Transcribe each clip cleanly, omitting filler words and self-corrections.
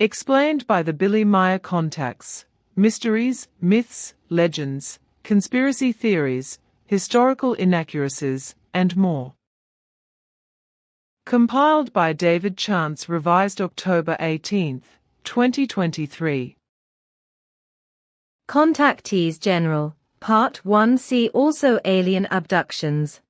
Explained by the Billy Meier Contacts, Mysteries, Myths, Legends, Conspiracy Theories, Historical Inaccuracies, and more. Compiled by David Chance, revised October 18, 2023. Contactees General, Part 1. See also Alien Abductions.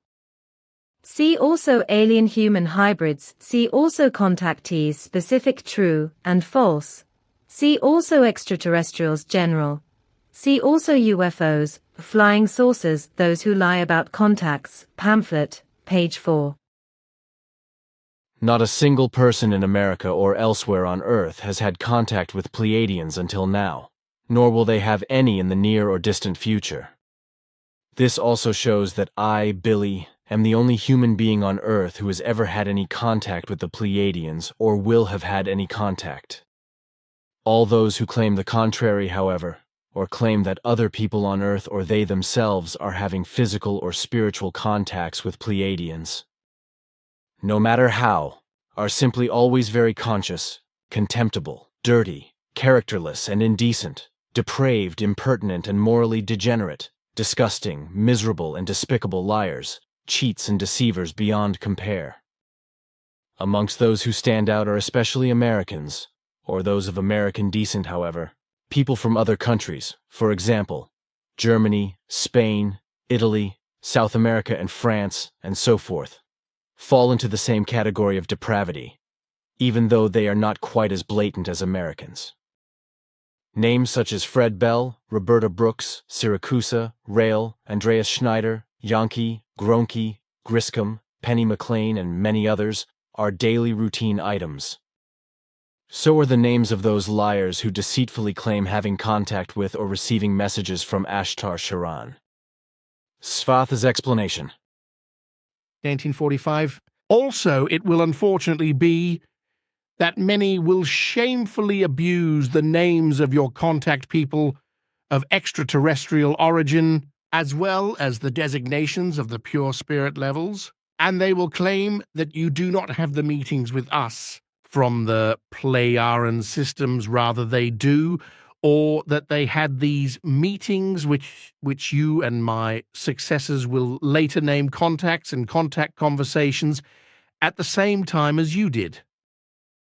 See also Alien Human Hybrids. See also Contactees Specific True and False. See also Extraterrestrials General. See also UFOs, Flying Saucers, Those Who Lie About Contacts, pamphlet, page 4. Not a single person in America or elsewhere on Earth has had contact with Pleadians until now, nor will they have any in the near or distant future. This also shows that I, Billy, am the only human being on Earth who has ever had any contact with the Pleiadians or will have had any contact. All those who claim the contrary, however, or claim that other people on Earth or they themselves are having physical or spiritual contacts with Pleiadians, no matter how, are simply always very conscious, contemptible, dirty, characterless and indecent, depraved, impertinent and morally degenerate, disgusting, miserable and despicable liars, cheats and deceivers beyond compare. Amongst those who stand out are especially Americans, or those of American descent, however, people from other countries, for example, Germany, Spain, Italy, South America and France, and so forth, fall into the same category of depravity, even though they are not quite as blatant as Americans. Names such as Fred Bell, Roberta Brooks, Siracusa, Rail, Andreas Schneider, Yankee, Gronke, Griscom, Penny McLean, and many others are daily routine items. So are the names of those liars who deceitfully claim having contact with or receiving messages from Ashtar Sharan. Svatha's explanation. 1945. Also, it will unfortunately be that many will shamefully abuse the names of your contact people of extraterrestrial origin, as well as the designations of the pure spirit levels, and they will claim that you do not have the meetings with us from the Pleadian systems, rather they do, or that they had these meetings which you and my successors will later name contacts and contact conversations at the same time as you did.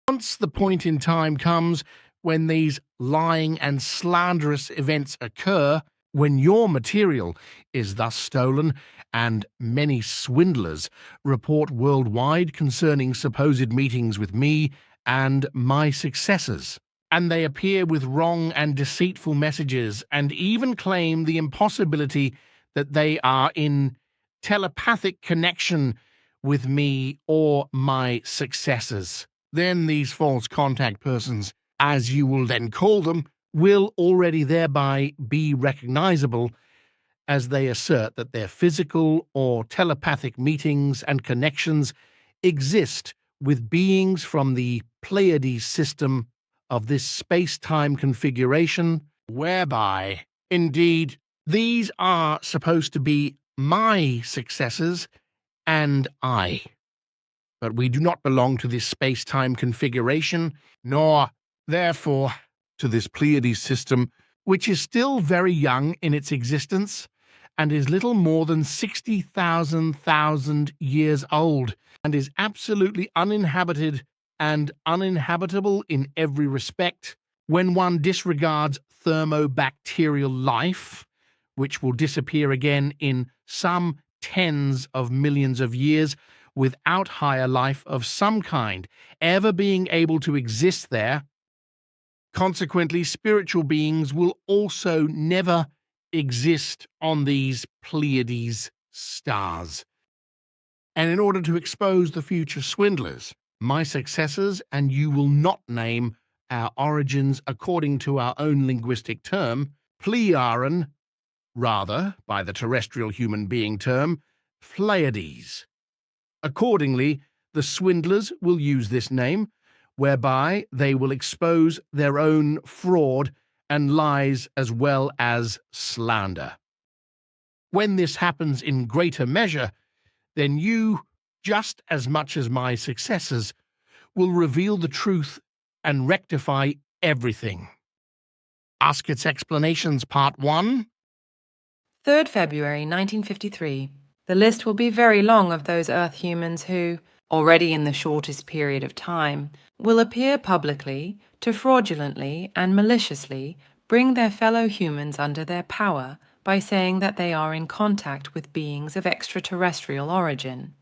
Once the point in time comes when these lying and slanderous events occur, when your material is thus stolen and many swindlers report worldwide concerning supposed meetings with me and my successors, and they appear with wrong and deceitful messages and even claim the impossibility that they are in telepathic connection with me or my successors, then these false contact persons, as you will then call them, will already thereby be recognizable, as they assert that their physical or telepathic meetings and connections exist with beings from the Pleiades system of this space-time configuration, whereby, indeed, these are supposed to be my successors and I. But we do not belong to this space-time configuration, nor, therefore, to this Pleiades system, which is still very young in its existence and is little more than 60,000 years old, and is absolutely uninhabited and uninhabitable in every respect when one disregards thermobacterial life, which will disappear again in some tens of millions of years, without higher life of some kind ever being able to exist there. Consequently, spiritual beings will also never exist on these Pleiades stars. And in order to expose the future swindlers, my successors and you will not name our origins according to our own linguistic term, Pleadian, rather, by the terrestrial human being term, Pleiades. Accordingly, the swindlers will use this name, whereby they will expose their own fraud and lies as well as slander. When this happens in greater measure, then you, just as much as my successors, will reveal the truth and rectify everything. Ask Its Explanations Part 1. 3rd February 1953. The list will be very long of those Earth humans who, already in the shortest period of time, will appear publicly to fraudulently and maliciously bring their fellow humans under their power by saying that they are in contact with beings of extraterrestrial origin.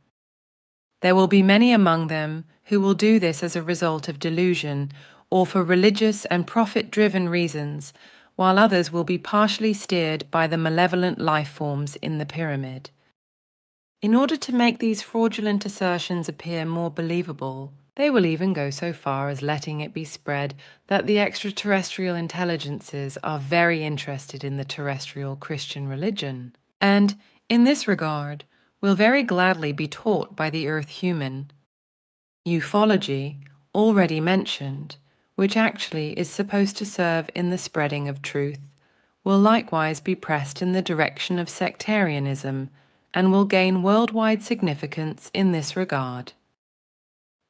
There will be many among them who will do this as a result of delusion or for religious and profit-driven reasons, while others will be partially steered by the malevolent life forms in the pyramid. In order to make these fraudulent assertions appear more believable, they will even go so far as letting it be spread that the extraterrestrial intelligences are very interested in the terrestrial Christian religion, and, in this regard, will very gladly be taught by the Earth human. Ufology, already mentioned, which actually is supposed to serve in the spreading of truth, will likewise be pressed in the direction of sectarianism and will gain worldwide significance in this regard.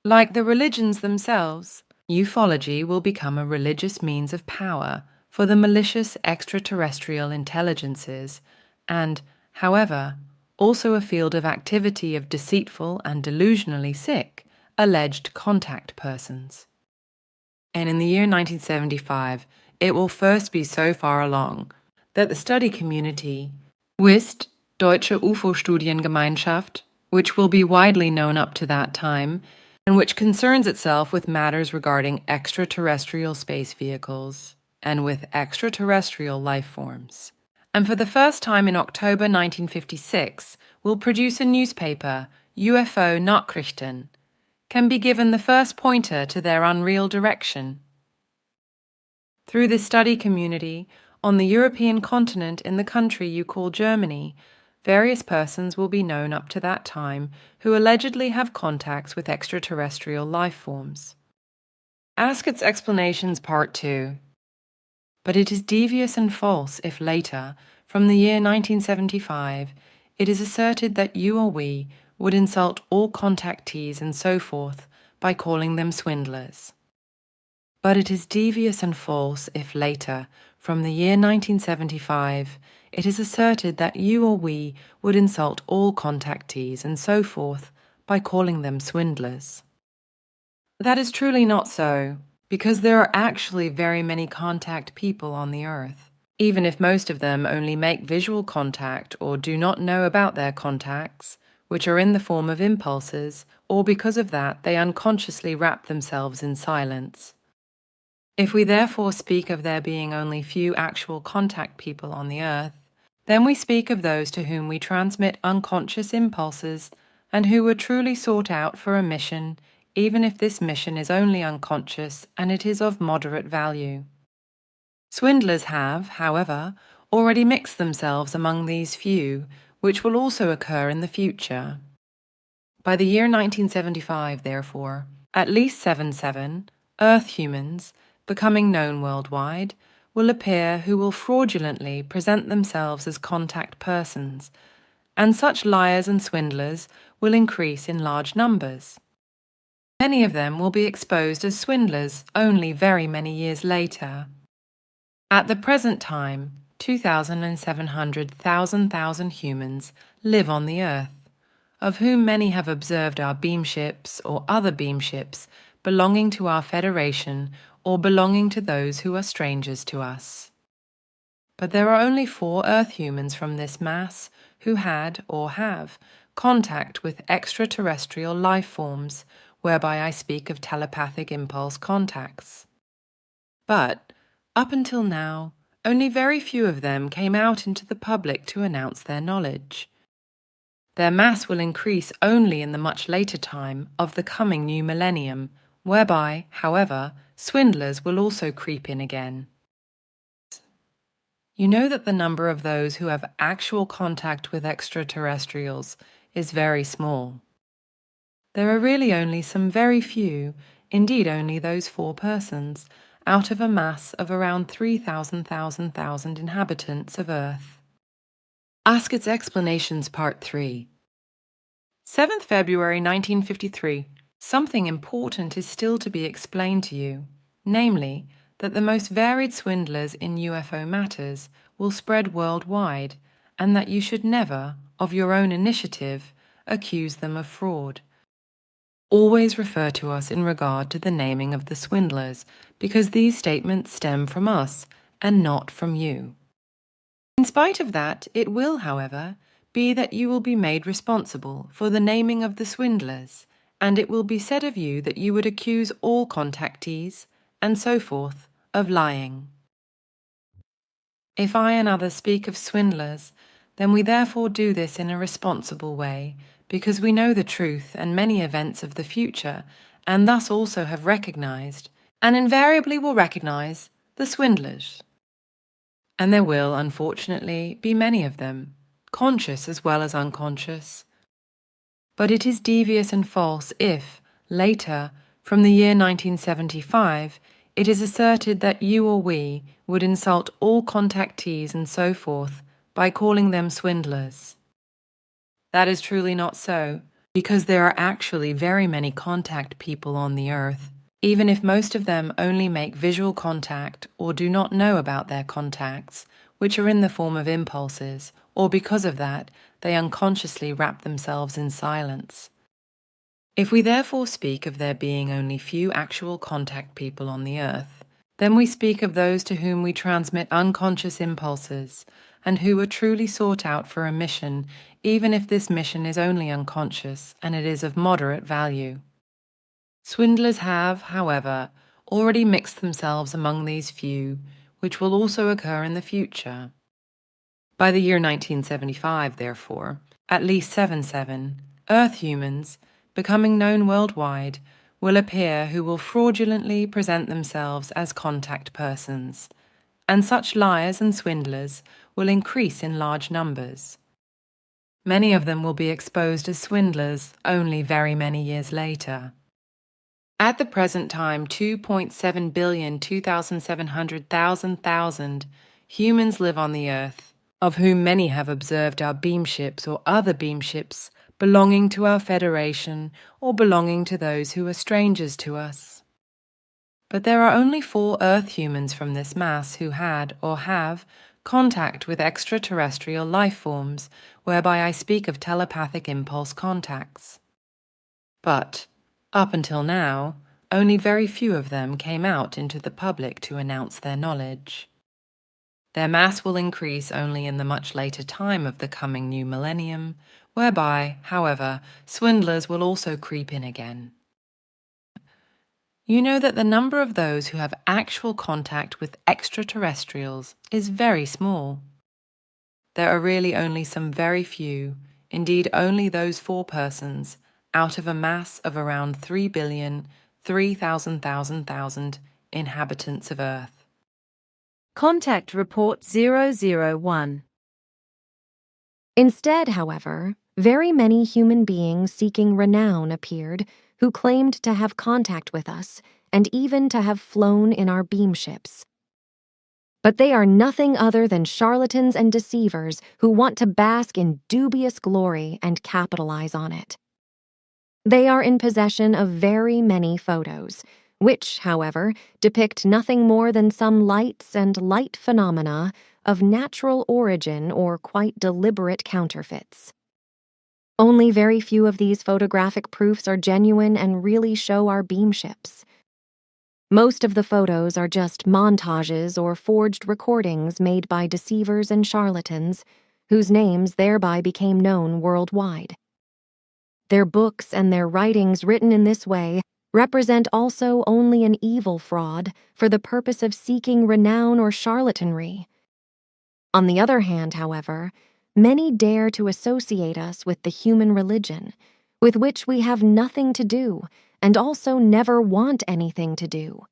Like the religions themselves, ufology will become a religious means of power for the malicious extraterrestrial intelligences and, however, also a field of activity of deceitful and delusionally sick alleged contact persons. And in the year 1975, it will first be so far along that the study community, WIST, Deutsche UFO-Studiengemeinschaft, which will be widely known up to that time, and which concerns itself with matters regarding extraterrestrial space vehicles and with extraterrestrial life forms, and for the first time in October 1956 will produce a newspaper, UFO Nachrichten, can be given the first pointer to their unreal direction. Through this study community, on the European continent in the country you call Germany, various persons will be known up to that time who allegedly have contacts with extraterrestrial life forms. Ask Its Explanations Part 2. But it is devious and false if later, from the year 1975, it is asserted that you or we would insult all contactees and so forth by calling them swindlers. But it is devious and false if later, from the year 1975, it is asserted that you or we would insult all contactees and so forth by calling them swindlers. That is truly not so, because there are actually very many contact people on the Earth, even if most of them only make visual contact or do not know about their contacts, which are in the form of impulses, or because of that they unconsciously wrap themselves in silence. If we therefore speak of there being only few actual contact people on the Earth, then we speak of those to whom we transmit unconscious impulses and who were truly sought out for a mission, even if this mission is only unconscious and it is of moderate value. Swindlers have, however, already mixed themselves among these few, which will also occur in the future. By the year 1975, therefore, at least 7 Earth humans, becoming known worldwide, will appear who will fraudulently present themselves as contact persons, and such liars and swindlers will increase in large numbers. Many of them will be exposed as swindlers only very many years later. At the present time, 2,700,000 humans live on the Earth, of whom many have observed our beamships or other beamships belonging to our Federation or belonging to those who are strangers to us. But there are only 4 Earth humans from this mass who had or have contact with extraterrestrial life forms, whereby I speak of telepathic impulse contacts. But, up until now, only very few of them came out into the public to announce their knowledge. Their mass will increase only in the much later time of the coming new millennium, whereby, however, swindlers will also creep in again. You know that the number of those who have actual contact with extraterrestrials is very small. There are really only some very few, indeed only those 4 persons, out of a mass of around 3,000 inhabitants of Earth. Ask Its Explanations Part 3. 7th February 1953. Something important is still to be explained to you. namely, that the most varied swindlers in UFO matters will spread worldwide, and that you should never, of your own initiative, accuse them of fraud. Always refer to us in regard to the naming of the swindlers, because these statements stem from us and not from you. In spite of that, it will, however, be that you will be made responsible for the naming of the swindlers, and it will be said of you that you would accuse all contactees, and so forth, of lying. If I and others speak of swindlers, then we therefore do this in a responsible way, because we know the truth and many events of the future, and thus also have recognized, and invariably will recognize, the swindlers. And there will, unfortunately, be many of them, conscious as well as unconscious. But it is devious and false if, later, from the year 1975, it is asserted that you or we would insult all contactees and so forth by calling them swindlers. That is truly not so, because there are actually very many contact people on the earth, even if most of them only make visual contact or do not know about their contacts, which are in the form of impulses, or because of that, they unconsciously wrap themselves in silence. If we therefore speak of there being only few actual contact people on the earth, then we speak of those to whom we transmit unconscious impulses, and who are truly sought out for a mission, even if this mission is only unconscious and it is of moderate value. Swindlers have, however, already mixed themselves among these few, which will also occur in the future. By the year 1975, therefore, at least 77 Earth humans, becoming known worldwide, will appear who will fraudulently present themselves as contact persons, and such liars and swindlers will increase in large numbers. Many of them will be exposed as swindlers only very many years later. At the present time, 2.7 billion 2,700,000 humans live on the Earth, of whom many have observed our beamships or other beamships belonging to our Federation or belonging to those who are strangers to us. But there are only 4 Earth humans from this mass who had or have contact with extraterrestrial life forms, whereby I speak of telepathic impulse contacts. But, up until now, only very few of them came out into the public to announce their knowledge. Their mass will increase only in the much later time of the coming new millennium, whereby, however, swindlers will also creep in again. You know that the number of those who have actual contact with extraterrestrials is very small. There are really only some very few, indeed only those 4 persons, out of a mass of around 3,003,000 inhabitants of Earth. Contact Report 001. Instead, however, very many human beings seeking renown appeared who claimed to have contact with us and even to have flown in our beamships. But they are nothing other than charlatans and deceivers who want to bask in dubious glory and capitalize on it. They are in possession of very many photos, which, however, depict nothing more than some lights and light phenomena of natural origin or quite deliberate counterfeits. Only very few of these photographic proofs are genuine and really show our beamships. Most of the photos are just montages or forged recordings made by deceivers and charlatans, whose names thereby became known worldwide. Their books and their writings written in this way represent also only an evil fraud for the purpose of seeking renown or charlatanry. On the other hand, however, many dare to associate us with the human religion, with which we have nothing to do and also never want anything to do.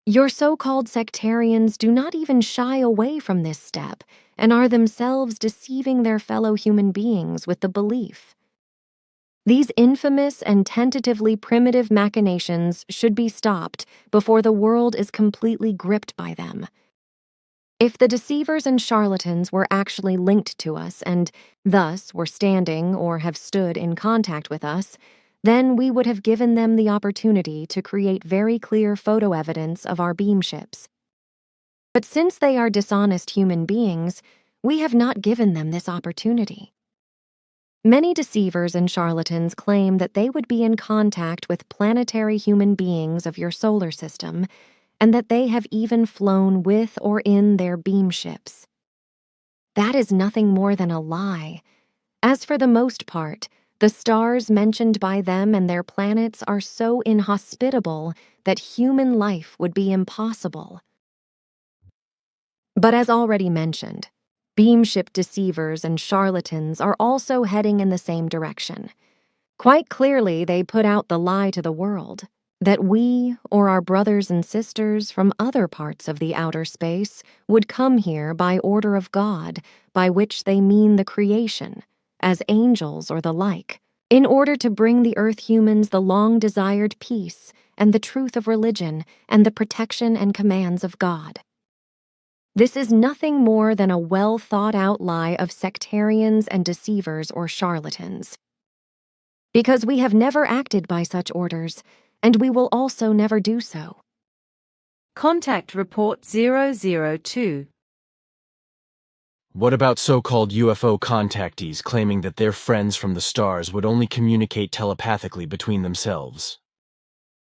Your so-called sectarians do not even shy away from this step and are themselves deceiving their fellow human beings with the belief. These infamous and tentatively primitive machinations should be stopped before the world is completely gripped by them. If the deceivers and charlatans were actually linked to us and thus were standing or have stood in contact with us, Then we would have given them the opportunity to create very clear photo evidence of our beam ships. But since they are dishonest human beings, we have not given them this opportunity. Many deceivers and charlatans claim that they would be in contact with planetary human beings of your solar system, and that they have even flown with or in their beam ships. That is nothing more than a lie. As for the most part, the stars mentioned by them and their planets are so inhospitable that human life would be impossible. But as already mentioned, beamship deceivers and charlatans are also heading in the same direction. Quite clearly, they put out the lie to the world that we, or our brothers and sisters from other parts of the outer space, would come here by order of God, by which they mean the creation, as angels or the like, in order to bring the earth humans the long-desired peace and the truth of religion and the protection and commands of God. This is nothing more than a well-thought-out lie of sectarians and deceivers or charlatans. Because we have never acted by such orders, and we will also never do so. Contact Report 002. What about so-called UFO contactees claiming that their friends from the stars would only communicate telepathically between themselves?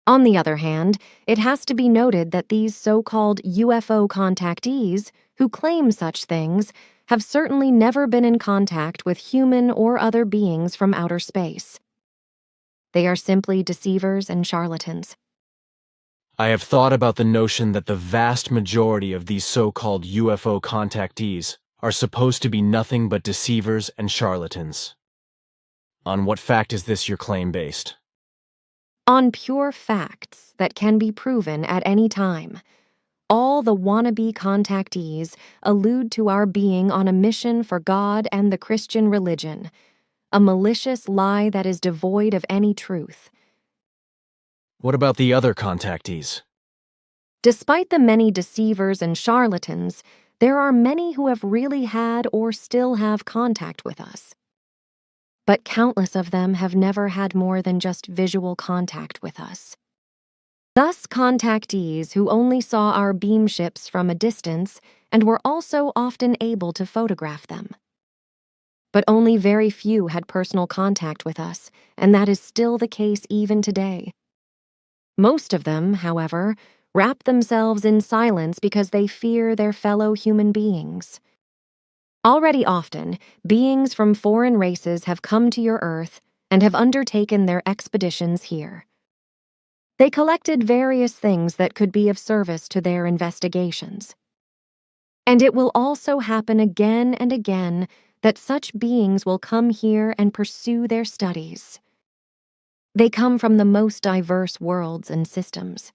On the other hand, it has to be noted that these so-called UFO contactees, who claim such things, have certainly never been in contact with human or other beings from outer space. They are simply deceivers and charlatans. I have thought about the notion that the vast majority of these so-called UFO contactees are supposed to be nothing but deceivers and charlatans. On what fact is this your claim based? On pure facts that can be proven at any time. All the wannabe contactees allude to our being on a mission for God and the Christian religion, a malicious lie that is devoid of any truth. What about the other contactees? Despite the many deceivers and charlatans, there are many who have really had or still have contact with us. But countless of them have never had more than just visual contact with us. Thus, contactees who only saw our beam ships from a distance and were also often able to photograph them. But only very few had personal contact with us, and that is still the case even today. Most of them, however, wrap themselves in silence because they fear their fellow human beings. Already often, beings from foreign races have come to your Earth and have undertaken their expeditions here. They collected various things that could be of service to their investigations. And it will also happen again and again that such beings will come here and pursue their studies. They come from the most diverse worlds and systems.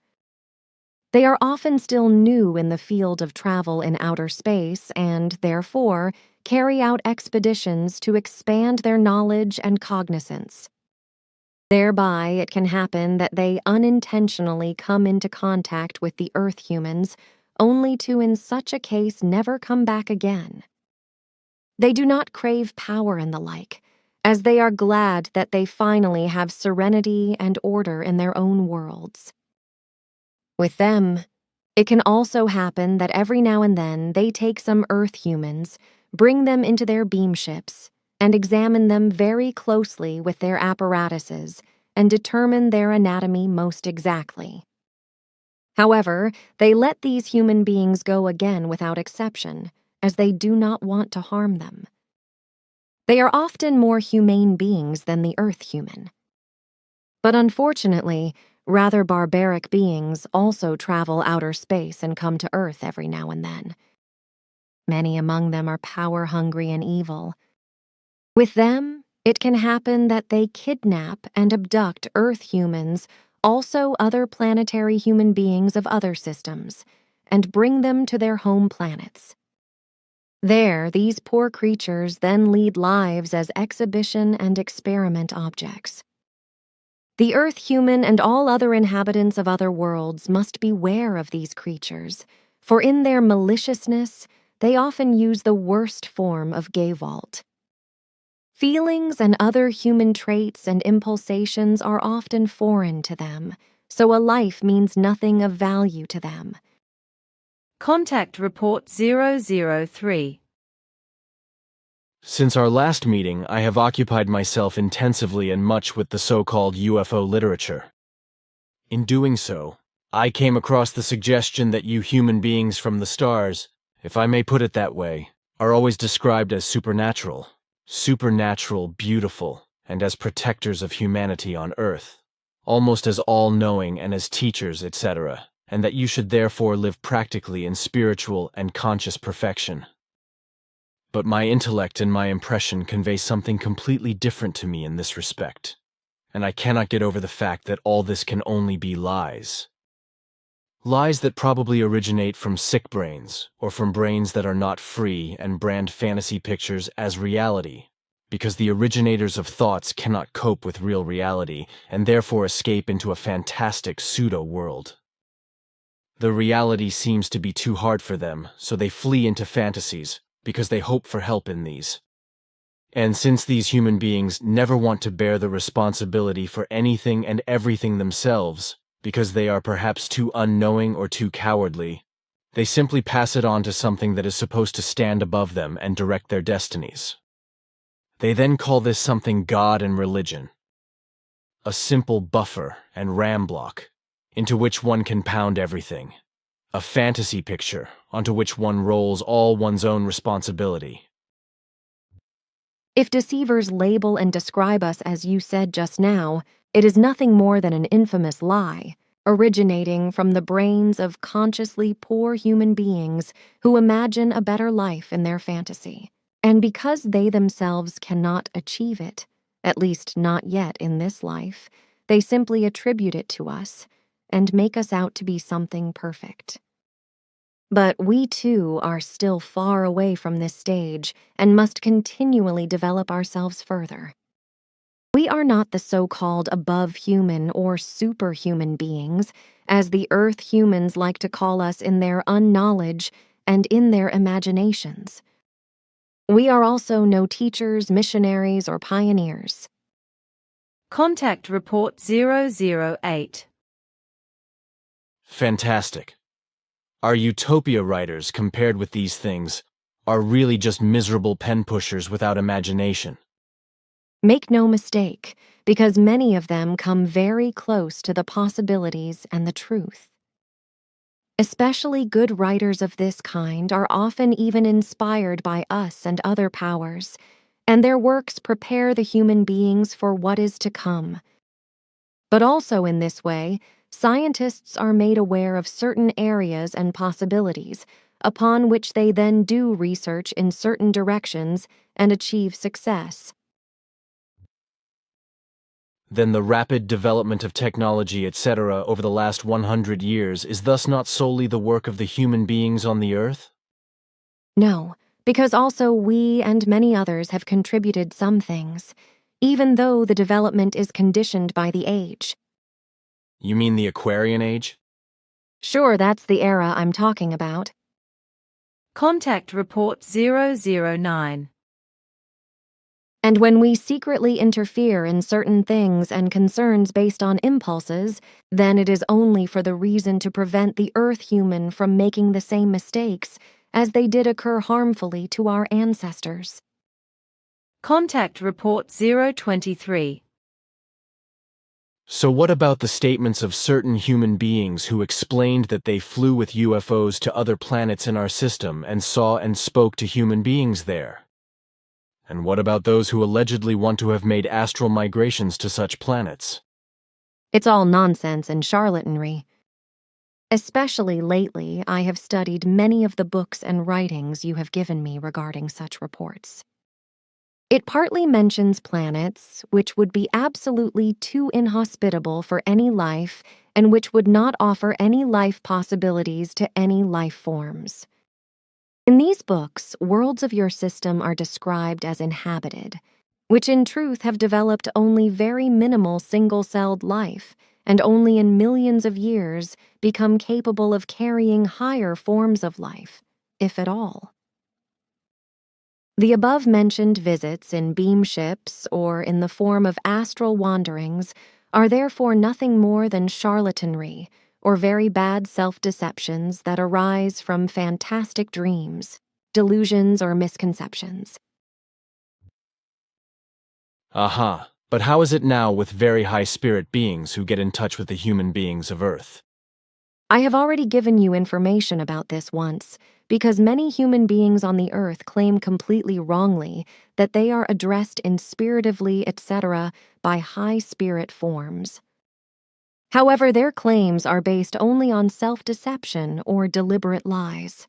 They are often still new in the field of travel in outer space and, therefore, carry out expeditions to expand their knowledge and cognizance. Thereby, it can happen that they unintentionally come into contact with the Earth humans, only to in such a case never come back again. They do not crave power and the like, as they are glad that they finally have serenity and order in their own worlds. With them, it can also happen that every now and then they take some Earth humans, bring them into their beam ships, and examine them very closely with their apparatuses and determine their anatomy most exactly. However, they let these human beings go again without exception, as they do not want to harm them. They are often more humane beings than the Earth human. But unfortunately, rather barbaric beings also travel outer space and come to Earth every now and then. Many among them are power-hungry and evil. With them, it can happen that they kidnap and abduct Earth humans, also other planetary human beings of other systems, and bring them to their home planets. There, these poor creatures then lead lives as exhibition and experiment objects. The Earth human and all other inhabitants of other worlds must beware of these creatures, for in their maliciousness, they often use the worst form of gayvault. Feelings and other human traits and impulsations are often foreign to them, so a life means nothing of value to them. Contact Report 003. Since our last meeting, I have occupied myself intensively and much with the so-called UFO literature. In doing so, I came across the suggestion that you human beings from the stars, if I may put it that way, are always described as supernatural, beautiful, and as protectors of humanity on Earth, almost as all-knowing and as teachers, etc., and that you should therefore live practically in spiritual and conscious perfection. But my intellect and my impression convey something completely different to me in this respect, and I cannot get over the fact that all this can only be lies. Lies that probably originate from sick brains, or from brains that are not free and brand fantasy pictures as reality, because the originators of thoughts cannot cope with real reality and therefore escape into a fantastic pseudo-world. The reality seems to be too hard for them, so they flee into fantasies, because they hope for help in these. And since these human beings never want to bear the responsibility for anything and everything themselves, because they are perhaps too unknowing or too cowardly, they simply pass it on to something that is supposed to stand above them and direct their destinies. They then call this something God and religion. A simple buffer and ram block, into which one can pound everything. A fantasy picture, onto which one rolls all one's own responsibility. If deceivers label and describe us as you said just now, it is nothing more than an infamous lie, originating from the brains of consciously poor human beings who imagine a better life in their fantasy. And because they themselves cannot achieve it, at least not yet in this life, they simply attribute it to us and make us out to be something perfect. But we too are still far away from this stage and must continually develop ourselves further. We are not the so-called above-human or superhuman beings, as the Earth humans like to call us in their unknowledge and in their imaginations. We are also no teachers, missionaries, or pioneers. Contact Report 008. Fantastic. Our utopia writers, compared with these things, are really just miserable pen pushers without imagination. Make no mistake, because many of them come very close to the possibilities and the truth. Especially good writers of this kind are often even inspired by us and other powers, and their works prepare the human beings for what is to come. But also in this way, scientists are made aware of certain areas and possibilities, upon which they then do research in certain directions and achieve success. Then the rapid development of technology, etc., over the last 100 years is thus not solely the work of the human beings on the Earth? No, because also we and many others have contributed some things, even though the development is conditioned by the age. You mean the Aquarian Age? Sure, that's the era I'm talking about. Contact Report 009. And when we secretly interfere in certain things and concerns based on impulses, then it is only for the reason to prevent the Earth human from making the same mistakes as they did occur harmfully to our ancestors. Contact Report 023. So what about the statements of certain human beings who explained that they flew with UFOs to other planets in our system and saw and spoke to human beings there? And what about those who allegedly want to have made astral migrations to such planets? It's all nonsense and charlatanry. Especially lately, I have studied many of the books and writings you have given me regarding such reports. It partly mentions planets which would be absolutely too inhospitable for any life and which would not offer any life possibilities to any life forms. In these books, worlds of your system are described as inhabited, which in truth have developed only very minimal single-celled life, and only in millions of years become capable of carrying higher forms of life, if at all. The above-mentioned visits in beam ships or in the form of astral wanderings are therefore nothing more than charlatanry or very bad self-deceptions that arise from fantastic dreams, delusions, or misconceptions. Aha, but how is it now with very high spirit beings who get in touch with the human beings of Earth? I have already given you information about this once, because many human beings on the Earth claim completely wrongly that they are addressed inspiratively, etc., by high spirit forms. However, their claims are based only on self-deception or deliberate lies.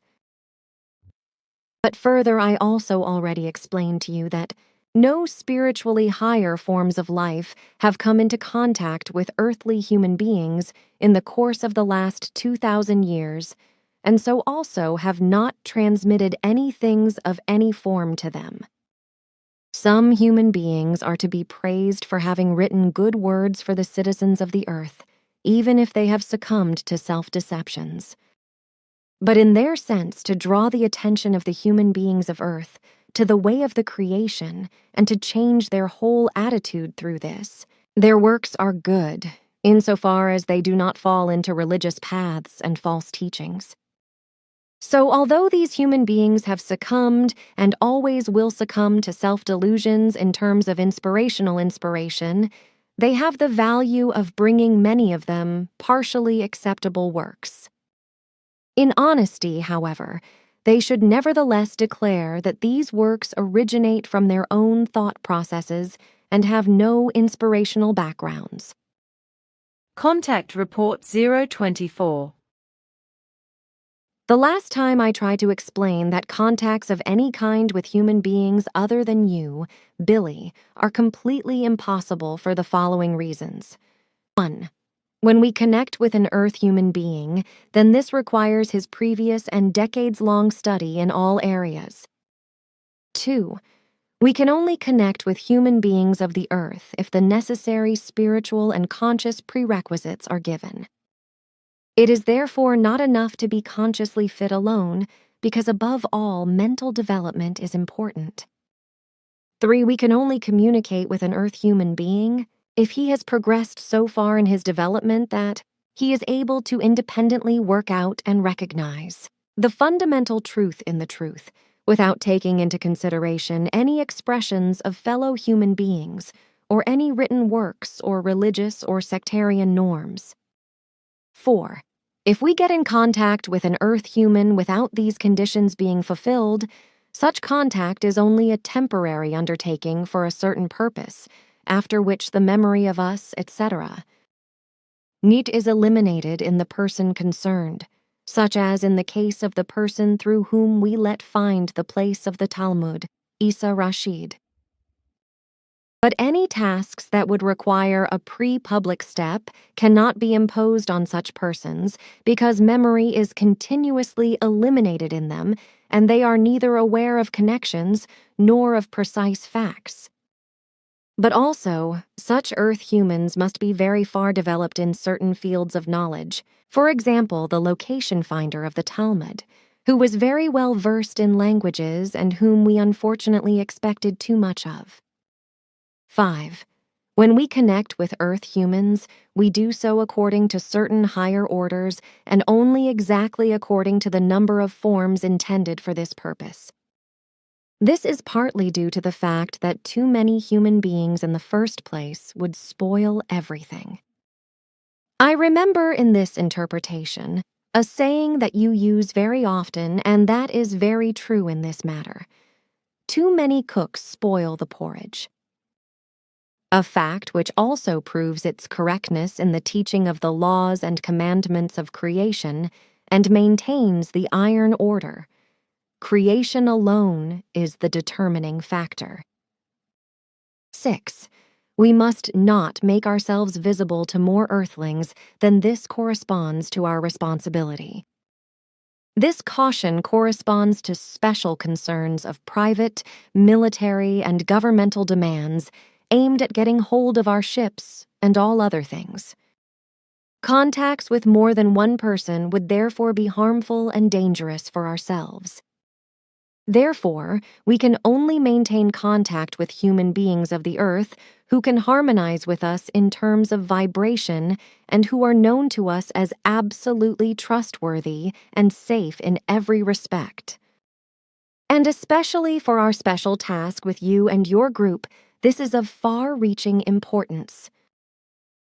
But further, I also already explained to you that no spiritually higher forms of life have come into contact with earthly human beings in the course of the last 2,000 years, and so also have not transmitted any things of any form to them. Some human beings are to be praised for having written good words for the citizens of the earth, even if they have succumbed to self-deceptions. But in their sense, to draw the attention of the human beings of earth to the way of the creation and to change their whole attitude through this, their works are good, insofar as they do not fall into religious paths and false teachings. So although these human beings have succumbed and always will succumb to self-delusions in terms of inspirational inspiration, they have the value of bringing many of them partially acceptable works. In honesty, however, they should nevertheless declare that these works originate from their own thought processes and have no inspirational backgrounds. Contact Report 024. The last time I tried to explain that contacts of any kind with human beings other than you, Billy, are completely impossible for the following reasons. 1. When we connect with an Earth human being, then this requires his previous and decades-long study in all areas. 2. We can only connect with human beings of the Earth if the necessary spiritual and conscious prerequisites are given. It is therefore not enough to be consciously fit alone, because above all, mental development is important. 3. We can only communicate with an Earth human being if he has progressed so far in his development that he is able to independently work out and recognize the fundamental truth in the truth, without taking into consideration any expressions of fellow human beings or any written works or religious or sectarian norms. 4. If we get in contact with an Earth human without these conditions being fulfilled, such contact is only a temporary undertaking for a certain purpose, after which the memory of us, etc. Neat is eliminated in the person concerned, such as in the case of the person through whom we let find the place of the Talmud, Isa Rashid. But any tasks that would require a pre-public step cannot be imposed on such persons because memory is continuously eliminated in them and they are neither aware of connections nor of precise facts. But also, such Earth humans must be very far developed in certain fields of knowledge, for example, the location finder of the Talmud, who was very well versed in languages and whom we unfortunately expected too much of. 5. When we connect with Earth humans, we do so according to certain higher orders and only exactly according to the number of forms intended for this purpose. This is partly due to the fact that too many human beings in the first place would spoil everything. I remember in this interpretation a saying that you use very often, and that is very true in this matter. Too many cooks spoil the porridge. A fact which also proves its correctness in the teaching of the laws and commandments of creation and maintains the iron order. Creation alone is the determining factor. 6. We must not make ourselves visible to more earthlings than this corresponds to our responsibility. This caution corresponds to special concerns of private, military, and governmental demands aimed at getting hold of our ships and all other things. Contacts with more than one person would therefore be harmful and dangerous for ourselves. Therefore, we can only maintain contact with human beings of the Earth who can harmonize with us in terms of vibration and who are known to us as absolutely trustworthy and safe in every respect. And especially for our special task with you and your group, this is of far-reaching importance.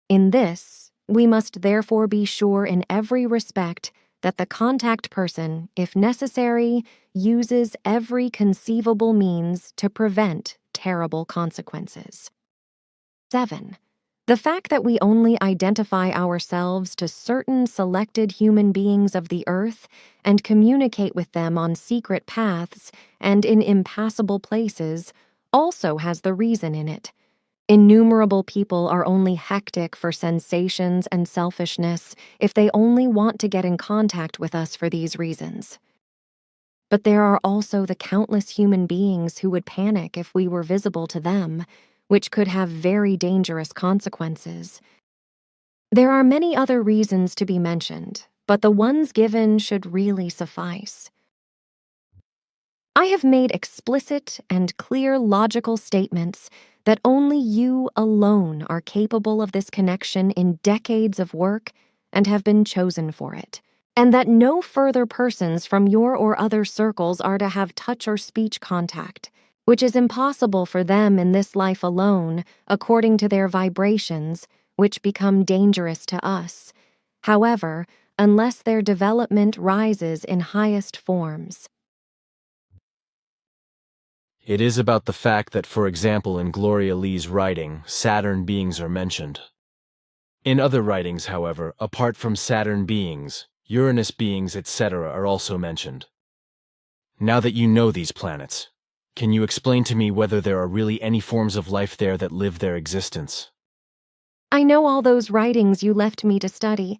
In this, we must therefore be sure in every respect that the contact person, if necessary, uses every conceivable means to prevent terrible consequences. 7. The fact that we only identify ourselves to certain selected human beings of the Earth and communicate with them on secret paths and in impassable places also has the reason in it. Innumerable people are only hectic for sensations and selfishness if they only want to get in contact with us for these reasons. But there are also the countless human beings who would panic if we were visible to them, which could have very dangerous consequences. There are many other reasons to be mentioned, but the ones given should really suffice. I have made explicit and clear logical statements that only you alone are capable of this connection in decades of work and have been chosen for it, and that no further persons from your or other circles are to have touch or speech contact, which is impossible for them in this life alone, according to their vibrations, which become dangerous to us, however, unless their development rises in highest forms. It is about the fact that, for example, in Gloria Lee's writing, Saturn beings are mentioned. In other writings, however, apart from Saturn beings, Uranus beings, etc. are also mentioned. Now that you know these planets, can you explain to me whether there are really any forms of life there that live their existence? I know all those writings you left me to study.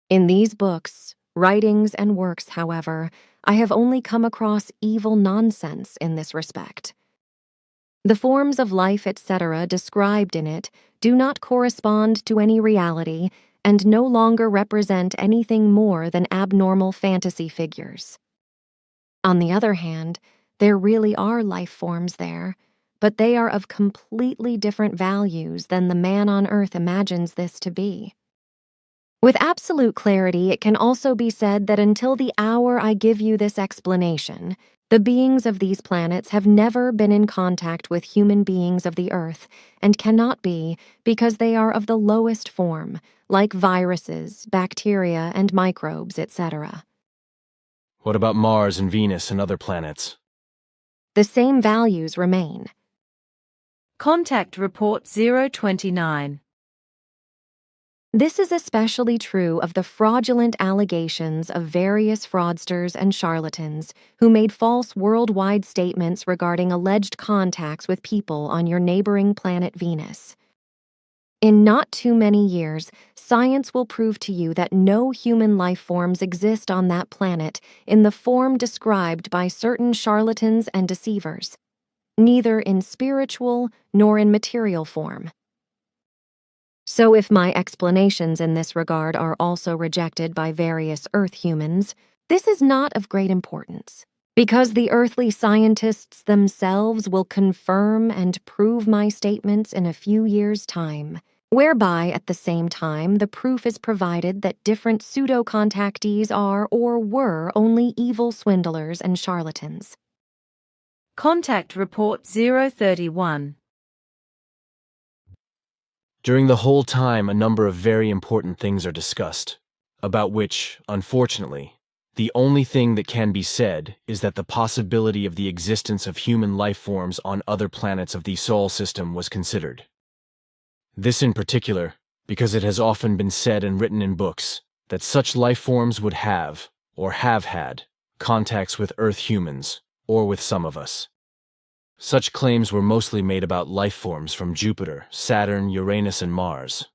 In these books, writings, and works, however, I have only come across evil nonsense in this respect. The forms of life, etc., described in it do not correspond to any reality and no longer represent anything more than abnormal fantasy figures. On the other hand, there really are life forms there, but they are of completely different values than the man on Earth imagines this to be. With absolute clarity, it can also be said that until the hour I give you this explanation, the beings of these planets have never been in contact with human beings of the Earth and cannot be because they are of the lowest form, like viruses, bacteria, and microbes, etc. What about Mars and Venus and other planets? The same values remain. Contact Report 029. This is especially true of the fraudulent allegations of various fraudsters and charlatans who made false worldwide statements regarding alleged contacts with people on your neighboring planet Venus. In not too many years, science will prove to you that no human life forms exist on that planet in the form described by certain charlatans and deceivers, neither in spiritual nor in material form. So if my explanations in this regard are also rejected by various Earth humans, this is not of great importance, because the earthly scientists themselves will confirm and prove my statements in a few years' time, whereby at the same time the proof is provided that different pseudo-contactees are or were only evil swindlers and charlatans. Contact Report 031. During the whole time, a number of very important things are discussed, about which, unfortunately, the only thing that can be said is that the possibility of the existence of human life forms on other planets of the Sol system was considered. This in particular, because it has often been said and written in books that such life forms would have, or have had, contacts with Earth humans, or with some of us. Such claims were mostly made about life forms from Jupiter, Saturn, Uranus, and Mars.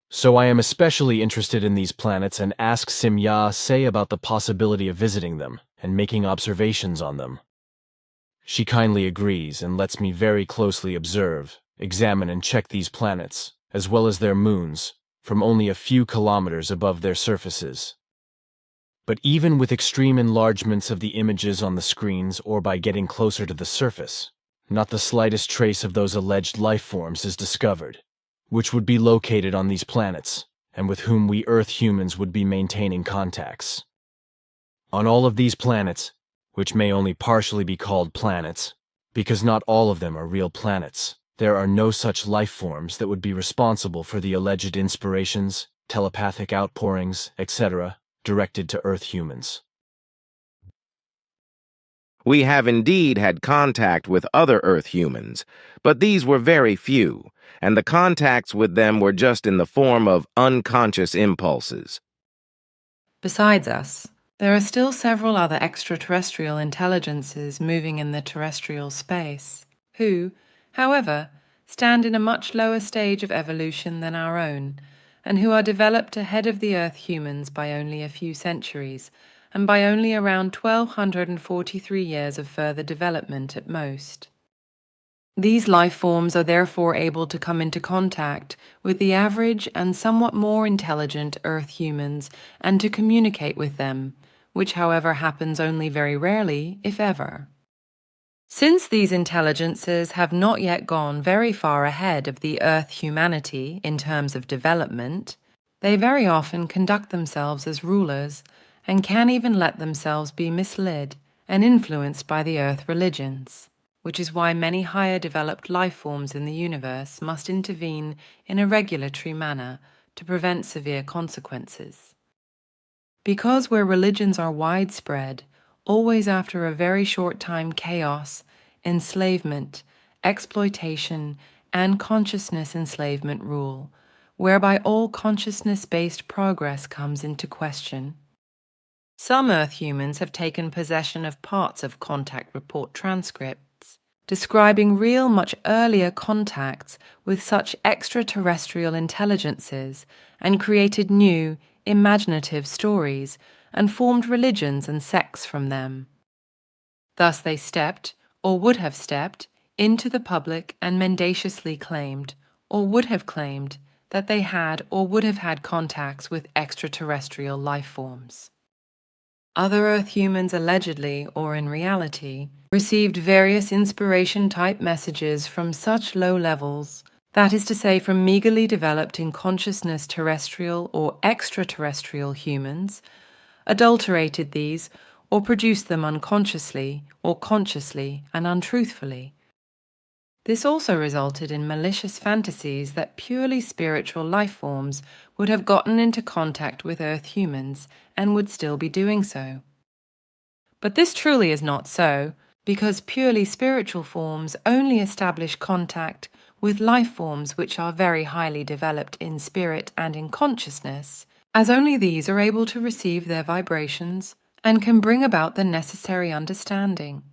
So I am especially interested in these planets and ask Simya say about the possibility of visiting them and making observations on them. She kindly agrees and lets me very closely observe, examine, and check these planets, as well as their moons, from only a few kilometers above their surfaces. But even with extreme enlargements of the images on the screens or by getting closer to the surface, not the slightest trace of those alleged life forms is discovered, which would be located on these planets, and with whom we Earth humans would be maintaining contacts. On all of these planets, which may only partially be called planets, because not all of them are real planets, there are no such life forms that would be responsible for the alleged inspirations, telepathic outpourings, etc., directed to Earth humans. We have indeed had contact with other Earth humans, but these were very few, and the contacts with them were just in the form of unconscious impulses. Besides us, there are still several other extraterrestrial intelligences moving in the terrestrial space, who, however, stand in a much lower stage of evolution than our own, and who are developed ahead of the Earth humans by only a few centuries, and by only around 1243 years of further development at most. These life forms are therefore able to come into contact with the average and somewhat more intelligent Earth humans and to communicate with them, which however happens only very rarely, if ever. Since these intelligences have not yet gone very far ahead of the Earth humanity in terms of development, they very often conduct themselves as rulers and can even let themselves be misled and influenced by the Earth religions, which is why many higher developed life forms in the universe must intervene in a regulatory manner to prevent severe consequences. Because where religions are widespread, always after a very short time chaos, enslavement, exploitation, and consciousness enslavement rule, whereby all consciousness-based progress comes into question. Some Earth humans have taken possession of parts of contact report transcripts, describing real much earlier contacts with such extraterrestrial intelligences and created new, imaginative stories and formed religions and sects from them. Thus they stepped, or would have stepped, into the public and mendaciously claimed, or would have claimed, that they had or would have had contacts with extraterrestrial life forms. Other Earth humans allegedly, or in reality, received various inspiration-type messages from such low levels, that is to say from meagerly developed in consciousness terrestrial or extraterrestrial humans, adulterated these or produced them unconsciously or consciously and untruthfully. This also resulted in malicious fantasies that purely spiritual life forms would have gotten into contact with Earth humans and would still be doing so. But this truly is not so, because purely spiritual forms only establish contact with life forms which are very highly developed in spirit and in consciousness, as only these are able to receive their vibrations and can bring about the necessary understanding.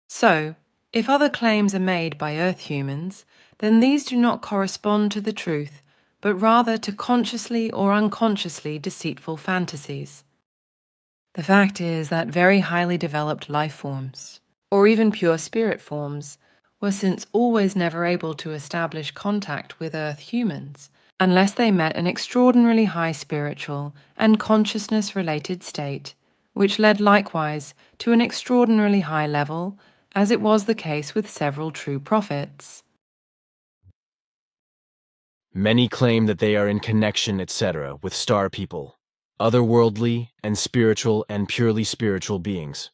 So, if other claims are made by Earth humans, then these do not correspond to the truth, but rather to consciously or unconsciously deceitful fantasies. The fact is that very highly developed life forms, or even pure spirit forms, were since always never able to establish contact with Earth humans, unless they met an extraordinarily high spiritual and consciousness-related state, which led likewise to an extraordinarily high level, as it was the case with several true prophets. Many claim that they are in connection, etc., with star people, otherworldly and purely spiritual beings.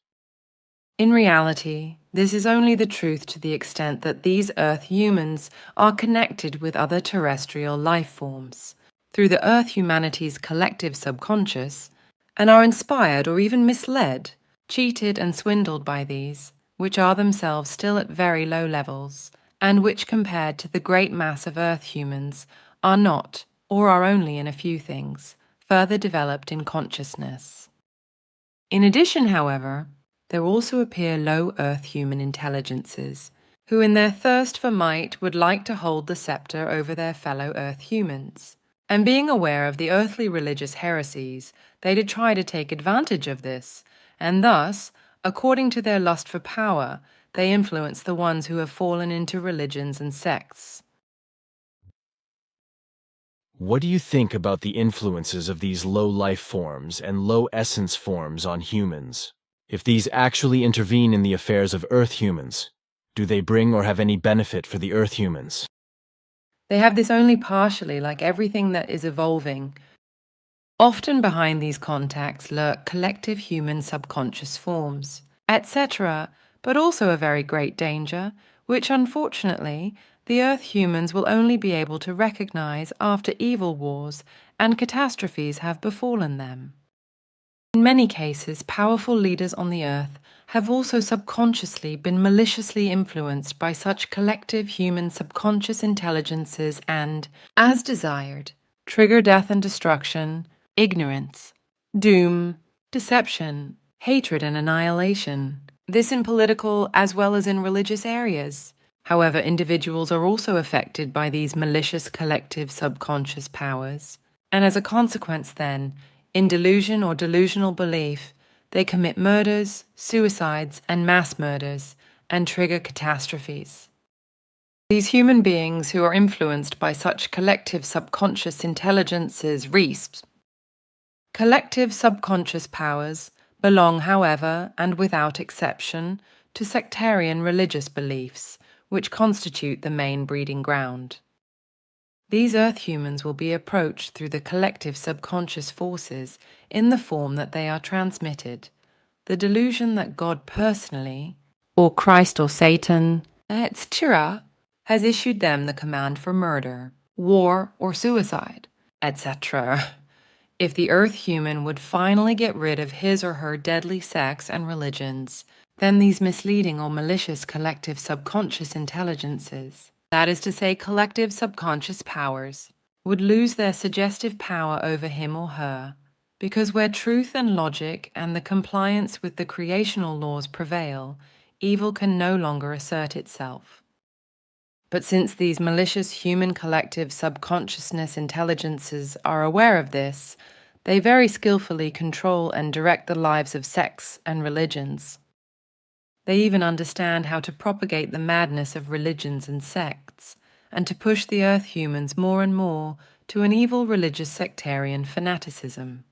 In reality, this is only the truth to the extent that these Earth humans are connected with other terrestrial life forms through the Earth humanity's collective subconscious, and are inspired or even misled, cheated and swindled by these, which are themselves still at very low levels, and which compared to the great mass of Earth humans are not, or are only in a few things, further developed in consciousness. In addition, however, there also appear low Earth human intelligences, who in their thirst for might would like to hold the scepter over their fellow Earth humans. And being aware of the earthly religious heresies, they did try to take advantage of this, and thus, according to their lust for power, they influence the ones who have fallen into religions and sects. What do you think about the influences of these low life forms and low essence forms on humans? If these actually intervene in the affairs of Earth humans, do they bring or have any benefit for the Earth humans? They have this only partially, like everything that is evolving. Often behind these contacts lurk collective human subconscious forms, etc., but also a very great danger, which unfortunately the Earth humans will only be able to recognize after evil wars and catastrophes have befallen them. In many cases, powerful leaders on the Earth have also subconsciously been maliciously influenced by such collective human subconscious intelligences and, as desired, trigger death and destruction, ignorance, doom, deception, hatred and annihilation. This in political as well as in religious areas. However, individuals are also affected by these malicious collective subconscious powers, and as a consequence then, in delusion or delusional belief, they commit murders, suicides, and mass murders, and trigger catastrophes. These human beings who are influenced by such collective subconscious intelligences, RESPs, collective subconscious powers, belong, however, and without exception, to sectarian religious beliefs, which constitute the main breeding ground. These Earth humans will be approached through the collective subconscious forces in the form that they are transmitted. The delusion that God personally, or Christ or Satan, etc., has issued them the command for murder, war, or suicide, etc. If the Earth human would finally get rid of his or her deadly sects and religions, then these misleading or malicious collective subconscious intelligences, that is to say collective subconscious powers, would lose their suggestive power over him or her, because where truth and logic and the compliance with the creational laws prevail, evil can no longer assert itself. But since these malicious human collective subconsciousness intelligences are aware of this, they very skillfully control and direct the lives of sects and religions. They even understand how to propagate the madness of religions and sects, and to push the Earth humans more and more to an evil religious sectarian fanaticism.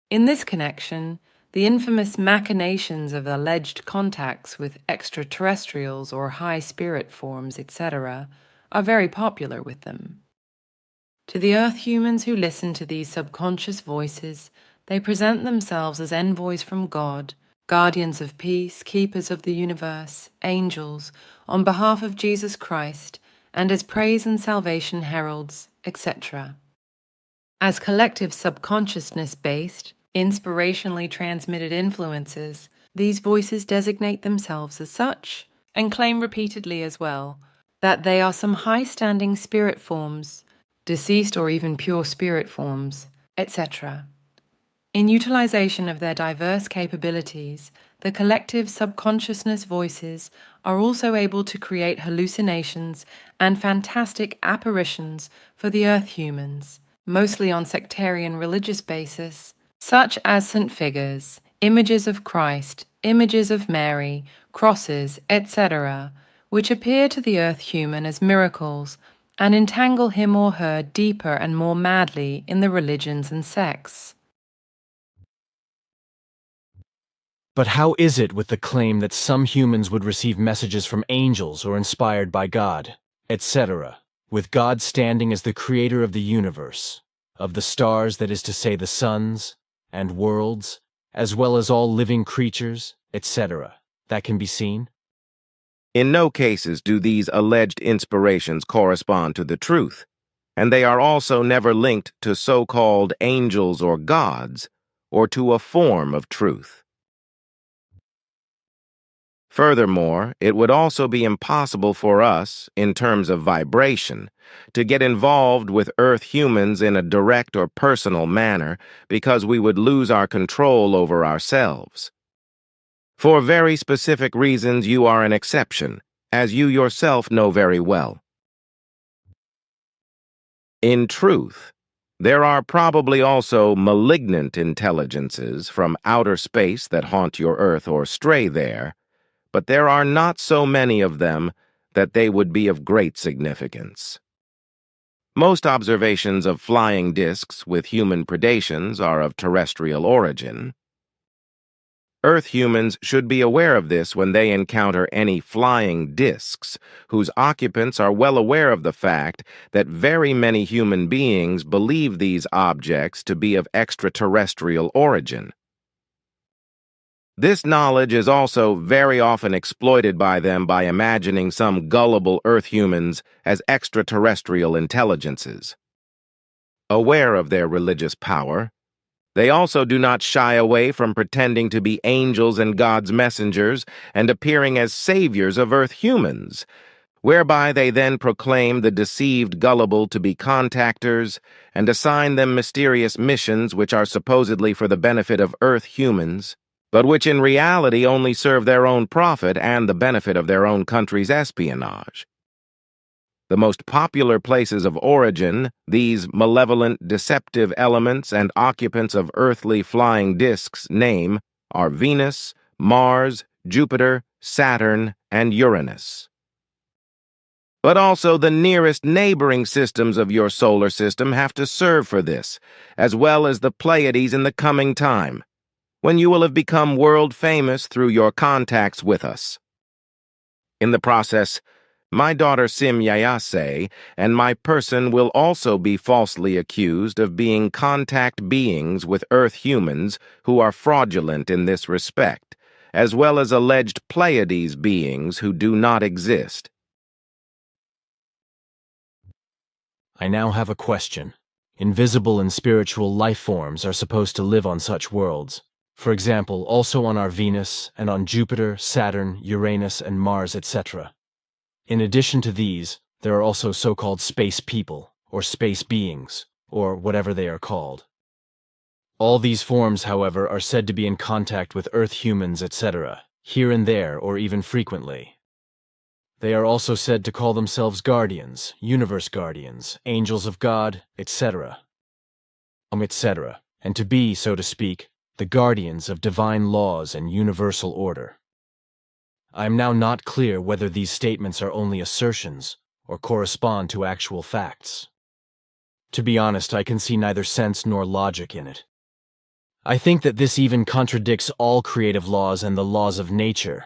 In this connection, the infamous machinations of alleged contacts with extraterrestrials or high spirit forms, etc., are very popular with them. To the Earth humans who listen to these subconscious voices, they present themselves as envoys from God, guardians of peace, keepers of the universe, angels, on behalf of Jesus Christ, and as praise and salvation heralds, etc. As collective subconsciousness-based, inspirationally transmitted influences, these voices designate themselves as such, and claim repeatedly as well, that they are some high-standing spirit forms, deceased or even pure spirit forms, etc. In utilization of their diverse capabilities, the collective subconsciousness voices are also able to create hallucinations and fantastic apparitions for the Earth humans, mostly on sectarian religious basis, such as St. figures, images of Christ, images of Mary, crosses, etc., which appear to the Earth human as miracles and entangle him or her deeper and more madly in the religions and sects. But how is it with the claim that some humans would receive messages from angels or inspired by God, etc., with God standing as the creator of the universe, of the stars, that is to say the suns, and worlds, as well as all living creatures, etc., that can be seen? In no cases do these alleged inspirations correspond to the truth, and they are also never linked to so-called angels or gods, or to a form of truth. Furthermore, it would also be impossible for us, in terms of vibration, to get involved with Earth humans in a direct or personal manner because we would lose our control over ourselves. For very specific reasons, you are an exception, as you yourself know very well. In truth, there are probably also malignant intelligences from outer space that haunt your Earth or stray there, but there are not so many of them that they would be of great significance. Most observations of flying discs with human predations are of terrestrial origin. Earth humans should be aware of this when they encounter any flying discs, whose occupants are well aware of the fact that very many human beings believe these objects to be of extraterrestrial origin. This knowledge is also very often exploited by them by imagining some gullible Earth humans as extraterrestrial intelligences. Aware of their religious power, they also do not shy away from pretending to be angels and God's messengers and appearing as saviors of Earth humans, whereby they then proclaim the deceived gullible to be contactors and assign them mysterious missions which are supposedly for the benefit of Earth humans, but which in reality only serve their own profit and the benefit of their own country's espionage. The most popular places of origin these malevolent, deceptive elements and occupants of earthly flying discs name are Venus, Mars, Jupiter, Saturn, and Uranus. But also the nearest neighboring systems of your solar system have to serve for this, as well as the Pleiades in the coming time, when you will have become world famous through your contacts with us. In the process, my daughter Sim Yayase and my person will also be falsely accused of being contact beings with Earth humans who are fraudulent in this respect, as well as alleged Pleiades beings who do not exist. I now have a question. Invisible and spiritual life forms are supposed to live on such worlds. For example, also on our Venus and on Jupiter, Saturn, Uranus, and Mars, etc. In addition to these, there are also so-called space people, or space beings, or whatever they are called. All these forms, however, are said to be in contact with Earth humans, etc., here and there, or even frequently. They are also said to call themselves guardians, universe guardians, angels of God, etc., and to be, so to speak, the guardians of divine laws and universal order. I am now not clear whether these statements are only assertions or correspond to actual facts. To be honest, I can see neither sense nor logic in it. I think that this even contradicts all creative laws and the laws of nature.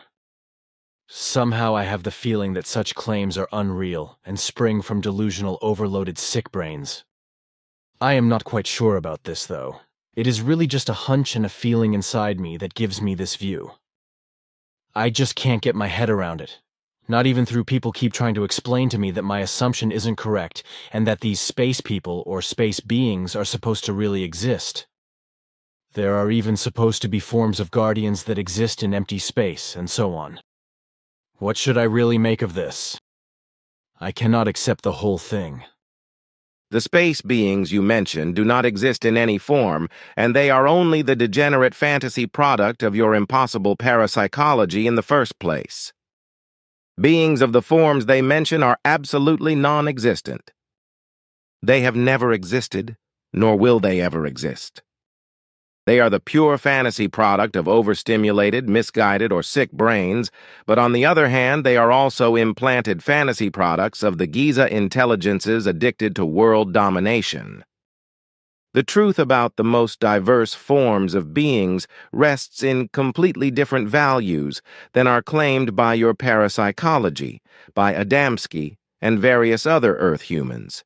Somehow I have the feeling that such claims are unreal and spring from delusional, overloaded sick brains. I am not quite sure about this, though. It is really just a hunch and a feeling inside me that gives me this view. I just can't get my head around it. Not even through people keep trying to explain to me that my assumption isn't correct and that these space people or space beings are supposed to really exist. There are even supposed to be forms of guardians that exist in empty space, and so on. What should I really make of this? I cannot accept the whole thing. The space beings you mentioned do not exist in any form, and they are only the degenerate fantasy product of your impossible parapsychology in the first place. Beings of the forms they mention are absolutely non-existent. They have never existed, nor will they ever exist. They are the pure fantasy product of overstimulated, misguided, or sick brains, but on the other hand, they are also implanted fantasy products of the Giza intelligences addicted to world domination. The truth about the most diverse forms of beings rests in completely different values than are claimed by your parapsychology, by Adamski, and various other Earth humans.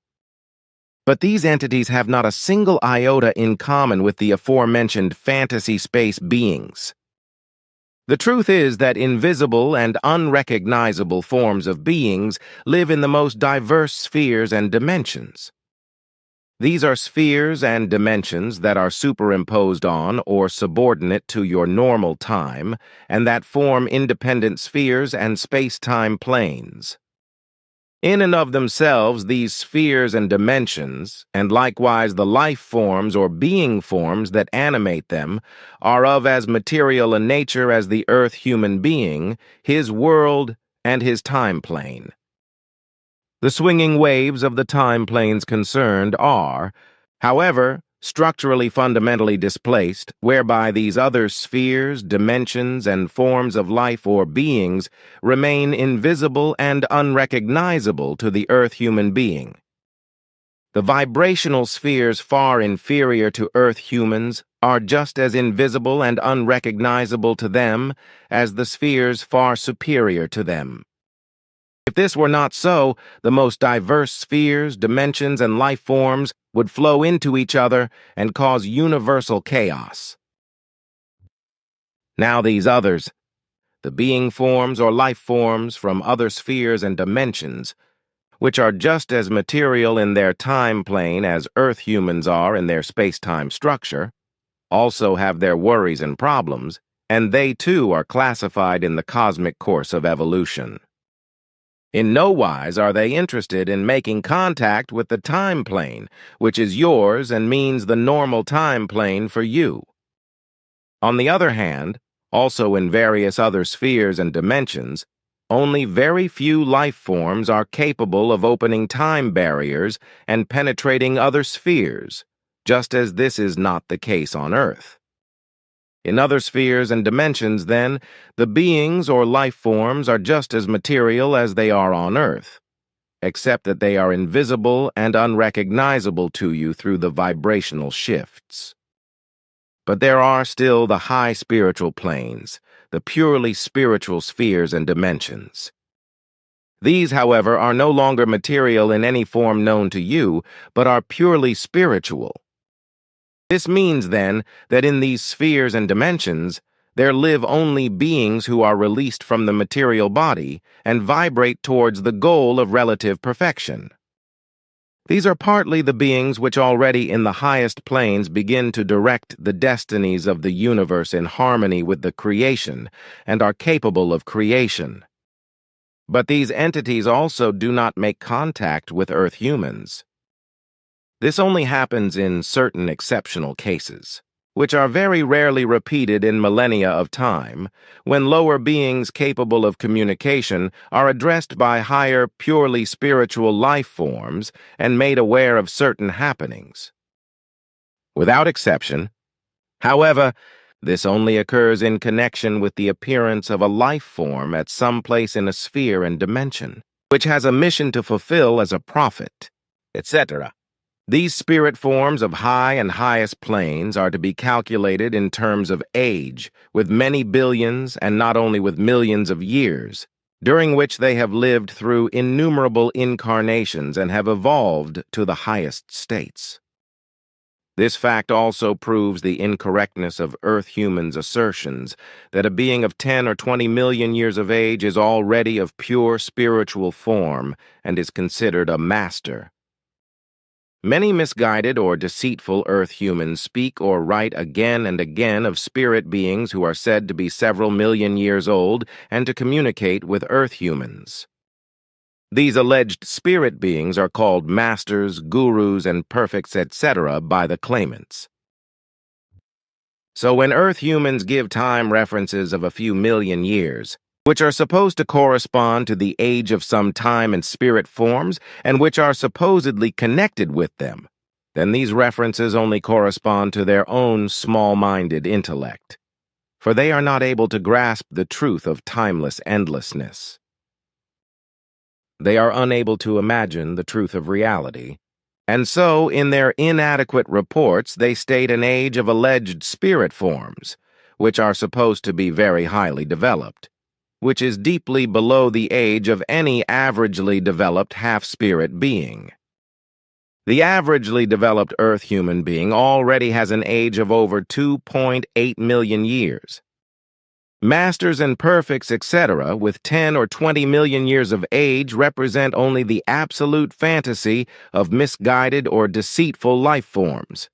But these entities have not a single iota in common with the aforementioned fantasy space beings. The truth is that invisible and unrecognizable forms of beings live in the most diverse spheres and dimensions. These are spheres and dimensions that are superimposed on or subordinate to your normal time, and that form independent spheres and space-time planes. In and of themselves, these spheres and dimensions, and likewise the life forms or being forms that animate them, are of as material a nature as the Earth human being, his world, and his time plane. The swinging waves of the time planes concerned are, however, structurally fundamentally displaced, whereby these other spheres, dimensions, and forms of life or beings remain invisible and unrecognizable to the Earth human being. The vibrational spheres far inferior to Earth humans are just as invisible and unrecognizable to them as the spheres far superior to them. If this were not so, the most diverse spheres, dimensions, and life forms would flow into each other and cause universal chaos. Now these others, the being forms or life forms from other spheres and dimensions, which are just as material in their time plane as Earth humans are in their space-time structure, also have their worries and problems, and they too are classified in the cosmic course of evolution. In no wise are they interested in making contact with the time plane, which is yours and means the normal time plane for you. On the other hand, also in various other spheres and dimensions, only very few life forms are capable of opening time barriers and penetrating other spheres, just as this is not the case on Earth. In other spheres and dimensions, then, the beings or life forms are just as material as they are on Earth, except that they are invisible and unrecognizable to you through the vibrational shifts. But there are still the high spiritual planes, the purely spiritual spheres and dimensions. These, however, are no longer material in any form known to you, but are purely spiritual. This means, then, that in these spheres and dimensions, there live only beings who are released from the material body and vibrate towards the goal of relative perfection. These are partly the beings which already in the highest planes begin to direct the destinies of the universe in harmony with the creation and are capable of creation. But these entities also do not make contact with Earth humans. This only happens in certain exceptional cases, which are very rarely repeated in millennia of time, when lower beings capable of communication are addressed by higher, purely spiritual life forms and made aware of certain happenings. Without exception, however, this only occurs in connection with the appearance of a life form at some place in a sphere and dimension, which has a mission to fulfill as a prophet, etc. These spirit forms of high and highest planes are to be calculated in terms of age, with many billions and not only with millions of years, during which they have lived through innumerable incarnations and have evolved to the highest states. This fact also proves the incorrectness of Earth humans' assertions that a being of 10 or 20 million years of age is already of pure spiritual form and is considered a master. Many misguided or deceitful Earth humans speak or write again and again of spirit beings who are said to be several million years old and to communicate with Earth humans. These alleged spirit beings are called masters, gurus, and perfects, etc. by the claimants. So when Earth humans give time references of a few million years, which are supposed to correspond to the age of some time and spirit forms, and which are supposedly connected with them, then these references only correspond to their own small-minded intellect, for they are not able to grasp the truth of timeless endlessness. They are unable to imagine the truth of reality, and so in their inadequate reports they state an age of alleged spirit forms, which are supposed to be very highly developed, which is deeply below the age of any averagely developed half-spirit being. The averagely developed Earth human being already has an age of over 2.8 million years. Masters and perfects, etc., with 10 or 20 million years of age represent only the absolute fantasy of misguided or deceitful life forms.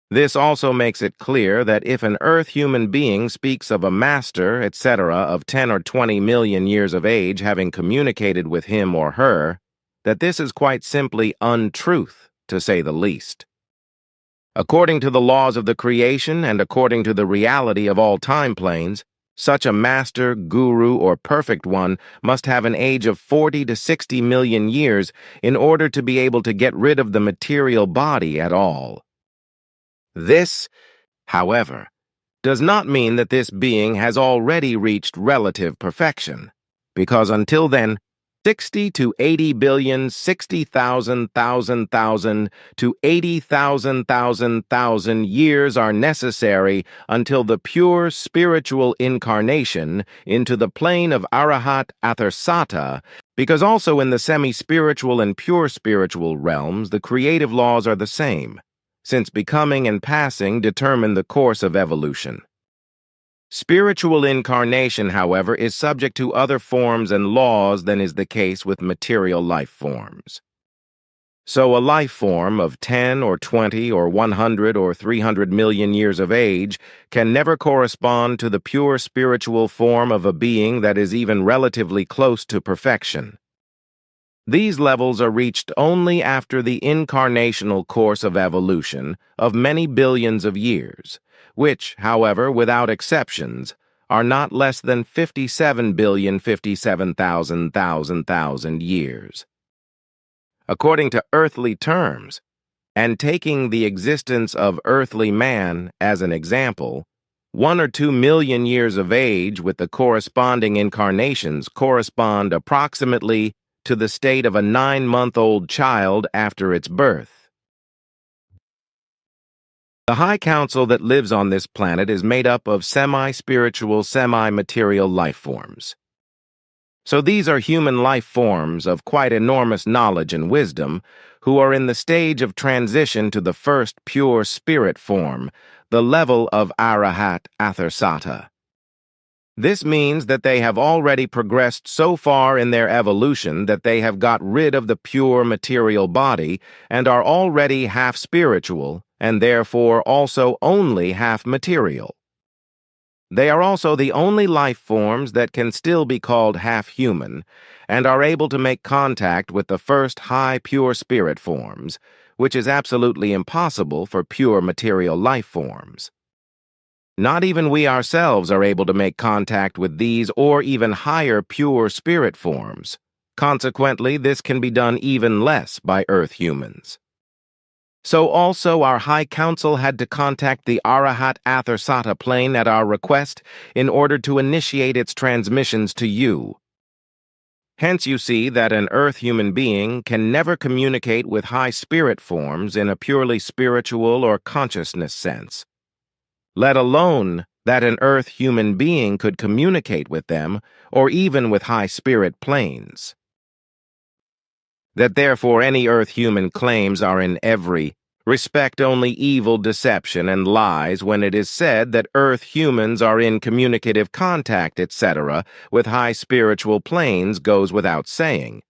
This also makes it clear that if an Earth human being speaks of a master, etc., of 10 or 20 million years of age having communicated with him or her, that this is quite simply untruth, to say the least. According to the laws of the creation and according to the reality of all time planes, such a master, guru, or perfect one must have an age of 40 to 60 million years in order to be able to get rid of the material body at all. This, however, does not mean that this being has already reached relative perfection, because until then, 60 to 80 billion, 60,000, to 80,000 years are necessary until the pure spiritual incarnation into the plane of Arahat Athersata, because also in the semi-spiritual and pure spiritual realms the creative laws are the same, since becoming and passing determine the course of evolution. Spiritual incarnation, however, is subject to other forms and laws than is the case with material life forms. So a life form of 10 or 20 or 100 or 300 million years of age can never correspond to the pure spiritual form of a being that is even relatively close to perfection. These levels are reached only after the incarnational course of evolution of many billions of years, which, however, without exceptions, are not less than 57,057,000 years. According to earthly terms, and taking the existence of earthly man as an example, 1 or 2 million years of age with the corresponding incarnations correspond approximately to the state of a 9-month-old child after its birth. The High Council that lives on this planet is made up of semi-spiritual, semi-material life forms. So these are human life forms of quite enormous knowledge and wisdom who are in the stage of transition to the first pure spirit form, the level of Arahat Athersata. This means that they have already progressed so far in their evolution that they have got rid of the pure material body and are already half spiritual and therefore also only half material. They are also the only life forms that can still be called half human and are able to make contact with the first high pure spirit forms, which is absolutely impossible for pure material life forms. Not even we ourselves are able to make contact with these or even higher pure spirit forms. Consequently, this can be done even less by Earth humans. So also our High Council had to contact the Arahat Athersata plane at our request in order to initiate its transmissions to you. Hence you see that an Earth human being can never communicate with high spirit forms in a purely spiritual or consciousness sense, let alone that an Earth human being could communicate with them or even with high spirit planes. That therefore any Earth human claims are in every respect only evil deception and lies when it is said that Earth humans are in communicative contact, etc., with high spiritual planes goes without saying.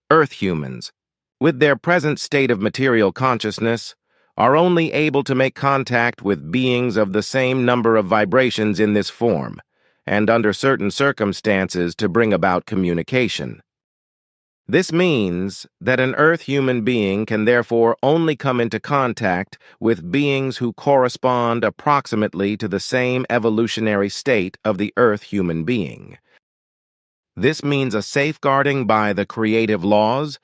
Earth humans, with their present state of material consciousness, are only able to make contact with beings of the same number of vibrations in this form, and under certain circumstances to bring about communication. This means that an Earth human being can therefore only come into contact with beings who correspond approximately to the same evolutionary state of the Earth human being. This means a safeguarding by the creative laws,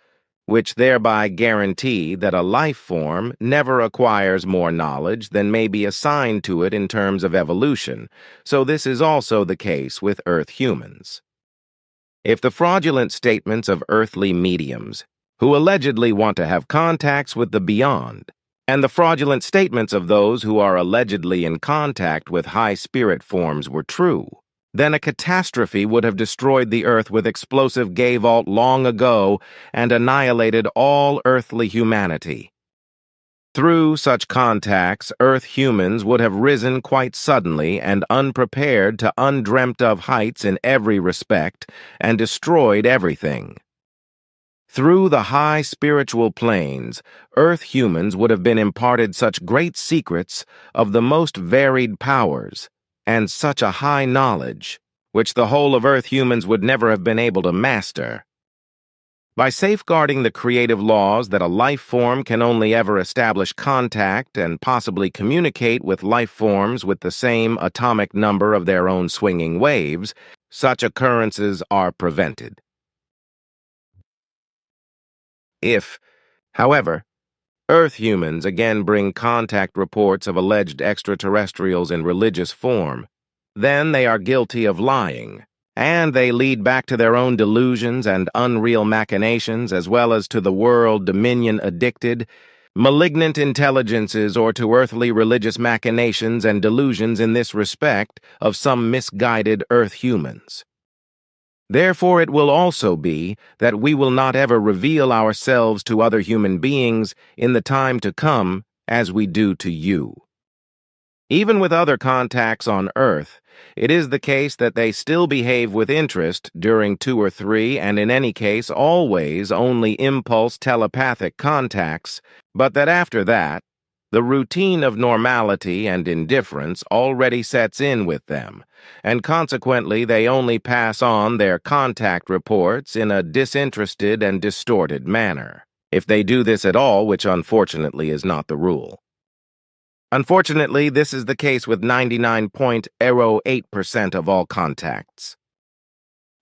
which thereby guarantee that a life form never acquires more knowledge than may be assigned to it in terms of evolution, so this is also the case with Earth humans. If the fraudulent statements of earthly mediums, who allegedly want to have contacts with the beyond, and the fraudulent statements of those who are allegedly in contact with high spirit forms were true, then a catastrophe would have destroyed the Earth with explosive gay vault long ago and annihilated all earthly humanity. Through such contacts, Earth humans would have risen quite suddenly and unprepared to undreamt-of heights in every respect and destroyed everything. Through the high spiritual planes, Earth humans would have been imparted such great secrets of the most varied powers, and such a high knowledge, which the whole of Earth humans would never have been able to master. By safeguarding the creative laws that a life form can only ever establish contact and possibly communicate with life forms with the same atomic number of their own swinging waves, such occurrences are prevented. If, however, Earth humans again bring contact reports of alleged extraterrestrials in religious form, then they are guilty of lying, and they lead back to their own delusions and unreal machinations, as well as to the world dominion-addicted, malignant intelligences, or to earthly religious machinations and delusions in this respect of some misguided earth humans. Therefore it will also be that we will not ever reveal ourselves to other human beings in the time to come as we do to you. Even with other contacts on Earth, it is the case that they still behave with interest during 2 or 3, and in any case always only impulse telepathic contacts, but that after that, the routine of normality and indifference already sets in with them, and consequently they only pass on their contact reports in a disinterested and distorted manner, if they do this at all, which unfortunately is not the rule. Unfortunately, this is the case with 99.08% of all contacts.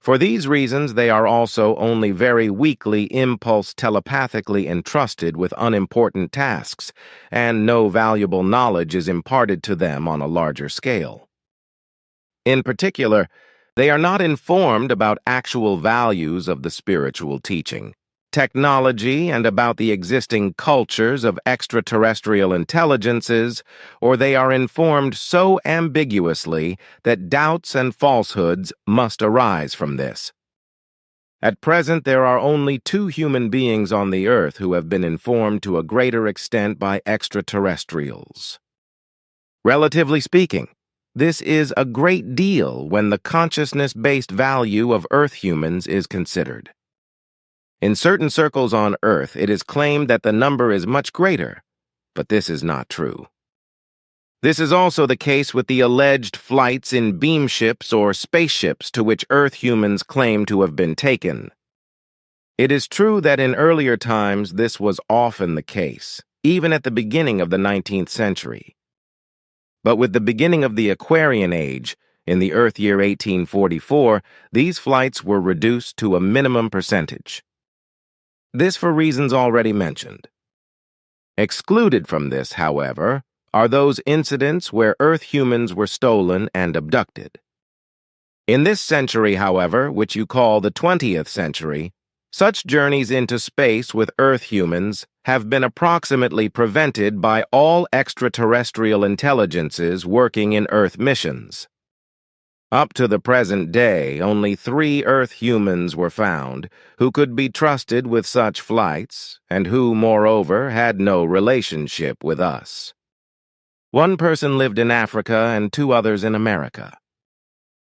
For these reasons, they are also only very weakly impulse telepathically entrusted with unimportant tasks, and no valuable knowledge is imparted to them on a larger scale. In particular, they are not informed about actual values of the spiritual teaching, technology, and about the existing cultures of extraterrestrial intelligences, or they are informed so ambiguously that doubts and falsehoods must arise from this. At present, there are only 2 human beings on the Earth who have been informed to a greater extent by extraterrestrials. Relatively speaking, this is a great deal when the consciousness-based value of Earth humans is considered. In certain circles on Earth, it is claimed that the number is much greater, but this is not true. This is also the case with the alleged flights in beamships or spaceships to which Earth humans claim to have been taken. It is true that in earlier times this was often the case, even at the beginning of the 19th century. But with the beginning of the Aquarian Age, in the Earth year 1844, these flights were reduced to a minimum percentage. This for reasons already mentioned. Excluded from this, however, are those incidents where Earth humans were stolen and abducted. In this century, however, which you call the 20th century, such journeys into space with Earth humans have been approximately prevented by all extraterrestrial intelligences working in Earth missions. Up to the present day, only 3 Earth humans were found who could be trusted with such flights, and who, moreover, had no relationship with us. 1 person lived in Africa and 2 others in America.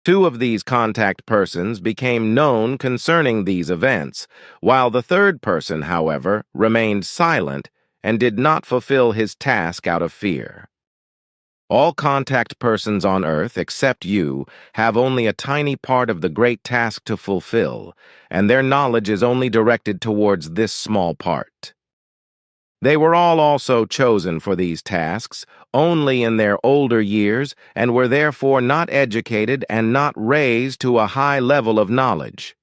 2 of these contact persons became known concerning these events, while the 3rd person, however, remained silent and did not fulfill his task out of fear. All contact persons on Earth, except you, have only a tiny part of the great task to fulfill, and their knowledge is only directed towards this small part. They were all also chosen for these tasks only in their older years, and were therefore not educated and not raised to a high level of knowledge.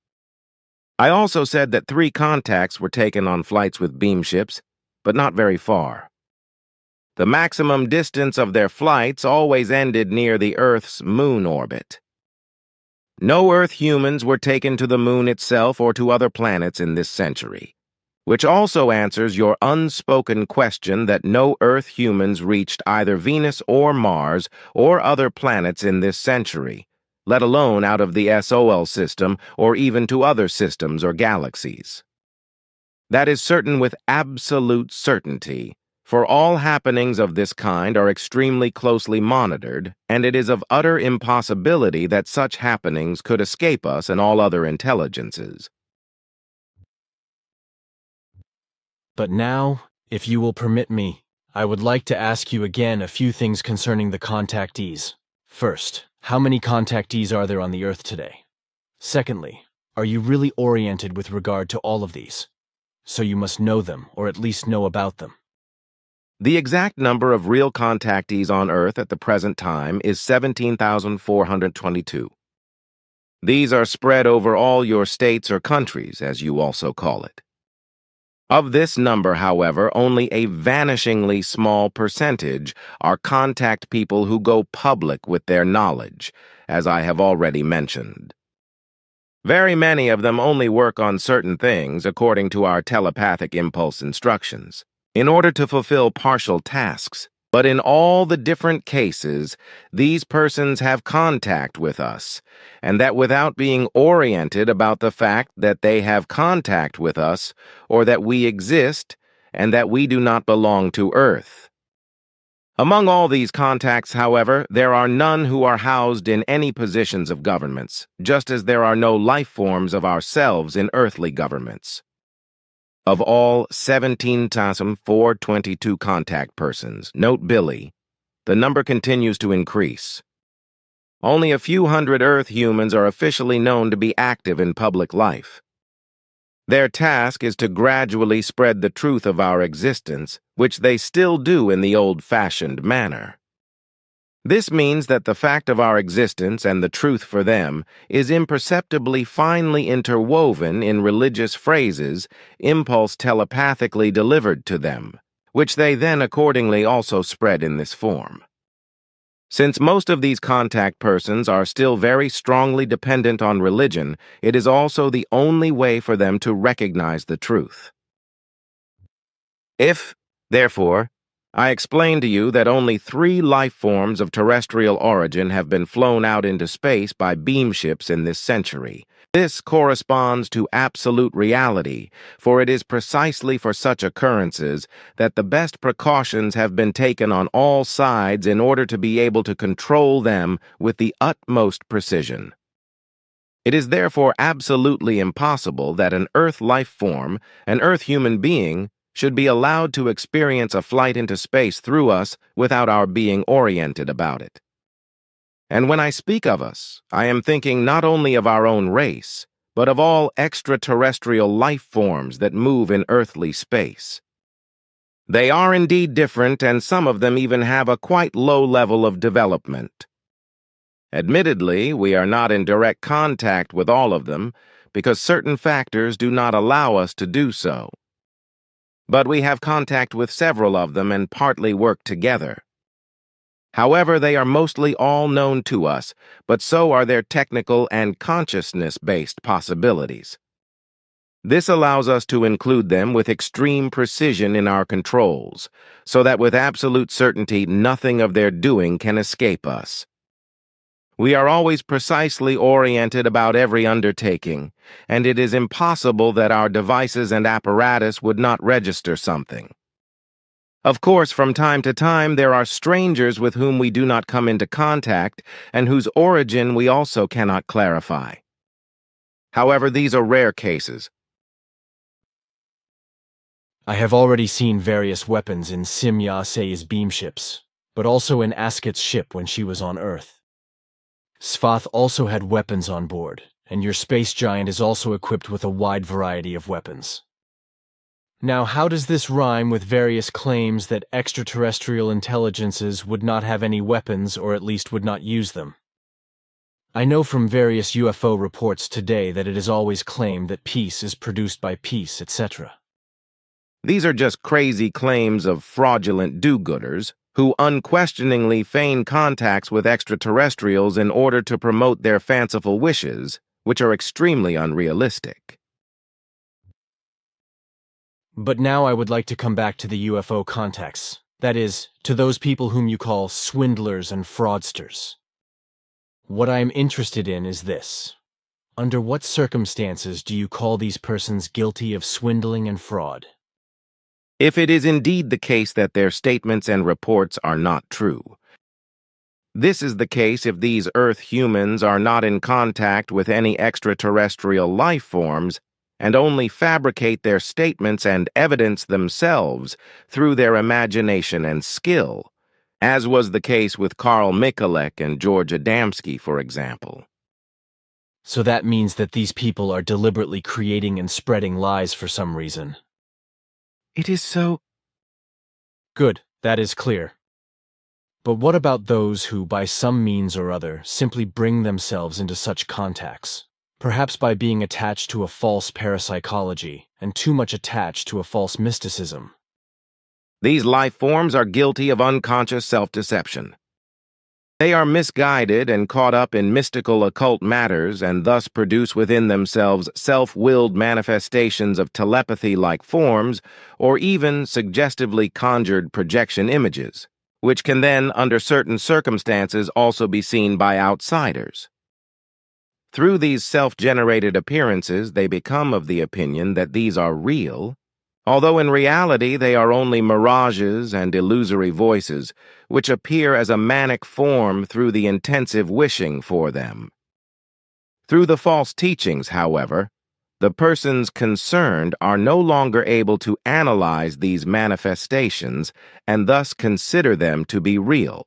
I also said that 3 contacts were taken on flights with beamships, but not very far. The maximum distance of their flights always ended near the Earth's moon orbit. No Earth humans were taken to the moon itself or to other planets in this century, which also answers your unspoken question that no Earth humans reached either Venus or Mars or other planets in this century, let alone out of the SOL system or even to other systems or galaxies. That is certain with absolute certainty, for all happenings of this kind are extremely closely monitored, and it is of utter impossibility that such happenings could escape us and all other intelligences. But now, if you will permit me, I would like to ask you again a few things concerning the contactees. First, how many contactees are there on the Earth today? Secondly, are you really oriented with regard to all of these? So you must know them, or at least know about them. The exact number of real contactees on Earth at the present time is 17,422. These are spread over all your states or countries, as you also call it. Of this number, however, only a vanishingly small percentage are contact people who go public with their knowledge, as I have already mentioned. Very many of them only work on certain things according to our telepathic impulse instructions, in order to fulfill partial tasks. But in all the different cases, these persons have contact with us, and that without being oriented about the fact that they have contact with us, or that we exist, and that we do not belong to Earth. Among all these contacts, however, there are none who are housed in any positions of governments, just as there are no life forms of ourselves in earthly governments. Of all 17,422 contact persons, note Billy, the number continues to increase. Only a few hundred Earth humans are officially known to be active in public life. Their task is to gradually spread the truth of our existence, which they still do in the old-fashioned manner. This means that the fact of our existence and the truth for them is imperceptibly finely interwoven in religious phrases, impulse telepathically delivered to them, which they then accordingly also spread in this form. Since most of these contact persons are still very strongly dependent on religion, it is also the only way for them to recognize the truth. If, therefore, I explained to you that only 3 life forms of terrestrial origin have been flown out into space by beam ships in this century. This corresponds to absolute reality, for it is precisely for such occurrences that the best precautions have been taken on all sides in order to be able to control them with the utmost precision. It is therefore absolutely impossible that an Earth life form, an Earth human being, should be allowed to experience a flight into space through us without our being oriented about it. And when I speak of us, I am thinking not only of our own race, but of all extraterrestrial life forms that move in earthly space. They are indeed different, and some of them even have a quite low level of development. Admittedly, we are not in direct contact with all of them, because certain factors do not allow us to do so. But we have contact with several of them and partly work together. However, they are mostly all known to us, but so are their technical and consciousness-based possibilities. This allows us to include them with extreme precision in our controls, so that with absolute certainty nothing of their doing can escape us. We are always precisely oriented about every undertaking, and it is impossible that our devices and apparatus would not register something. Of course, from time to time, there are strangers with whom we do not come into contact and whose origin we also cannot clarify. However, these are rare cases. I have already seen various weapons in Simya-Sei's beamships, but also in Asket's ship when she was on Earth. Svath also had weapons on board, and your space giant is also equipped with a wide variety of weapons. Now, how does this rhyme with various claims that extraterrestrial intelligences would not have any weapons or at least would not use them? I know from various UFO reports today that it is always claimed that peace is produced by peace, etc. These are just crazy claims of fraudulent do-gooders who unquestioningly feign contacts with extraterrestrials in order to promote their fanciful wishes, which are extremely unrealistic. But now I would like to come back to the UFO contacts, that is, to those people whom you call swindlers and fraudsters. What I am interested in is this. Under what circumstances do you call these persons guilty of swindling and fraud? If it is indeed the case that their statements and reports are not true. This is the case if these Earth humans are not in contact with any extraterrestrial life forms and only fabricate their statements and evidence themselves through their imagination and skill, as was the case with Carl Michalek and George Adamski, for example. So that means that these people are deliberately creating and spreading lies for some reason. It is so... Good, that is clear. But what about those who, by some means or other, simply bring themselves into such contacts, perhaps by being attached to a false parapsychology and too much attached to a false mysticism? These life forms are guilty of unconscious self-deception. They are misguided and caught up in mystical occult matters and thus produce within themselves self-willed manifestations of telepathy-like forms or even suggestively conjured projection images, which can then, under certain circumstances, also be seen by outsiders. Through these self-generated appearances, they become of the opinion that these are real, although in reality they are only mirages and illusory voices, which appear as a manic form through the intensive wishing for them. Through the false teachings, however, the persons concerned are no longer able to analyze these manifestations and thus consider them to be real.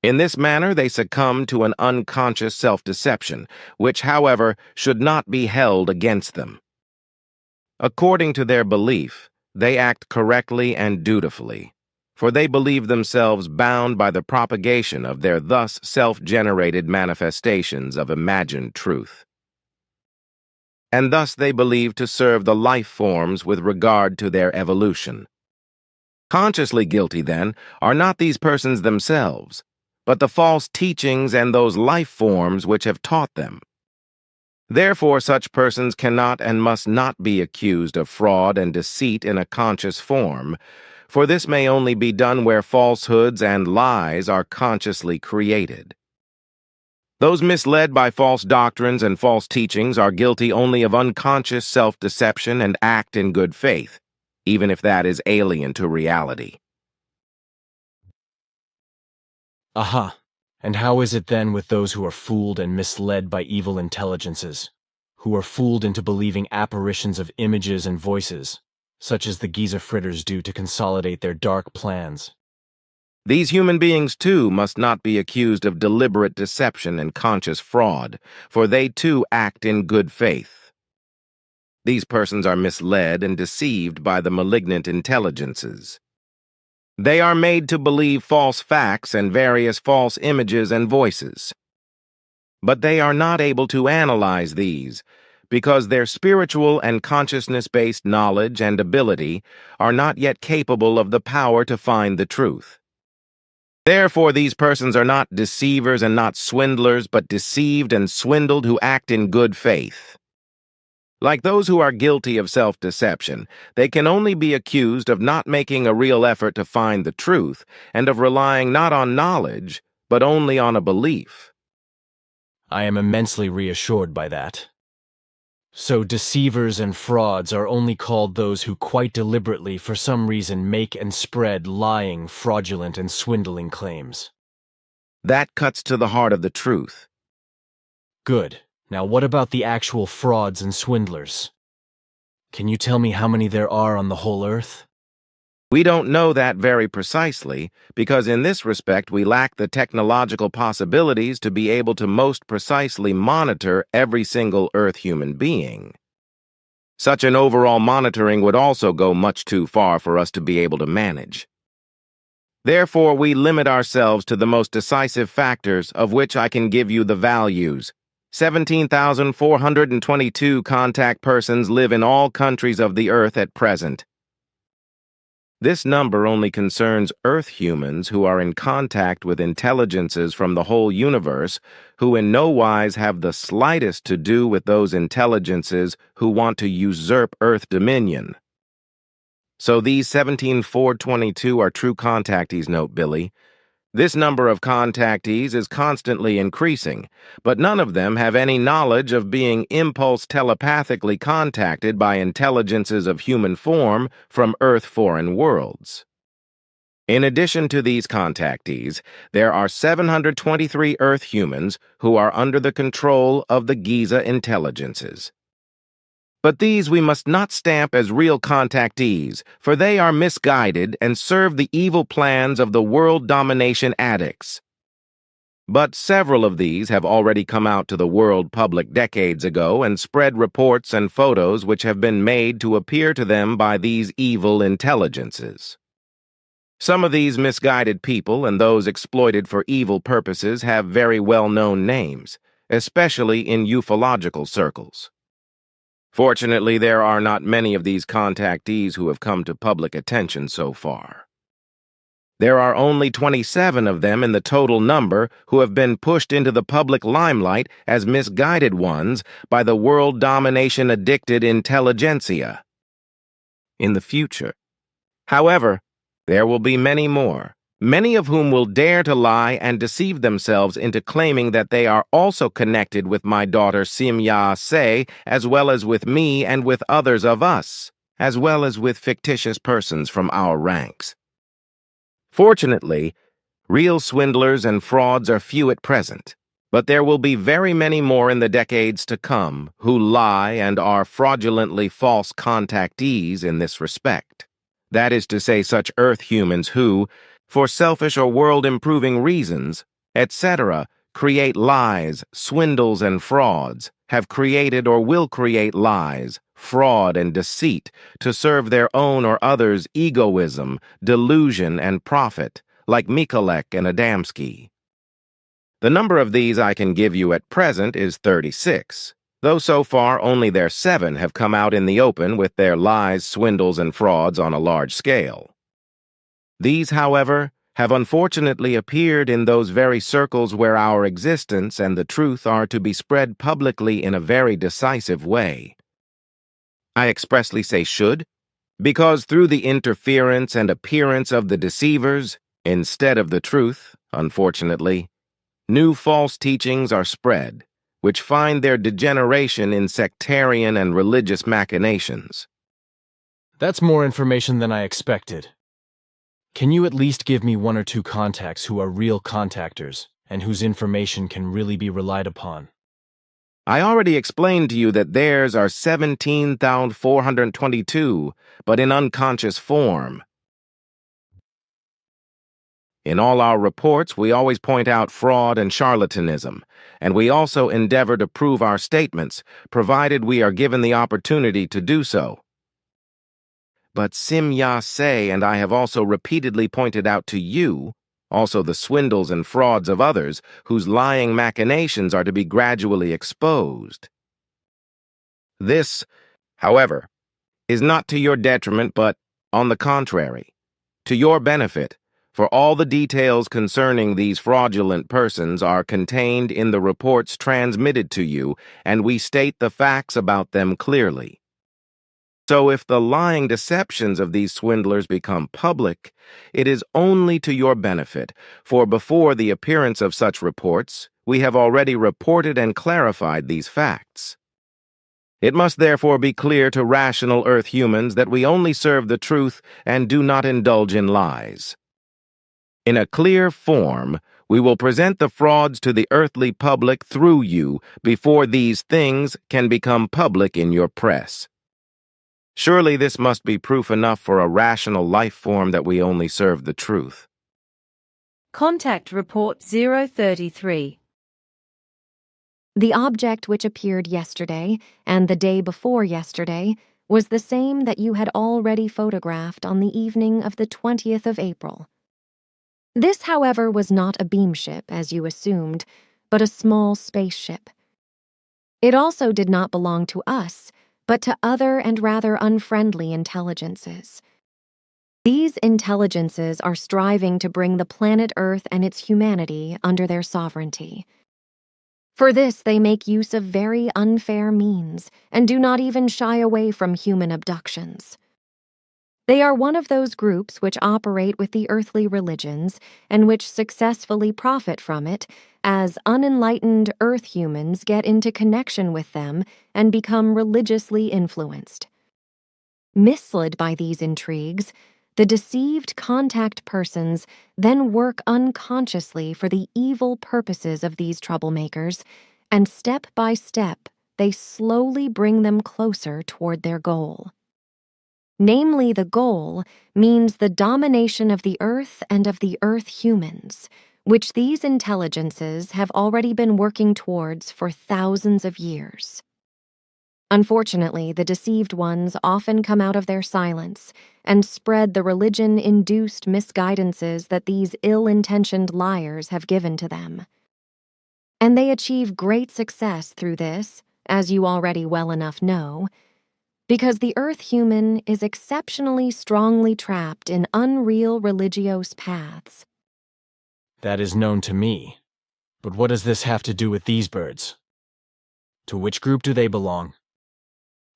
In this manner, they succumb to an unconscious self-deception, which, however, should not be held against them. According to their belief, they act correctly and dutifully, for they believe themselves bound by the propagation of their thus self-generated manifestations of imagined truth. And thus they believe to serve the life forms with regard to their evolution. Consciously guilty, then, are not these persons themselves, but the false teachings and those life forms which have taught them. Therefore, such persons cannot and must not be accused of fraud and deceit in a conscious form, for this may only be done where falsehoods and lies are consciously created. Those misled by false doctrines and false teachings are guilty only of unconscious self-deception and act in good faith, even if that is alien to reality. Aha. And how is it then with those who are fooled and misled by evil intelligences, who are fooled into believing apparitions of images and voices, such as the Giza fritters do to consolidate their dark plans? These human beings, too, must not be accused of deliberate deception and conscious fraud, for they, too, act in good faith. These persons are misled and deceived by the malignant intelligences. They are made to believe false facts and various false images and voices. But they are not able to analyze these, because their spiritual and consciousness-based knowledge and ability are not yet capable of the power to find the truth. Therefore, these persons are not deceivers and not swindlers, but deceived and swindled who act in good faith. Like those who are guilty of self-deception, they can only be accused of not making a real effort to find the truth and of relying not on knowledge, but only on a belief. I am immensely reassured by that. So deceivers and frauds are only called those who quite deliberately, for some reason, make and spread lying, fraudulent, and swindling claims. That cuts to the heart of the truth. Good. Now what about the actual frauds and swindlers? Can you tell me how many there are on the whole earth? We don't know that very precisely, because in this respect we lack the technological possibilities to be able to most precisely monitor every single Earth human being. Such an overall monitoring would also go much too far for us to be able to manage. Therefore, we limit ourselves to the most decisive factors, of which I can give you the values. 17,422 contact persons live in all countries of the Earth at present. This number only concerns Earth humans who are in contact with intelligences from the whole universe, who in no wise have the slightest to do with those intelligences who want to usurp Earth dominion. So these 17,422 are true contactees, note Billy. This number of contactees is constantly increasing, but none of them have any knowledge of being impulse telepathically contacted by intelligences of human form from Earth foreign worlds. In addition to these contactees, there are 723 Earth humans who are under the control of the Giza intelligences. But these we must not stamp as real contactees, for they are misguided and serve the evil plans of the world domination addicts. But several of these have already come out to the world public decades ago and spread reports and photos which have been made to appear to them by these evil intelligences. Some of these misguided people and those exploited for evil purposes have very well-known names, especially in ufological circles. Fortunately, there are not many of these contactees who have come to public attention so far. There are only 27 of them in the total number who have been pushed into the public limelight as misguided ones by the world domination-addicted intelligentsia. In the future, however, there will be many more, many of whom will dare to lie and deceive themselves into claiming that they are also connected with my daughter Simya-se, as well as with me and with others of us, as well as with fictitious persons from our ranks. Fortunately, real swindlers and frauds are few at present, but there will be very many more in the decades to come who lie and are fraudulently false contactees in this respect. That is to say, such Earth humans who, for selfish or world-improving reasons, etc., create lies, swindles, and frauds, have created or will create lies, fraud, and deceit to serve their own or others' egoism, delusion, and profit, like Mikulek and Adamski. The number of these I can give you at present is 36, though so far only their 7 have come out in the open with their lies, swindles, and frauds on a large scale. These, however, have unfortunately appeared in those very circles where our existence and the truth are to be spread publicly in a very decisive way. I expressly say should, because through the interference and appearance of the deceivers, instead of the truth, unfortunately, new false teachings are spread, which find their degeneration in sectarian and religious machinations. That's more information than I expected. Can you at least give me 1 or 2 contacts who are real contactors and whose information can really be relied upon? I already explained to you that theirs are 17,422, but in unconscious form. In all our reports, we always point out fraud and charlatanism, and we also endeavor to prove our statements, provided we are given the opportunity to do so. But Simya-se and I have also repeatedly pointed out to you, also the swindles and frauds of others whose lying machinations are to be gradually exposed. This, however, is not to your detriment, but, on the contrary, to your benefit, for all the details concerning these fraudulent persons are contained in the reports transmitted to you, and we state the facts about them clearly. So if the lying deceptions of these swindlers become public, it is only to your benefit, for before the appearance of such reports, we have already reported and clarified these facts. It must therefore be clear to rational Earth humans that we only serve the truth and do not indulge in lies. In a clear form, we will present the frauds to the earthly public through you before these things can become public in your press. Surely this must be proof enough for a rational life form that we only serve the truth. Contact Report 033. The object which appeared yesterday and the day before yesterday was the same that you had already photographed on the evening of the 20th of April. This, however, was not a beamship, as you assumed, but a small spaceship. It also did not belong to us, but to other and rather unfriendly intelligences. These intelligences are striving to bring the planet Earth and its humanity under their sovereignty. For this, they make use of very unfair means and do not even shy away from human abductions. They are one of those groups which operate with the earthly religions and which successfully profit from it as unenlightened Earth humans get into connection with them and become religiously influenced. Misled by these intrigues, the deceived contact persons then work unconsciously for the evil purposes of these troublemakers, and step by step, they slowly bring them closer toward their goal. Namely, the goal means the domination of the Earth and of the Earth humans, which these intelligences have already been working towards for thousands of years. Unfortunately, the deceived ones often come out of their silence and spread the religion-induced misguidances that these ill-intentioned liars have given to them. And they achieve great success through this, as you already well enough know, Because the Earth human is exceptionally strongly trapped in unreal religious paths. That is known to me. But what does this have to do with these birds? To which group do they belong?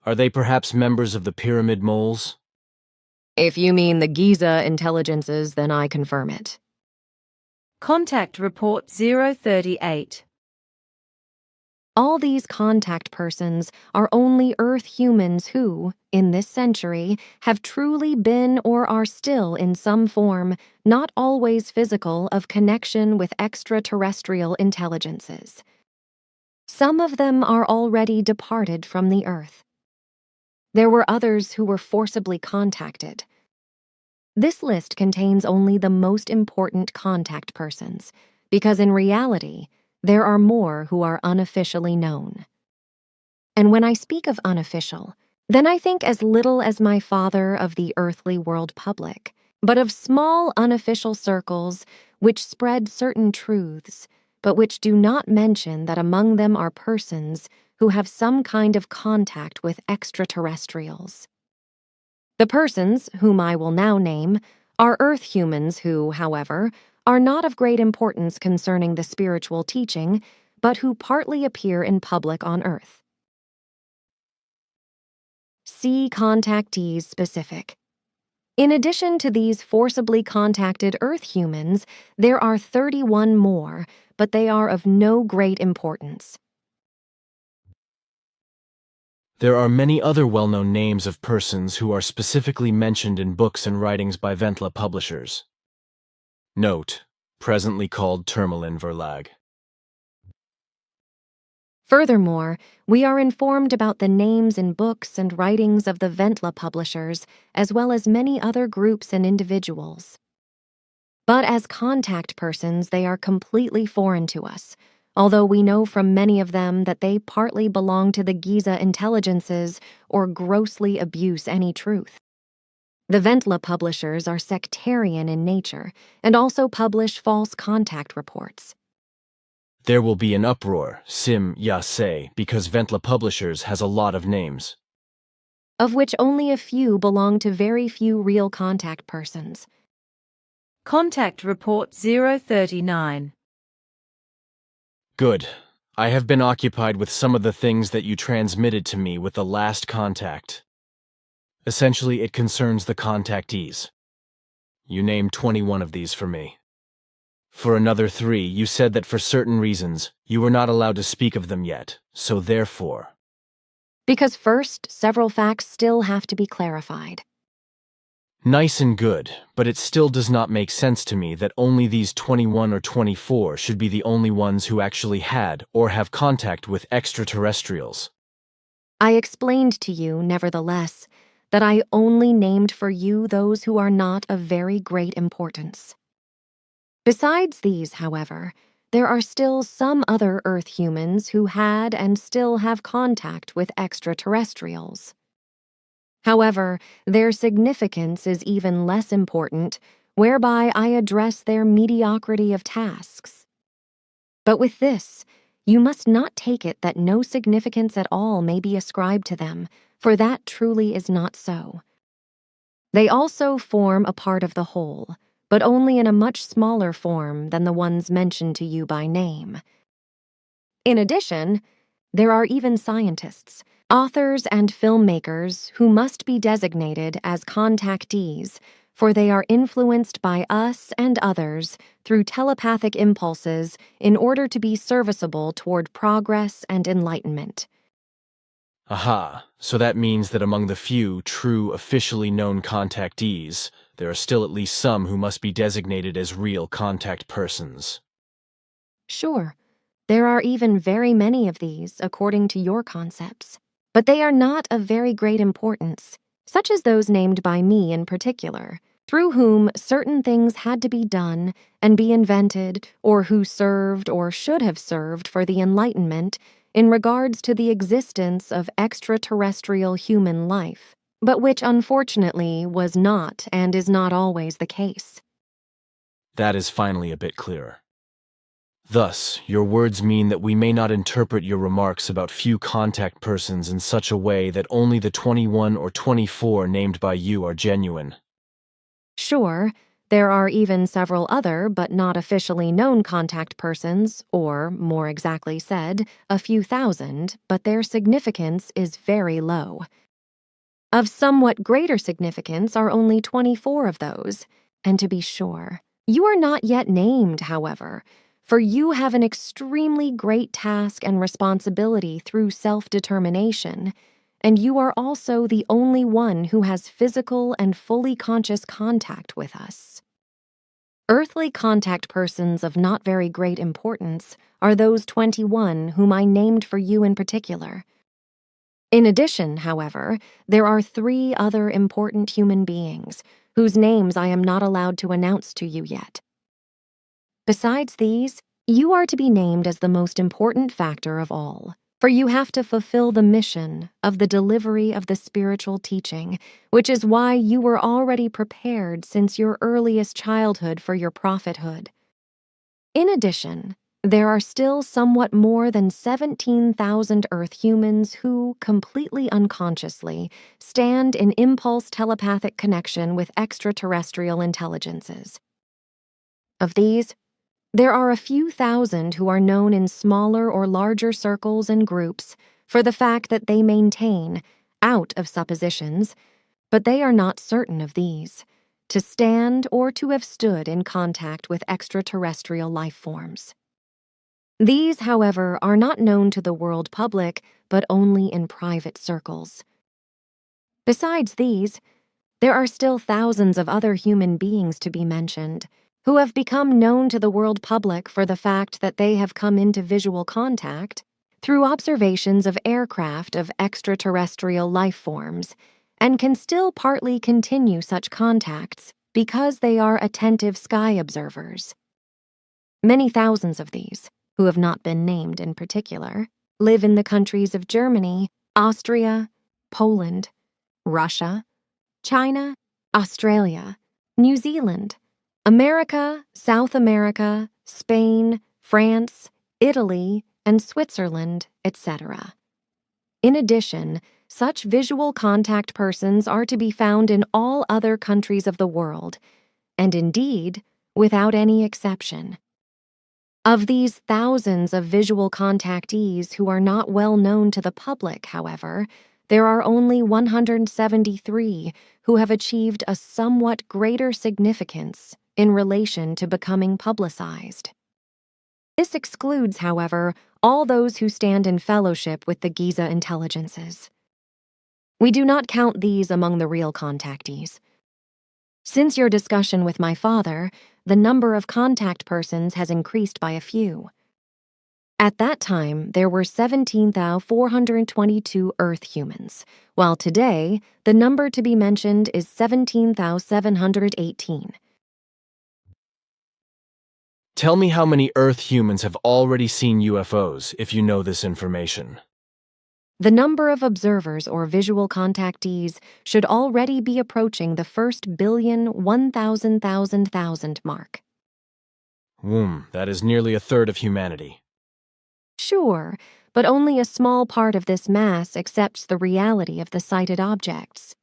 Are they perhaps members of the pyramid moles? If you mean the Giza intelligences, then I confirm it. Contact Report 038. All these contact persons are only Earth humans who, in this century, have truly been or are still in some form, not always physical, of connection with extraterrestrial intelligences. Some of them are already departed from the Earth. There were others who were forcibly contacted. This list contains only the most important contact persons, because in reality, there are more who are unofficially known. And when I speak of unofficial, then I think as little as my father of the earthly world public, but of small unofficial circles which spread certain truths, but which do not mention that among them are persons who have some kind of contact with extraterrestrials. The persons, whom I will now name, are Earth humans who, however, are not of great importance concerning the spiritual teaching, but who partly appear in public on Earth. See Contactees specific. In addition to these forcibly contacted Earth humans, there are 31 more, but they are of no great importance. There are many other well-known names of persons who are specifically mentioned in books and writings by Ventla publishers. Note, presently called Tourmaline Verlag. Furthermore, we are informed about the names in books and writings of the Ventla publishers, as well as many other groups and individuals. But as contact persons, they are completely foreign to us, although we know from many of them that they partly belong to the Giza intelligences or grossly abuse any truth. The Ventla publishers are sectarian in nature and also publish false contact reports. There will be an uproar, Sim Ya say, because Ventla Publishers has a lot of names, Of which only a few belong to very few real contact persons. Contact Report 039. Good. I have been occupied with some of the things that you transmitted to me with the last contact. Essentially, it concerns the contactees. You named 21 of these for me. For another 3, you said that for certain reasons, you were not allowed to speak of them yet, so therefore... Because first, several facts still have to be clarified. Nice and good, but it still does not make sense to me that only these 21 or 24 should be the only ones who actually had or have contact with extraterrestrials. I explained to you, nevertheless, that I only named for you those who are not of very great importance. Besides these, however, there are still some other Earth humans who had and still have contact with extraterrestrials. However, their significance is even less important, whereby I address their mediocrity of tasks. But with this, you must not take it that no significance at all may be ascribed to them, for that truly is not so. They also form a part of the whole, but only in a much smaller form than the ones mentioned to you by name. In addition, there are even scientists, authors, and filmmakers who must be designated as contactees, for they are influenced by us and others through telepathic impulses in order to be serviceable toward progress and enlightenment. Aha, so that means that among the few true officially known contactees, there are still at least some who must be designated as real contact persons. Sure, there are even very many of these according to your concepts, but they are not of very great importance, such as those named by me in particular, through whom certain things had to be done and be invented, or who served or should have served for the Enlightenment in regards to the existence of extraterrestrial human life, but which unfortunately was not and is not always the case. That is finally a bit clearer. Thus, your words mean that we may not interpret your remarks about few contact persons in such a way that only the 21 or 24 named by you are genuine. Sure, there are even several other but not officially known contact persons, or, more exactly said, a few thousand, but their significance is very low. Of somewhat greater significance are only 24 of those, and to be sure, you are not yet named, however, for you have an extremely great task and responsibility through self-determination, and you are also the only one who has physical and fully conscious contact with us. Earthly contact persons of not very great importance are those 21 whom I named for you in particular. In addition, however, there are 3 other important human beings whose names I am not allowed to announce to you yet. Besides these, you are to be named as the most important factor of all, for you have to fulfill the mission of the delivery of the spiritual teaching, which is why you were already prepared since your earliest childhood for your prophethood. In addition, there are still somewhat more than 17,000 Earth humans who, completely unconsciously, stand in impulse telepathic connection with extraterrestrial intelligences. Of these, there are a few thousand who are known in smaller or larger circles and groups for the fact that they maintain, out of suppositions, but they are not certain of these, to stand or to have stood in contact with extraterrestrial life forms. These, however, are not known to the world public, but only in private circles. Besides these, there are still thousands of other human beings to be mentioned, who have become known to the world public for the fact that they have come into visual contact through observations of aircraft of extraterrestrial life forms, and can still partly continue such contacts because they are attentive sky observers. Many thousands of these, who have not been named in particular, live in the countries of Germany, Austria, Poland, Russia, China, Australia, New Zealand, America, South America, Spain, France, Italy, and Switzerland, etc. In addition, such visual contact persons are to be found in all other countries of the world, and indeed, without any exception. Of these thousands of visual contactees who are not well known to the public, however, there are only 173 who have achieved a somewhat greater significance in relation to becoming publicized. This excludes, however, all those who stand in fellowship with the Giza intelligences. We do not count these among the real contactees. Since your discussion with my father, the number of contact persons has increased by a few. At that time, there were 17,422 Earth humans, while today, the number to be mentioned is 17,718. Tell me how many Earth humans have already seen UFOs, if you know this information. The number of observers or visual contactees should already be approaching the first billion 1,000,000 mark. That is nearly a third of humanity. Sure, but only a small part of this mass accepts the reality of the sighted objects.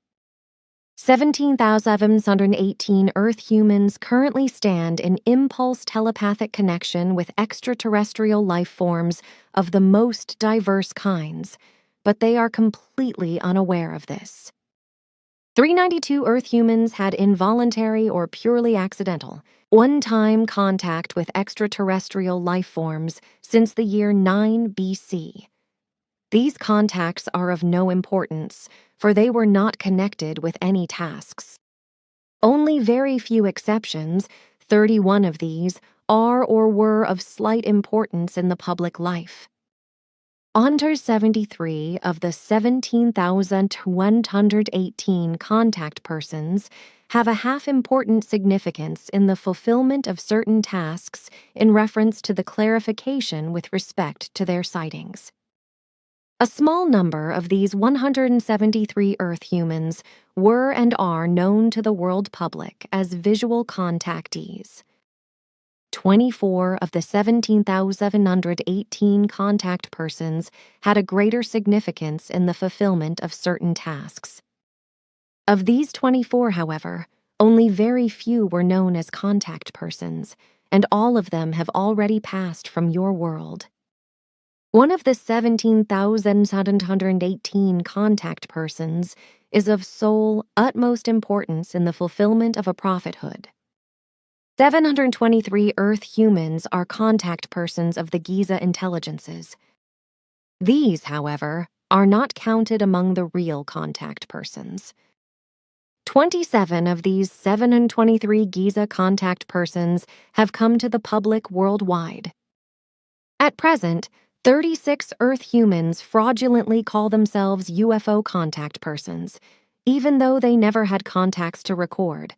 17,718 Earth humans currently stand in impulse telepathic connection with extraterrestrial life forms of the most diverse kinds, but they are completely unaware of this. 392 Earth humans had involuntary or purely accidental, one-time contact with extraterrestrial life forms since the year 9 BC. These contacts are of no importance, for they were not connected with any tasks. Only very few exceptions, 31 of these, are or were of slight importance in the public life. Under 73 of the 17,118 contact persons have a half-important significance in the fulfillment of certain tasks in reference to the clarification with respect to their sightings. A small number of these 173 Earth humans were and are known to the world public as visual contactees. 24 of the 17,718 contact persons had a greater significance in the fulfillment of certain tasks. Of these 24, however, only very few were known as contact persons, and all of them have already passed from your world. One of the 17,718 contact persons is of sole, utmost importance in the fulfillment of a prophethood. 723 Earth humans are contact persons of the Giza intelligences. These, however, are not counted among the real contact persons. 27 of these 723 Giza contact persons have come to the public worldwide. At present, 36 Earth humans fraudulently call themselves UFO contact persons, even though they never had contacts to record.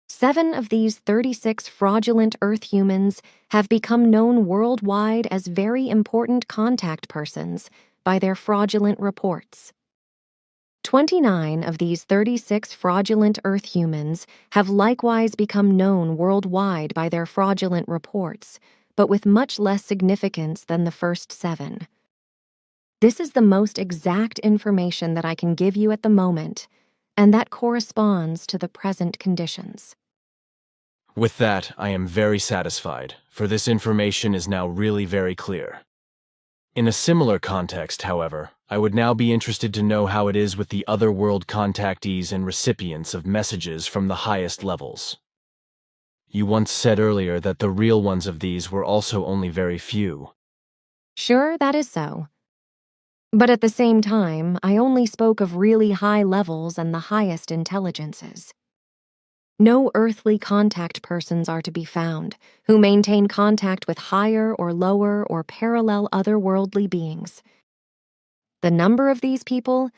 7 of these 36 fraudulent Earth humans have become known worldwide as very important contact persons by their fraudulent reports. 29 of these 36 fraudulent Earth humans have likewise become known worldwide by their fraudulent reports, but with much less significance than the first 7. This is the most exact information that I can give you at the moment, and that corresponds to the present conditions. With that, I am very satisfied, for this information is now really very clear. In a similar context, however, I would now be interested to know how it is with the otherworld contactees and recipients of messages from the highest levels. You once said earlier that the real ones of these were also only very few. Sure, that is so. But at the same time, I only spoke of really high levels and the highest intelligences. No earthly contact persons are to be found who maintain contact with higher or lower or parallel otherworldly beings. The number of these people,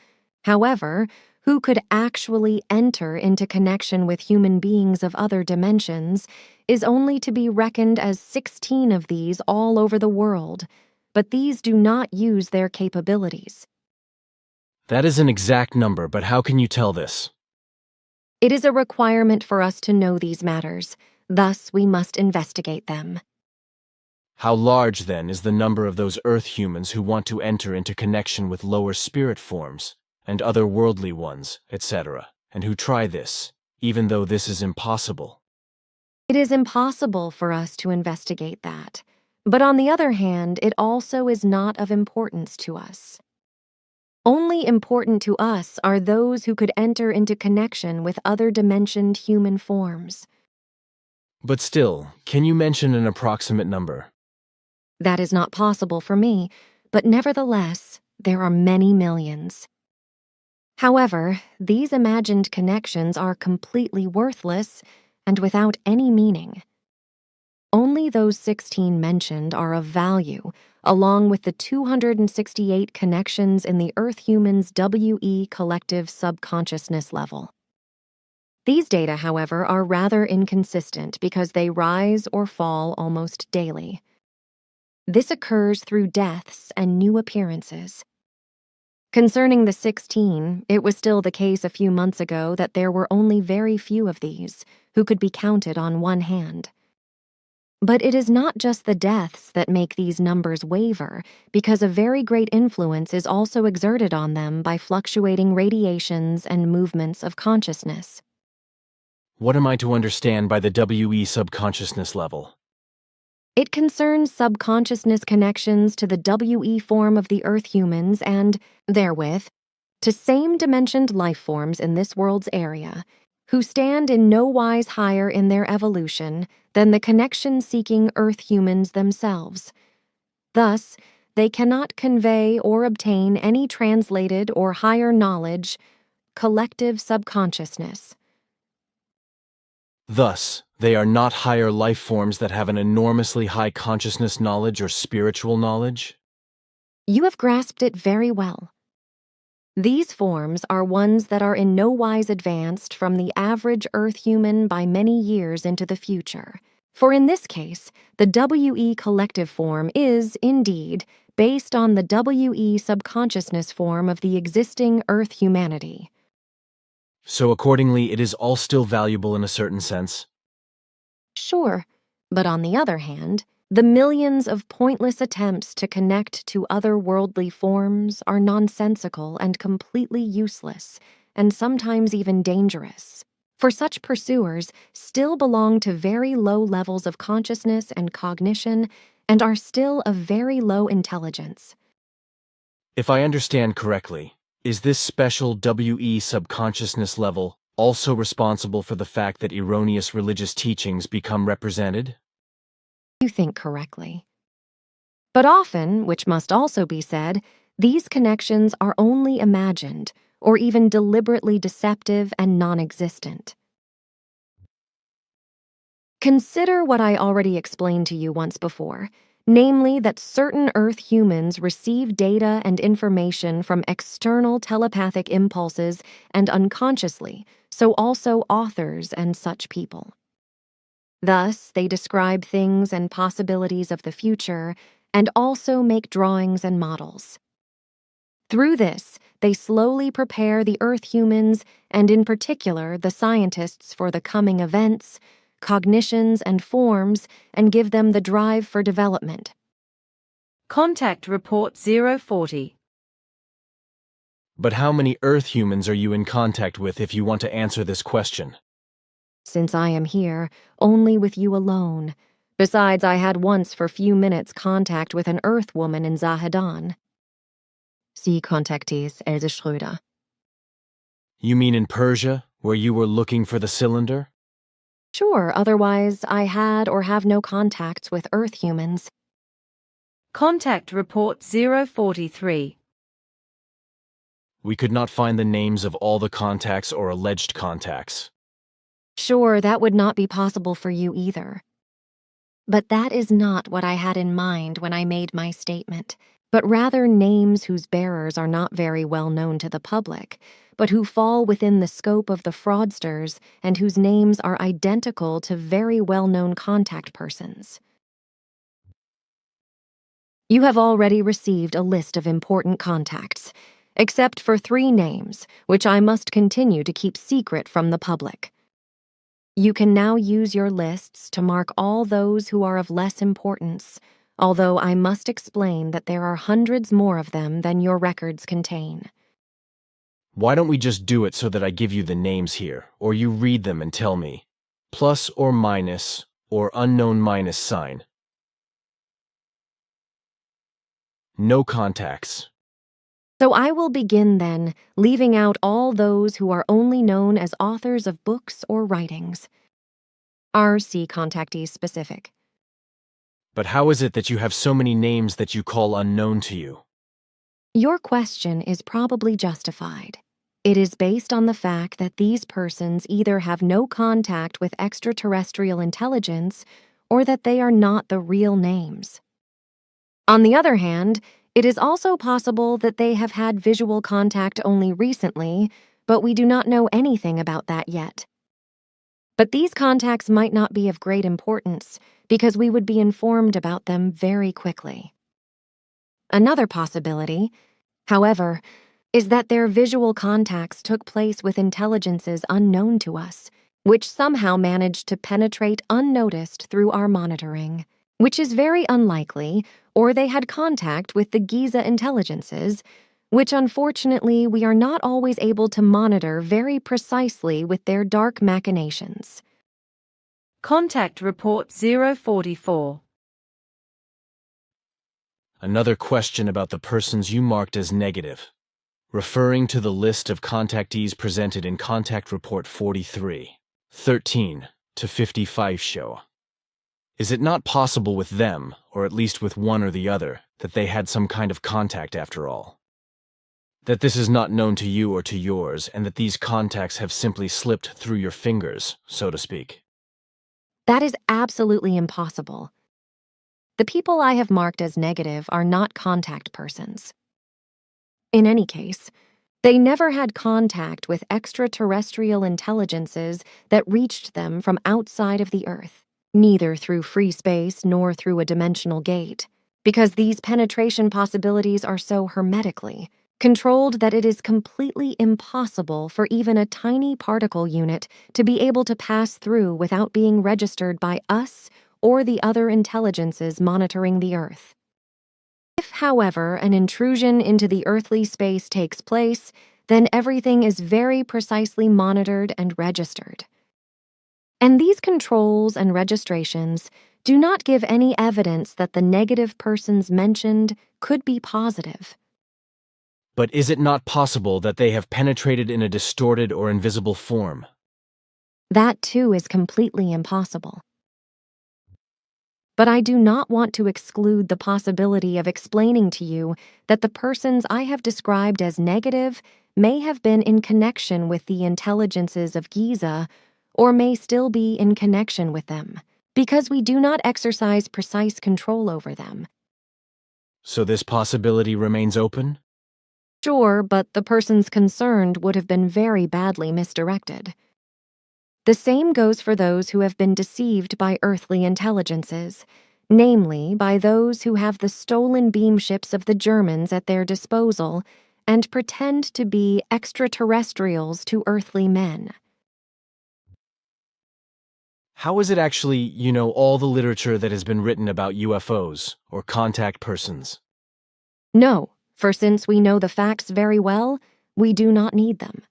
however, who could actually enter into connection with human beings of other dimensions, is only to be reckoned as 16 of these all over the world, but these do not use their capabilities. That is an exact number, but how can you tell this? It is a requirement for us to know these matters, thus we must investigate them. How large, then, is the number of those Earth humans who want to enter into connection with lower spirit forms, and otherworldly ones, etc., and who try this, even though this is impossible? It is impossible for us to investigate that, but on the other hand, it also is not of importance to us. Only important to us are those who could enter into connection with other-dimensioned human forms. But still, can you mention an approximate number? That is not possible for me, but nevertheless, there are many millions. However, these imagined connections are completely worthless and without any meaning. Only those 16 mentioned are of value, along with the 268 connections in the Earth humans' WE collective subconsciousness level. These data, however, are rather inconsistent because they rise or fall almost daily. This occurs through deaths and new appearances. Concerning the 16, it was still the case a few months ago that there were only very few of these, who could be counted on one hand. But it is not just the deaths that make these numbers waver, because a very great influence is also exerted on them by fluctuating radiations and movements of consciousness. What am I to understand by the WE subconsciousness level? It concerns subconsciousness connections to the WE form of the Earth humans and, therewith, to same-dimensioned life forms in this world's area, who stand in no wise higher in their evolution than the connection-seeking Earth humans themselves. Thus, they cannot convey or obtain any translated or higher knowledge, collective subconsciousness. Thus, they are not higher life forms that have an enormously high consciousness knowledge or spiritual knowledge? You have grasped it very well. These forms are ones that are in no wise advanced from the average Earth human by many years into the future. For in this case, the WE collective form is, indeed, based on the WE subconsciousness form of the existing Earth humanity. So accordingly, it is all still valuable in a certain sense? Sure, But on the other hand, the millions of pointless attempts to connect to otherworldly forms are nonsensical and completely useless, and sometimes even dangerous. For such pursuers still belong to very low levels of consciousness and cognition and are still of very low intelligence. If I understand correctly, is this special WE subconsciousness level also responsible for the fact that erroneous religious teachings become represented? You think correctly. But often, which must also be said, these connections are only imagined or even deliberately deceptive and non-existent. Consider what I already explained to you once before, namely that certain Earth humans receive data and information from external telepathic impulses and unconsciously, so also authors and such people. Thus, they describe things and possibilities of the future and also make drawings and models. Through this, they slowly prepare the Earth humans, and in particular the scientists, for the coming events, cognitions, and forms, and give them the drive for development. Contact Report 040. But how many Earth humans are you in contact with if you want to answer this question? Since I am here, only with you alone. Besides, I had once for few minutes contact with an Earth woman in Zahedan. See Contactees, Else Schröder. You mean in Persia, where you were looking for the cylinder? Sure, otherwise I had or have no contacts with Earth humans. Contact Report 043. We could not find the names of all the contacts or alleged contacts. Sure, that would not be possible for you either. But that is not what I had in mind when I made my statement, but rather names whose bearers are not very well known to the public, but who fall within the scope of the fraudsters and whose names are identical to very well-known contact persons. You have already received a list of important contacts, except for 3 names, which I must continue to keep secret from the public. You can now use your lists to mark all those who are of less importance, although I must explain that there are hundreds more of them than your records contain. Why don't we just do it so that I give you the names here, or you read them and tell me? Plus or minus, or unknown minus sign. No contacts. So I will begin then, leaving out all those who are only known as authors of books or writings. RC Contactees specific. But how is it that you have so many names that you call unknown to you? Your question is probably justified. It is based on the fact that these persons either have no contact with extraterrestrial intelligence or that they are not the real names. On the other hand, it is also possible that they have had visual contact only recently, but we do not know anything about that yet. But these contacts might not be of great importance because we would be informed about them very quickly. Another possibility, however, is that their visual contacts took place with intelligences unknown to us, which somehow managed to penetrate unnoticed through our monitoring, which is very unlikely, or they had contact with the Giza intelligences, which unfortunately we are not always able to monitor very precisely with their dark machinations. Contact Report 044. Another question about the persons you marked as negative. Referring to the list of contactees presented in Contact Report 43, 13 to 55 show. Is it not possible with them, or at least with one or the other, that they had some kind of contact after all? That this is not known to you or to yours, and that these contacts have simply slipped through your fingers, so to speak? That is absolutely impossible. The people I have marked as negative are not contact persons. In any case, they never had contact with extraterrestrial intelligences that reached them from outside of the Earth, neither through free space nor through a dimensional gate, because these penetration possibilities are so hermetically controlled that it is completely impossible for even a tiny particle unit to be able to pass through without being registered by us or the other intelligences monitoring the Earth. If, however, an intrusion into the earthly space takes place, then everything is very precisely monitored and registered. And these controls and registrations do not give any evidence that the negative persons mentioned could be positive. But is it not possible that they have penetrated in a distorted or invisible form? That too is completely impossible. But I do not want to exclude the possibility of explaining to you that the persons I have described as negative may have been in connection with the intelligences of Giza, or may still be in connection with them, because we do not exercise precise control over them. So this possibility remains open? Sure, but the persons concerned would have been very badly misdirected. The same goes for those who have been deceived by earthly intelligences, namely by those who have the stolen beam ships of the Germans at their disposal and pretend to be extraterrestrials to earthly men. How is it actually you know all the literature that has been written about UFOs, or contact persons? No, for since we know the facts very well, we do not need them.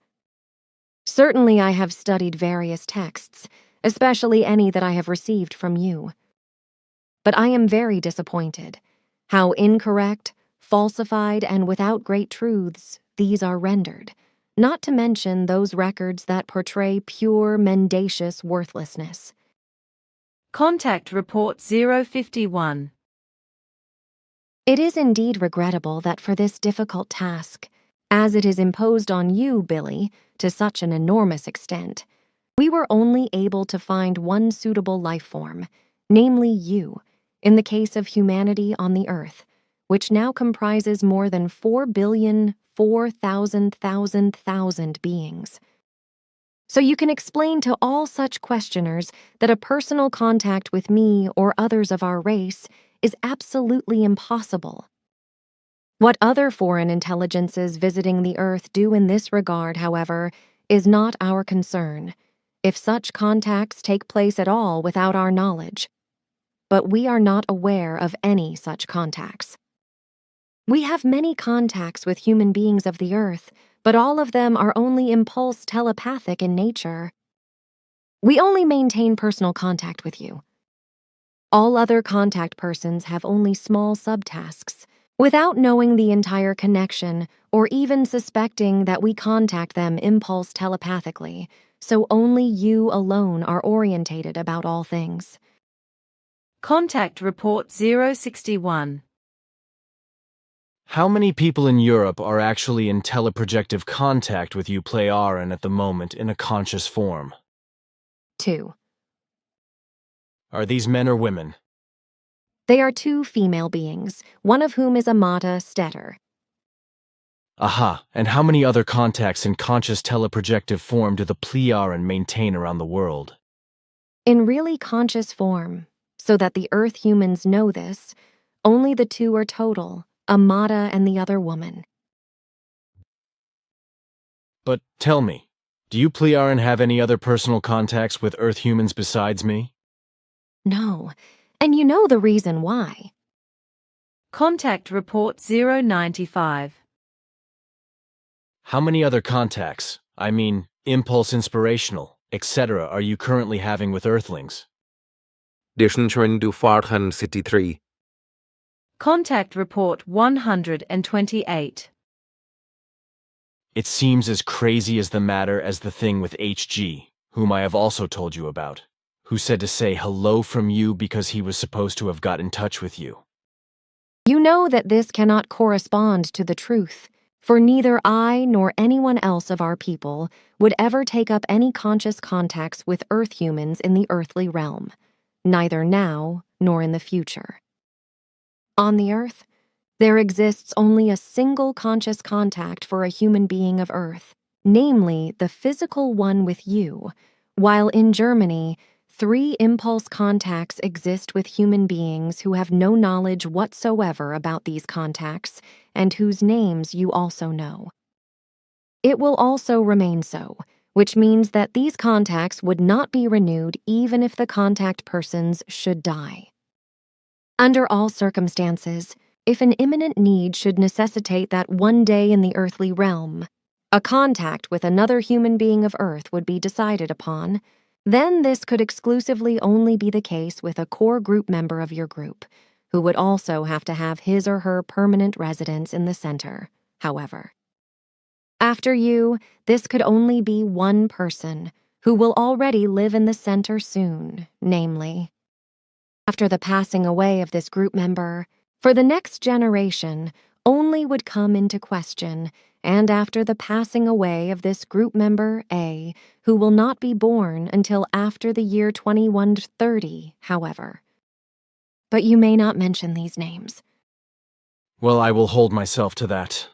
Certainly I have studied various texts, especially any that I have received from you. But I am very disappointed how incorrect, falsified, and without great truths these are rendered, not to mention those records that portray pure mendacious worthlessness. Contact Report 051. It is indeed regrettable that for this difficult task, as it is imposed on you, Billy, to such an enormous extent, we were only able to find one suitable life form, namely you, in the case of humanity on the Earth, which now comprises more than 4,004,000,000 beings. So you can explain to all such questioners that a personal contact with me or others of our race is absolutely impossible. What other foreign intelligences visiting the Earth do in this regard, however, is not our concern, if such contacts take place at all without our knowledge. But we are not aware of any such contacts. We have many contacts with human beings of the Earth, but all of them are only impulse telepathic in nature. We only maintain personal contact with you. All other contact persons have only small subtasks, without knowing the entire connection or even suspecting that we contact them impulse telepathically, so only you alone are orientated about all things. Contact Report 061. How many people in Europe are actually in teleprojective contact with you, Pleadian, at the moment in a conscious form? 2. Are these men or women? They are 2 female beings, one of whom is Amata Stetter. Aha, and how many other contacts in conscious teleprojective form do the Pleadian maintain around the world? In really conscious form, so that the Earth humans know this, only the 2 are total, Amata and the other woman. But tell me, do you Pleadian have any other personal contacts with Earth humans besides me? No, and you know the reason why. Contact Report 095. How many other contacts, I mean, impulse inspirational, etc., are you currently having with Earthlings? 463. Contact Report 128. It seems as crazy as the matter as the thing with HG, whom I have also told you about, who said to say hello from you because he was supposed to have got in touch with you. You know that this cannot correspond to the truth, for neither I nor anyone else of our people would ever take up any conscious contacts with Earth humans in the earthly realm, neither now nor in the future. On the Earth, there exists only a single conscious contact for a human being of Earth, namely the physical one with you, while in Germany, 3 impulse contacts exist with human beings who have no knowledge whatsoever about these contacts and whose names you also know. It will also remain so, which means that these contacts would not be renewed even if the contact persons should die. Under all circumstances, if an imminent need should necessitate that one day in the earthly realm, a contact with another human being of Earth would be decided upon, then this could exclusively only be the case with a core group member of your group, who would also have to have his or her permanent residence in the center, however. After you, this could only be one person, who will already live in the center soon, namely. After the passing away of this group member, for the next generation, only would come into question, and after the passing away of this group member A, who will not be born until after the year 2130, however. But you may not mention these names. Well, I will hold myself to that.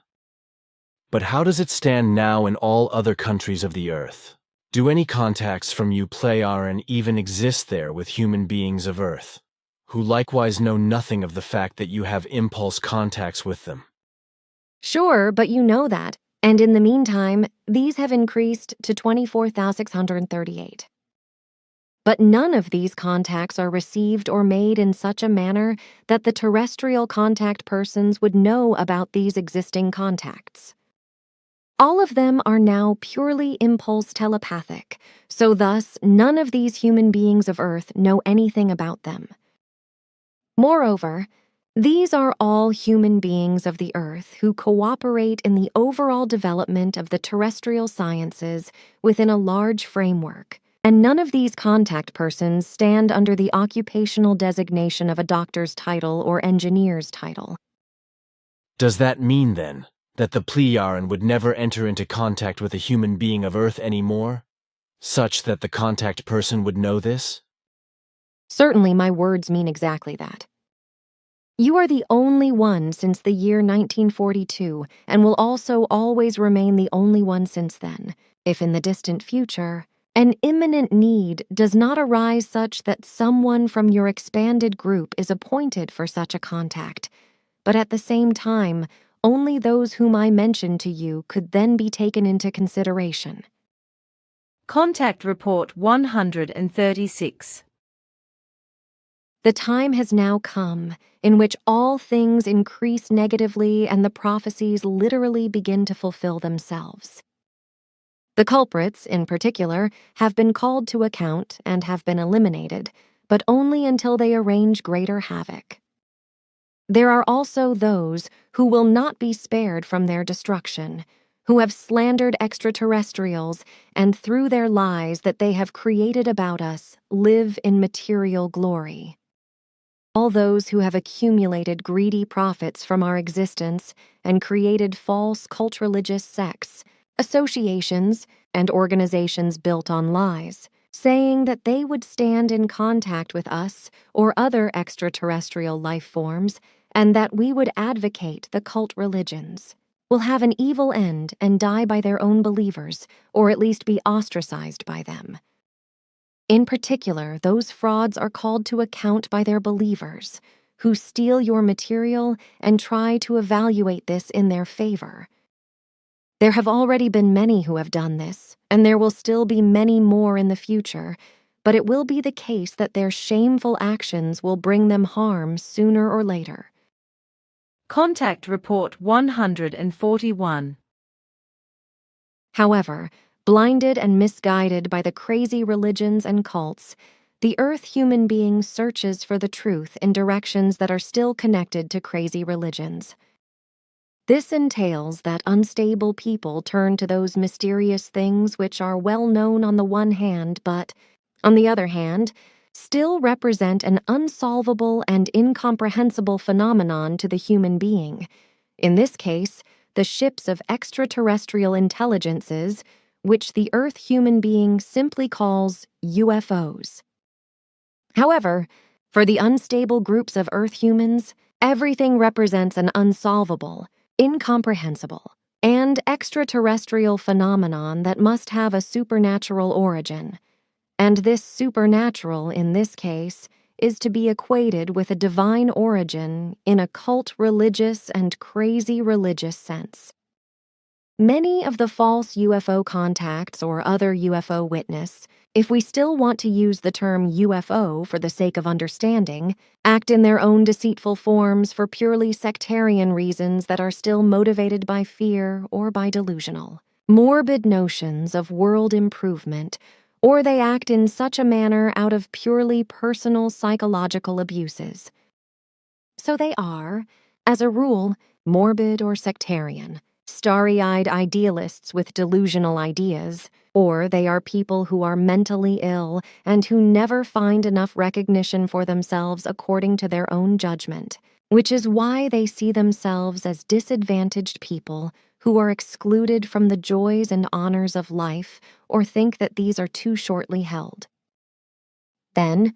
But how does it stand now in all other countries of the Earth? Do any contacts from you Pleadian even exist there with human beings of Earth, who likewise know nothing of the fact that you have impulse contacts with them? Sure, but you know that, and in the meantime, these have increased to 24,638. But none of these contacts are received or made in such a manner that the terrestrial contact persons would know about these existing contacts. All of them are now purely impulse telepathic, so thus none of these human beings of Earth know anything about them. Moreover, these are all human beings of the Earth who cooperate in the overall development of the terrestrial sciences within a large framework, and none of these contact persons stand under the occupational designation of a doctor's title or engineer's title. Does that mean, then, that the Pleadian would never enter into contact with a human being of Earth anymore, such that the contact person would know this? Certainly my words mean exactly that. You are the only one since the year 1942 and will also always remain the only one since then, if in the distant future, an imminent need does not arise such that someone from your expanded group is appointed for such a contact, but at the same time, only those whom I mentioned to you could then be taken into consideration. Contact Report 136. The time has now come in which all things increase negatively and the prophecies literally begin to fulfill themselves. The culprits, in particular, have been called to account and have been eliminated, but only until they arrange greater havoc. There are also those who will not be spared from their destruction, who have slandered extraterrestrials and through their lies that they have created about us live in material glory. All those who have accumulated greedy profits from our existence and created false cult-religious sects, associations, and organizations built on lies, saying that they would stand in contact with us or other extraterrestrial life forms and that we would advocate the cult religions, will have an evil end and die by their own believers, or at least be ostracized by them. In particular, those frauds are called to account by their believers, who steal your material and try to evaluate this in their favor. There have already been many who have done this, and there will still be many more in the future, but it will be the case that their shameful actions will bring them harm sooner or later. Contact Report 141. However, blinded and misguided by the crazy religions and cults, the Earth human being searches for the truth in directions that are still connected to crazy religions. This entails that unstable people turn to those mysterious things which are well known on the one hand, but, on the other hand, still represent an unsolvable and incomprehensible phenomenon to the human being. In this case, the ships of extraterrestrial intelligences, which the Earth human being simply calls UFOs. However, for the unstable groups of Earth humans, everything represents an unsolvable, incomprehensible, and extraterrestrial phenomenon that must have a supernatural origin. And this supernatural, in this case, is to be equated with a divine origin in a cult religious and crazy religious sense. Many of the false UFO contacts or other UFO witness, if we still want to use the term UFO for the sake of understanding, act in their own deceitful forms for purely sectarian reasons that are still motivated by fear or by delusional, morbid notions of world improvement, or they act in such a manner out of purely personal psychological abuses. So they are, as a rule, morbid or sectarian, starry-eyed idealists with delusional ideas, or they are people who are mentally ill and who never find enough recognition for themselves according to their own judgment, which is why they see themselves as disadvantaged people who are excluded from the joys and honors of life or think that these are too shortly held. Then,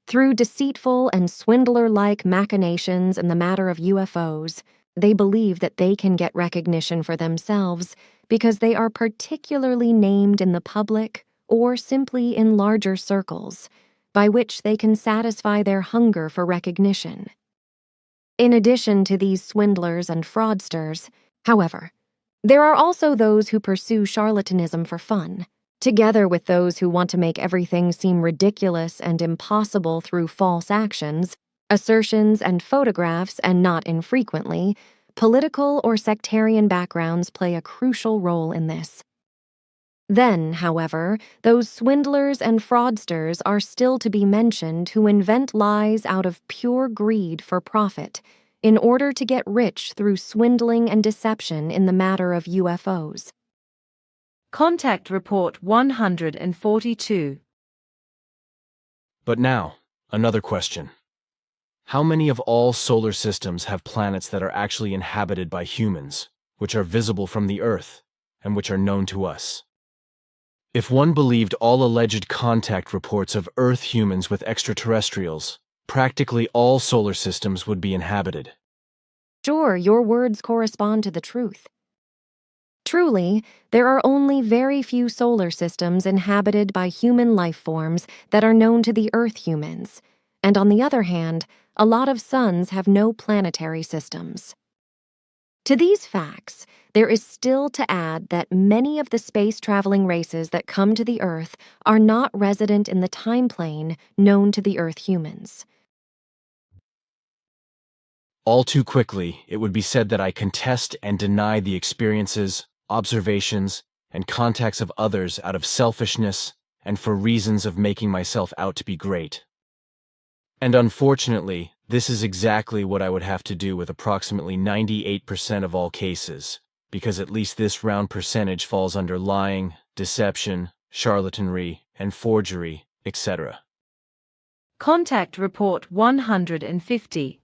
through deceitful and swindler-like machinations in the matter of UFOs, they believe that they can get recognition for themselves because they are particularly named in the public or simply in larger circles, by which they can satisfy their hunger for recognition. In addition to these swindlers and fraudsters, however, there are also those who pursue charlatanism for fun, together with those who want to make everything seem ridiculous and impossible through false actions, assertions, and photographs, and not infrequently, political or sectarian backgrounds play a crucial role in this. Then, however, those swindlers and fraudsters are still to be mentioned who invent lies out of pure greed for profit, in order to get rich through swindling and deception in the matter of UFOs. Contact Report 142. But now, another question. How many of all solar systems have planets that are actually inhabited by humans, which are visible from the Earth, and which are known to us? If one believed all alleged contact reports of Earth humans with extraterrestrials, practically all solar systems would be inhabited. Sure, your words correspond to the truth. Truly, there are only very few solar systems inhabited by human life forms that are known to the Earth humans, and on the other hand, a lot of suns have no planetary systems. To these facts, there is still to add that many of the space-traveling races that come to the Earth are not resident in the time plane known to the Earth humans. All too quickly, it would be said that I contest and deny the experiences, observations, and contacts of others out of selfishness and for reasons of making myself out to be great. And unfortunately, this is exactly what I would have to do with approximately 98% of all cases, because at least this round percentage falls under lying, deception, charlatanry, and forgery, etc. Contact Report 150.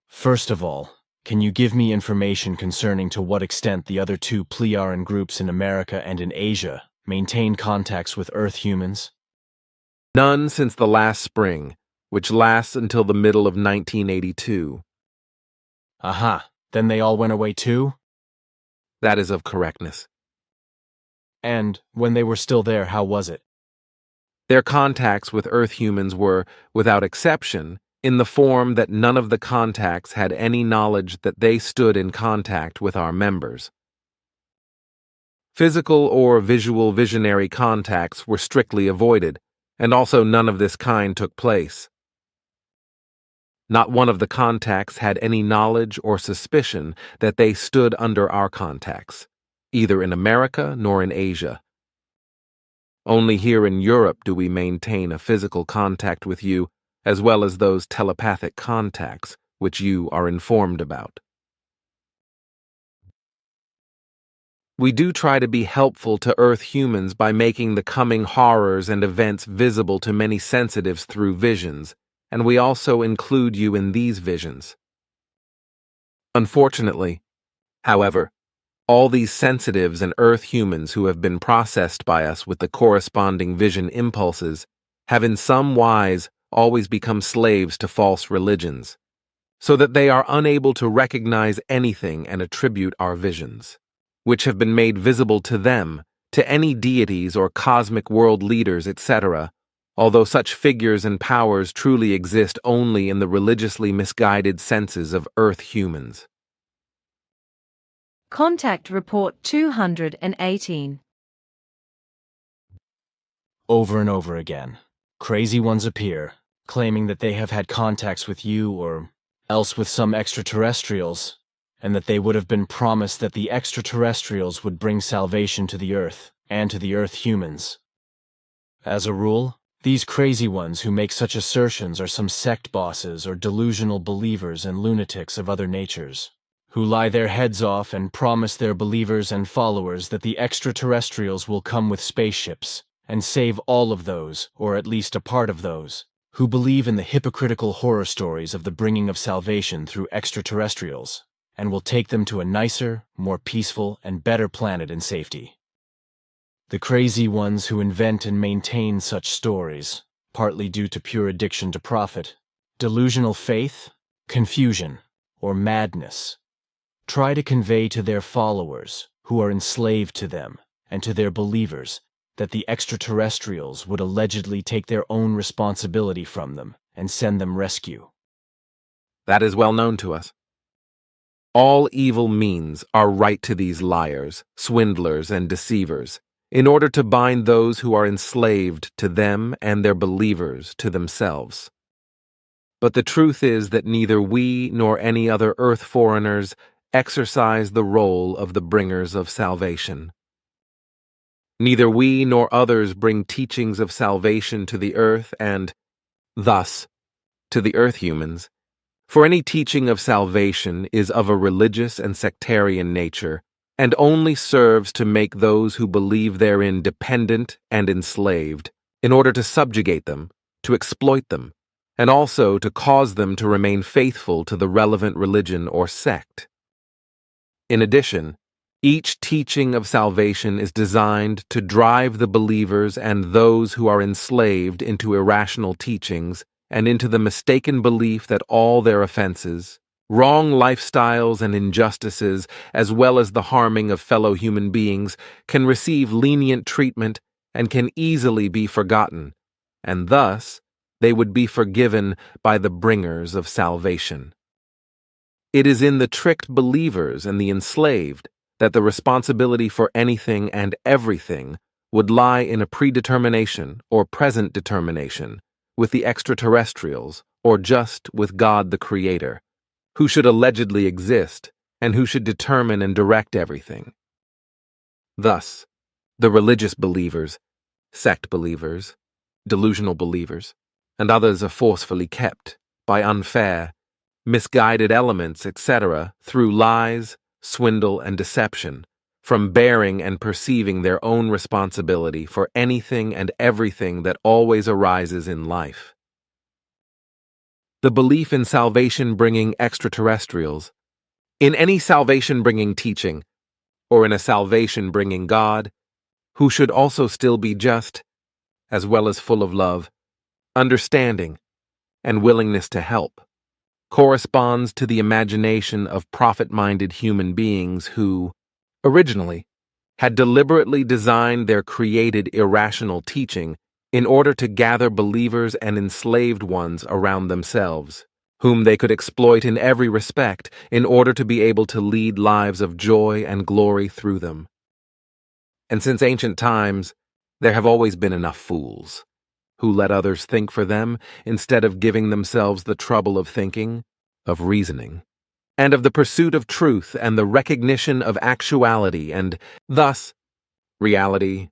First of all, can you give me information concerning to what extent the other two Pleadian groups in America and in Asia maintain contacts with Earth humans? None since the last spring, which lasts until the middle of 1982. Aha, then they all went away too? That is of correctness. And, when they were still there, how was it? Their contacts with Earth humans were, without exception, in the form that none of the contacts had any knowledge that they stood in contact with our members. Physical or visual visionary contacts were strictly avoided, and also none of this kind took place. Not one of the contacts had any knowledge or suspicion that they stood under our contacts, either in America nor in Asia. Only here in Europe do we maintain a physical contact with you, as well as those telepathic contacts which you are informed about. We do try to be helpful to Earth humans by making the coming horrors and events visible to many sensitives through visions, and we also include you in these visions. Unfortunately, however, all these sensitives and Earth humans who have been processed by us with the corresponding vision impulses have in some wise always become slaves to false religions, so that they are unable to recognize anything and attribute our visions, which have been made visible to them, to any deities or cosmic world leaders, etc., although such figures and powers truly exist only in the religiously misguided senses of Earth humans. Contact Report 218. Over and over again, crazy ones appear, claiming that they have had contacts with you or else with some extraterrestrials, and that they would have been promised that the extraterrestrials would bring salvation to the Earth and to the Earth humans. As a rule, these crazy ones who make such assertions are some sect bosses or delusional believers and lunatics of other natures, who lie their heads off and promise their believers and followers that the extraterrestrials will come with spaceships and save all of those, or at least a part of those, who believe in the hypocritical horror stories of the bringing of salvation through extraterrestrials, and will take them to a nicer, more peaceful, and better planet in safety. The crazy ones who invent and maintain such stories, partly due to pure addiction to profit, delusional faith, confusion, or madness, try to convey to their followers, who are enslaved to them, and to their believers, that the extraterrestrials would allegedly take their own responsibility from them and send them rescue. That is well known to us. All evil means are right to these liars, swindlers, and deceivers, in order to bind those who are enslaved to them and their believers to themselves. But the truth is that neither we nor any other earth foreigners exercise the role of the bringers of salvation. Neither we nor others bring teachings of salvation to the earth and, thus, to the earth humans, for any teaching of salvation is of a religious and sectarian nature, and only serves to make those who believe therein dependent and enslaved, in order to subjugate them, to exploit them, and also to cause them to remain faithful to the relevant religion or sect. In addition, each teaching of salvation is designed to drive the believers and those who are enslaved into irrational teachings and into the mistaken belief that all their offenses, wrong lifestyles and injustices, as well as the harming of fellow human beings, can receive lenient treatment and can easily be forgotten, and thus they would be forgiven by the bringers of salvation. It is in the tricked believers and the enslaved that the responsibility for anything and everything would lie in a predetermination or present determination with the extraterrestrials or just with God the Creator, who should allegedly exist and who should determine and direct everything. Thus, the religious believers, sect believers, delusional believers, and others are forcefully kept by unfair, misguided elements, etc., through lies, swindle, and deception, from bearing and perceiving their own responsibility for anything and everything that always arises in life. The belief in salvation-bringing extraterrestrials, in any salvation-bringing teaching, or in a salvation-bringing God, who should also still be just, as well as full of love, understanding, and willingness to help, corresponds to the imagination of profit-minded human beings who, originally, had deliberately designed their created irrational teaching in order to gather believers and enslaved ones around themselves, whom they could exploit in every respect in order to be able to lead lives of joy and glory through them. And since ancient times, there have always been enough fools who let others think for them instead of giving themselves the trouble of thinking, of reasoning, and of the pursuit of truth and the recognition of actuality and, thus, reality,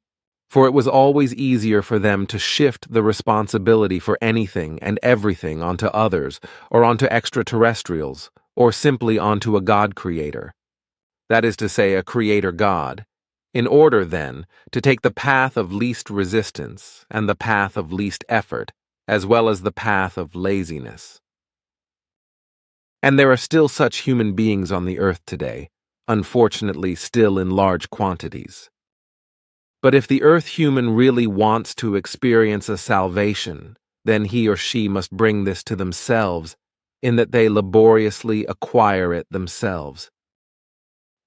for it was always easier for them to shift the responsibility for anything and everything onto others or onto extraterrestrials or simply onto a God creator, that is to say, a creator God, in order, then, to take the path of least resistance and the path of least effort, as well as the path of laziness. And there are still such human beings on the earth today, unfortunately still in large quantities. But if the earth human really wants to experience a salvation, then he or she must bring this to themselves, in that they laboriously acquire it themselves.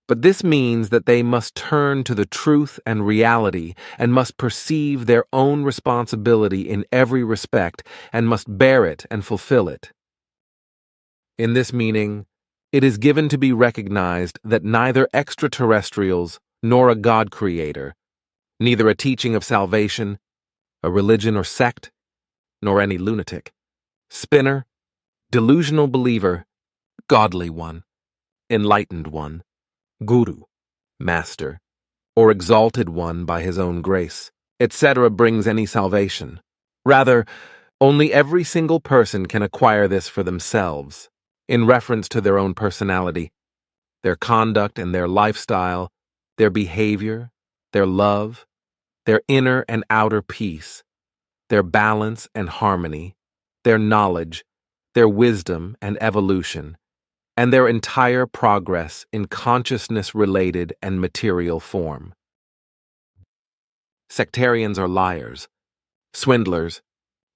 But this means that they must turn to the truth and reality and must perceive their own responsibility in every respect and must bear it and fulfill it. In this meaning, it is given to be recognized that neither extraterrestrials nor a God creator, neither a teaching of salvation, a religion or sect, nor any lunatic, spinner, delusional believer, godly one, enlightened one, guru, master, or exalted one by his own grace, etc. brings any salvation. Rather, only every single person can acquire this for themselves, in reference to their own personality, their conduct and their lifestyle, their behavior, their love, their inner and outer peace, their balance and harmony, their knowledge, their wisdom and evolution, and their entire progress in consciousness-related and material form. Sectarians are liars, swindlers,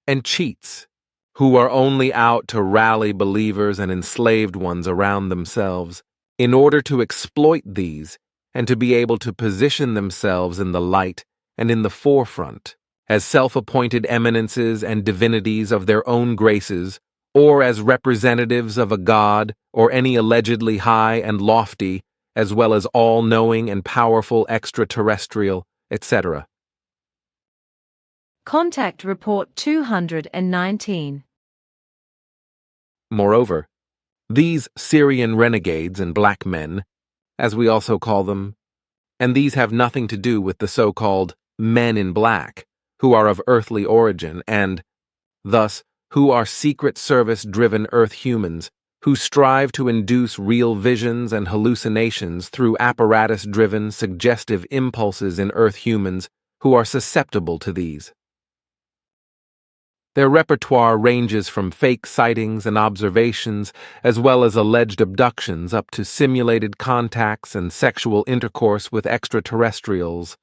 and cheats who are only out to rally believers and enslaved ones around themselves in order to exploit these and to be able to position themselves in the light and in the forefront as self-appointed eminences and divinities of their own graces, or as representatives of a god or any allegedly high and lofty, as well as all-knowing and powerful extraterrestrial, etc. Contact Report 219. Moreover, these Syrian renegades and black men, as we also call them, and these have nothing to do with the so-called men in black, who are of earthly origin and, thus, who are Secret Service-driven Earth humans who strive to induce real visions and hallucinations through apparatus-driven suggestive impulses in Earth humans who are susceptible to these. Their repertoire ranges from fake sightings and observations, as well as alleged abductions, up to simulated contacts and sexual intercourse with extraterrestrials,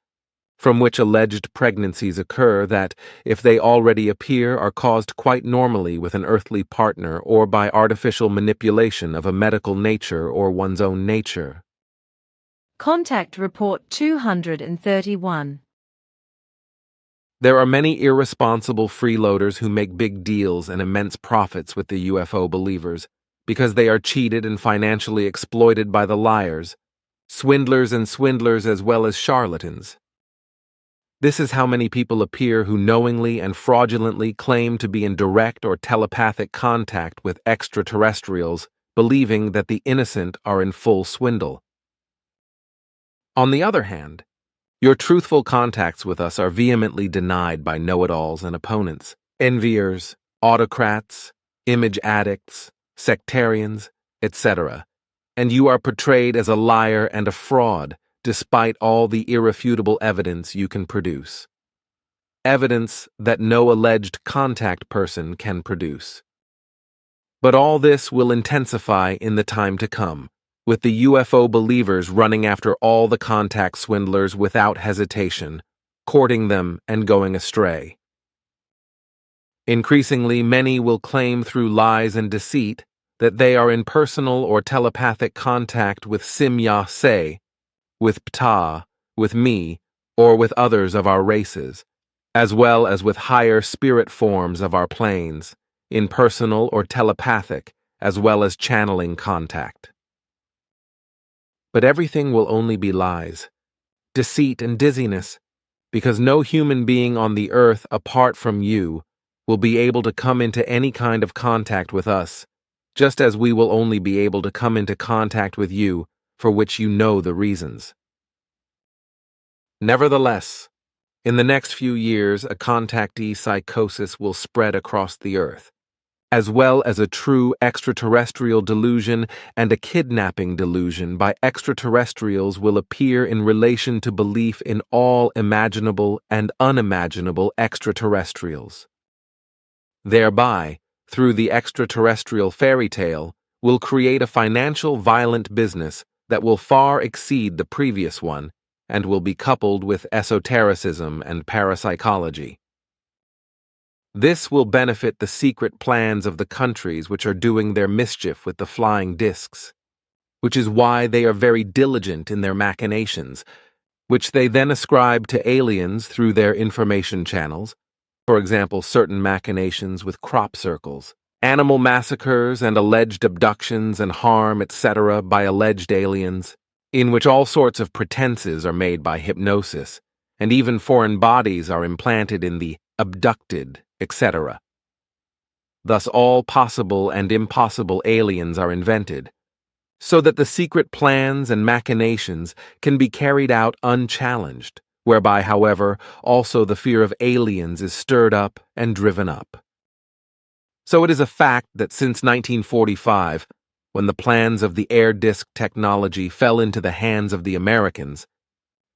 from which alleged pregnancies occur that, if they already appear, are caused quite normally with an earthly partner or by artificial manipulation of a medical nature or one's own nature. Contact Report 231. There are many irresponsible freeloaders who make big deals and immense profits with the UFO believers because they are cheated and financially exploited by the liars, swindlers as well as charlatans. This is how many people appear who knowingly and fraudulently claim to be in direct or telepathic contact with extraterrestrials, believing that the innocent are in full swindle. On the other hand, your truthful contacts with us are vehemently denied by know-it-alls and opponents, enviers, autocrats, image addicts, sectarians, etc., and you are portrayed as a liar and a fraud, despite all the irrefutable evidence you can produce. Evidence that no alleged contact person can produce. But all this will intensify in the time to come, with the UFO believers running after all the contact swindlers without hesitation, courting them and going astray. Increasingly, many will claim through lies and deceit that they are in personal or telepathic contact with Simya-Se, with Ptah, with me, or with others of our races, as well as with higher spirit forms of our planes, in personal or telepathic, as well as channeling contact. But everything will only be lies, deceit and dizziness, because no human being on the earth apart from you will be able to come into any kind of contact with us, just as we will only be able to come into contact with you, for which you know the reasons. Nevertheless, in the next few years, a contactee psychosis will spread across the earth, as well as a true extraterrestrial delusion and a kidnapping delusion by extraterrestrials will appear in relation to belief in all imaginable and unimaginable extraterrestrials. Thereby, through the extraterrestrial fairy tale, will create a financial violent business that will far exceed the previous one and will be coupled with esotericism and parapsychology. This will benefit the secret plans of the countries which are doing their mischief with the flying discs, which is why they are very diligent in their machinations, which they then ascribe to aliens through their information channels, for example, certain machinations with crop circles, animal massacres and alleged abductions and harm, etc., by alleged aliens, in which all sorts of pretenses are made by hypnosis, and even foreign bodies are implanted in the abducted, etc. Thus all possible and impossible aliens are invented, so that the secret plans and machinations can be carried out unchallenged, whereby, however, also the fear of aliens is stirred up and driven up. So it is a fact that since 1945, when the plans of the air disk technology fell into the hands of the Americans,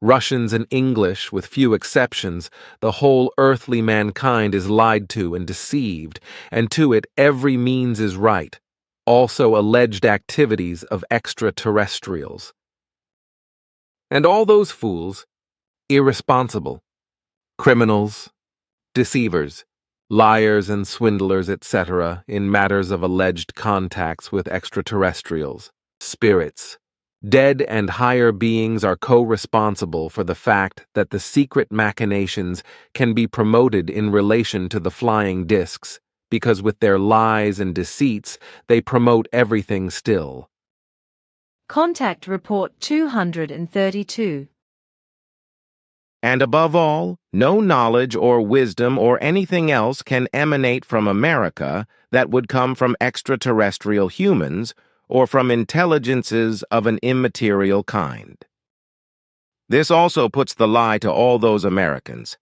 Russians and English, with few exceptions, the whole earthly mankind is lied to and deceived, and to it every means is right, also alleged activities of extraterrestrials. And all those fools, irresponsible, criminals, deceivers, liars and swindlers, etc., in matters of alleged contacts with extraterrestrials, spirits, dead and higher beings are co-responsible for the fact that the secret machinations can be promoted in relation to the flying discs, because with their lies and deceits they promote everything still. Contact Report 232. And above all, no knowledge or wisdom or anything else can emanate from America that would come from extraterrestrial humans or from intelligences of an immaterial kind. This also puts the lie to all those Americans,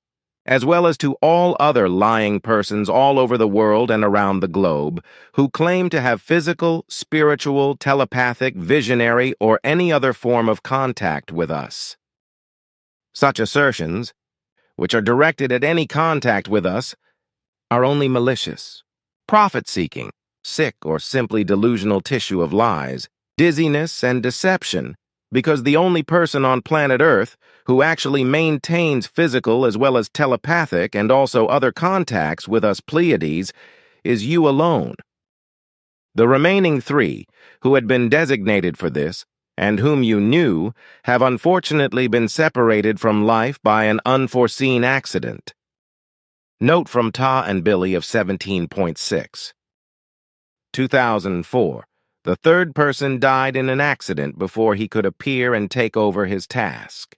as well as to all other lying persons all over the world and around the globe who claim to have physical, spiritual, telepathic, visionary, or any other form of contact with us. Such assertions, which are directed at any contact with us, are only malicious, profit-seeking, sick or simply delusional tissue of lies, dizziness, and deception, because the only person on planet Earth who actually maintains physical as well as telepathic and also other contacts with us Pleiades is you alone. The remaining three, who had been designated for this, and whom you knew, have unfortunately been separated from life by an unforeseen accident. Note from Ta and Billy of 17.6. 2004. The third person died in an accident before he could appear and take over his task.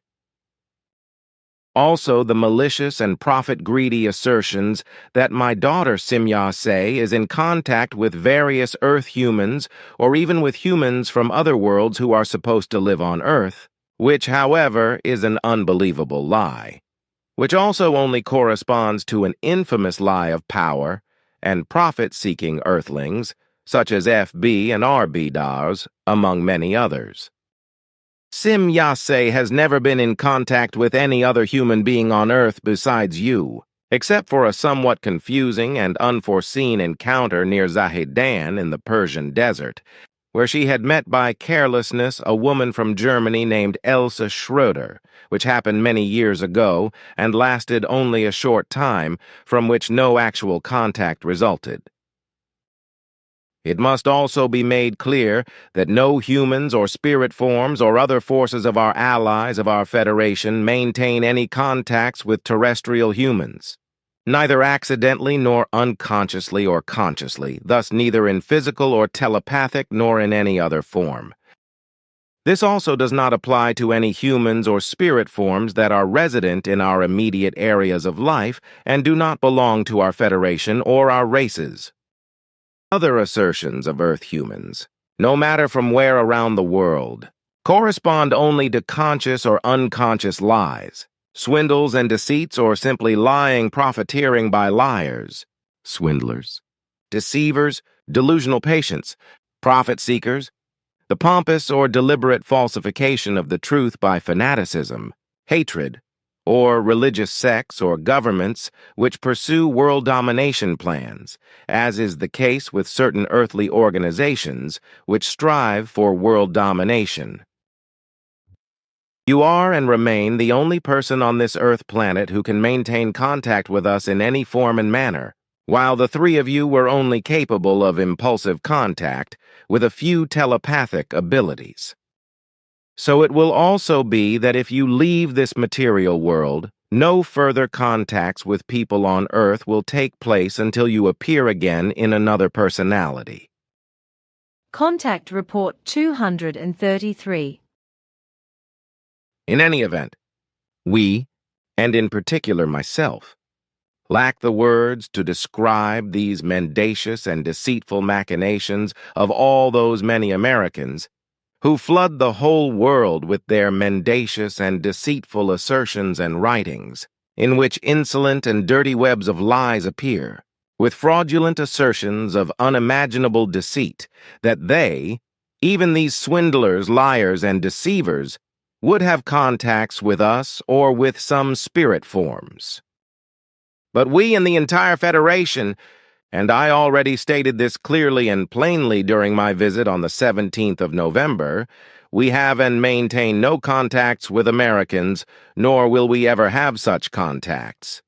Also, the malicious and profit-greedy assertions that my daughter Simya-se is in contact with various Earth humans or even with humans from other worlds who are supposed to live on Earth, which, however, is an unbelievable lie, which also only corresponds to an infamous lie of power and profit-seeking Earthlings, such as FB and RB Dars, among many others. Simya-se has never been in contact with any other human being on Earth besides you, except for a somewhat confusing and unforeseen encounter near Zahedan in the Persian desert, where she had met by carelessness a woman from Germany named Elsa Schroeder, which happened many years ago and lasted only a short time, from which no actual contact resulted. It must also be made clear that no humans or spirit forms or other forces of our allies of our Federation maintain any contacts with terrestrial humans, neither accidentally nor unconsciously or consciously, thus neither in physical or telepathic nor in any other form. This also does not apply to any humans or spirit forms that are resident in our immediate areas of life and do not belong to our Federation or our races. Other assertions of Earth humans, no matter from where around the world, correspond only to conscious or unconscious lies, swindles and deceits, or simply lying profiteering by liars, swindlers, deceivers, delusional patients, profit seekers, the pompous or deliberate falsification of the truth by fanaticism, hatred, or religious sects or governments which pursue world domination plans, as is the case with certain earthly organizations which strive for world domination. You are and remain the only person on this Earth planet who can maintain contact with us in any form and manner, while the three of you were only capable of impulsive contact with a few telepathic abilities. So it will also be that if you leave this material world, no further contacts with people on Earth will take place until you appear again in another personality. Contact Report 233. In any event, we, and in particular myself, lack the words to describe these mendacious and deceitful machinations of all those many Americans who flood the whole world with their mendacious and deceitful assertions and writings, in which insolent and dirty webs of lies appear, with fraudulent assertions of unimaginable deceit, that they, even these swindlers, liars, and deceivers, would have contacts with us or with some spirit forms. But we in the entire Federation, and I already stated this clearly and plainly during my visit on the 17th of November, we have and maintain no contacts with Americans, nor will we ever have such contacts.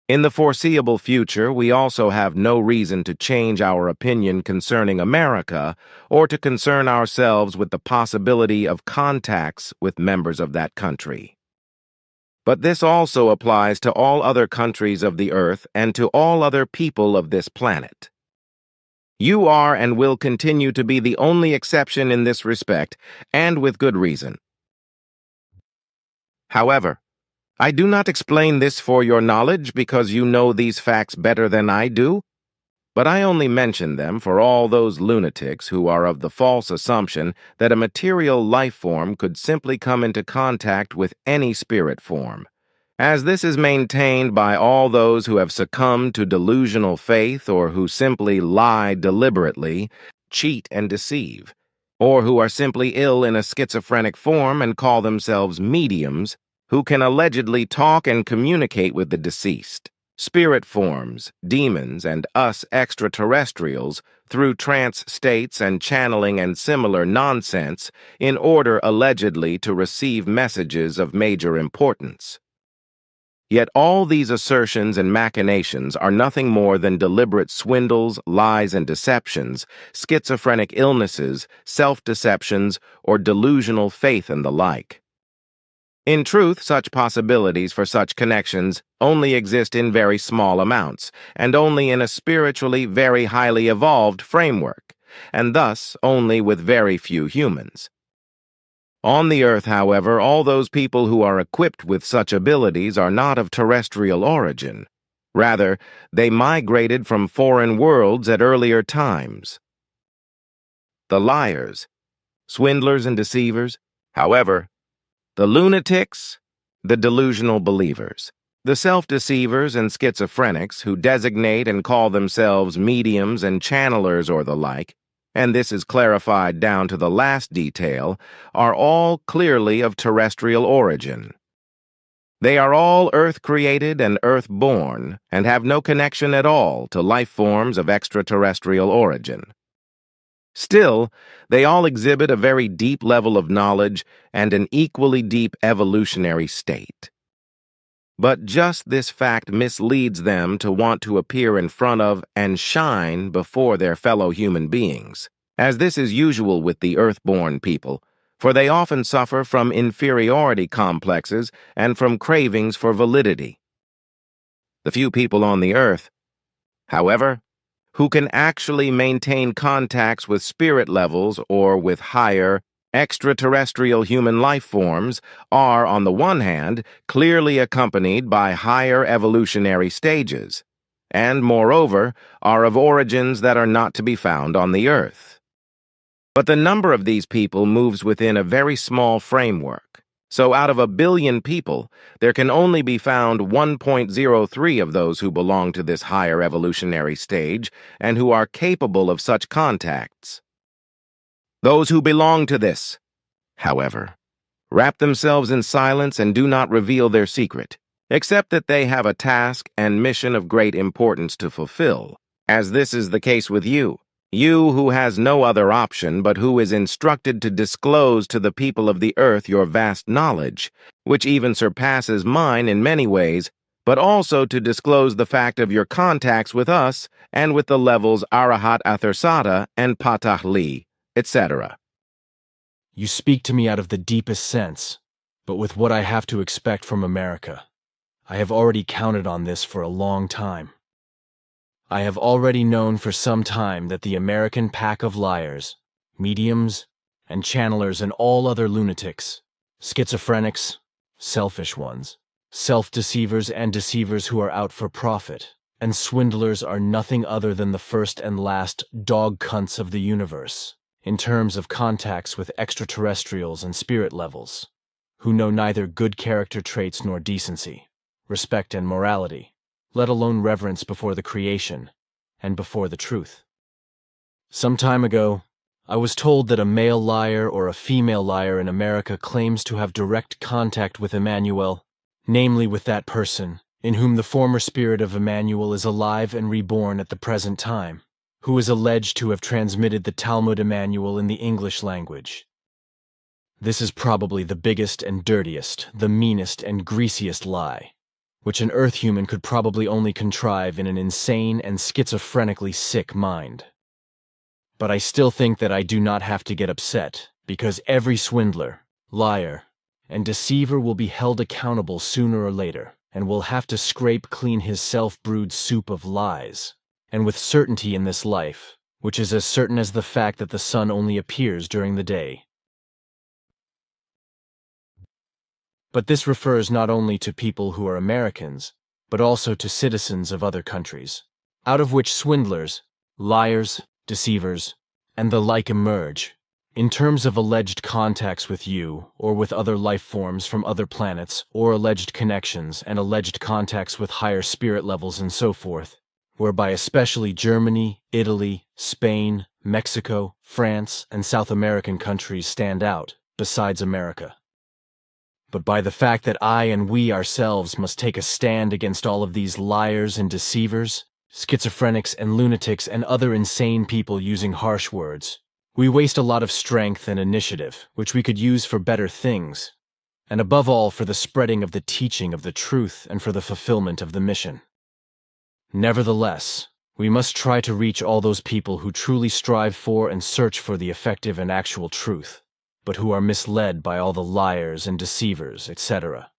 In the foreseeable future, we also have no reason to change our opinion concerning America or to concern ourselves with the possibility of contacts with members of that country. But this also applies to all other countries of the Earth and to all other people of this planet. You are and will continue to be the only exception in this respect, and with good reason. However, I do not explain this for your knowledge because you know these facts better than I do, but I only mention them for all those lunatics who are of the false assumption that a material life form could simply come into contact with any spirit form, as this is maintained by all those who have succumbed to delusional faith or who simply lie deliberately, cheat and deceive, or who are simply ill in a schizophrenic form and call themselves mediums, who can allegedly talk and communicate with the deceased, spirit forms, demons, and us extraterrestrials through trance states and channeling and similar nonsense in order allegedly to receive messages of major importance. Yet all these assertions and machinations are nothing more than deliberate swindles, lies, and deceptions, schizophrenic illnesses, self-deceptions, or delusional faith and the like. In truth, such possibilities for such connections only exist in very small amounts, and only in a spiritually very highly evolved framework, and thus only with very few humans. On the Earth, however, all those people who are equipped with such abilities are not of terrestrial origin. Rather, they migrated from foreign worlds at earlier times. The liars, swindlers and deceivers, however, the lunatics, the delusional believers, the self-deceivers and schizophrenics who designate and call themselves mediums and channelers or the like, and this is clarified down to the last detail, are all clearly of terrestrial origin. They are all Earth-created and Earth-born, and have no connection at all to life forms of extraterrestrial origin. Still, they all exhibit a very deep level of knowledge and an equally deep evolutionary state. But just this fact misleads them to want to appear in front of and shine before their fellow human beings, as this is usual with the Earth-born people, for they often suffer from inferiority complexes and from cravings for validity. The few people on the Earth, however, who can actually maintain contacts with spirit levels or with higher, extraterrestrial human life forms are, on the one hand, clearly accompanied by higher evolutionary stages, and, moreover, are of origins that are not to be found on the Earth. But the number of these people moves within a very small framework. So out of 1 billion people, there can only be found 1.03 of those who belong to this higher evolutionary stage and who are capable of such contacts. Those who belong to this, however, wrap themselves in silence and do not reveal their secret, except that they have a task and mission of great importance to fulfill, as this is the case with you. You who has no other option but who is instructed to disclose to the people of the Earth your vast knowledge, which even surpasses mine in many ways, but also to disclose the fact of your contacts with us and with the levels Arahat Athersata and Patahli, etc. You speak to me out of the deepest sense, but with what I have to expect from America. I have already counted on this for a long time. I have already known for some time that the American pack of liars, mediums, and channelers and all other lunatics, schizophrenics, selfish ones, self-deceivers and deceivers who are out for profit, and swindlers are nothing other than the first and last dog cunts of the universe, in terms of contacts with extraterrestrials and spirit levels, who know neither good character traits nor decency, respect and morality, let alone reverence before the creation and before the truth. Some time ago, I was told that a male liar or a female liar in America claims to have direct contact with Emmanuel, namely with that person, in whom the former spirit of Emmanuel is alive and reborn at the present time, who is alleged to have transmitted the Talmud Emmanuel in the English language. This is probably the biggest and dirtiest, the meanest and greasiest lie, which an Earth human could probably only contrive in an insane and schizophrenically sick mind. But I still think that I do not have to get upset, because every swindler, liar, and deceiver will be held accountable sooner or later, and will have to scrape clean his self-brewed soup of lies, and with certainty in this life, which is as certain as the fact that the sun only appears during the day. But this refers not only to people who are Americans, but also to citizens of other countries, out of which swindlers, liars, deceivers, and the like emerge, in terms of alleged contacts with you or with other life forms from other planets, or alleged connections and alleged contacts with higher spirit levels and so forth, whereby especially Germany, Italy, Spain, Mexico, France, and South American countries stand out, besides America. But by the fact that I and we ourselves must take a stand against all of these liars and deceivers, schizophrenics and lunatics and other insane people using harsh words, we waste a lot of strength and initiative, which we could use for better things, and above all for the spreading of the teaching of the truth and for the fulfillment of the mission. Nevertheless, we must try to reach all those people who truly strive for and search for the effective and actual truth, but who are misled by all the liars and deceivers, etc.,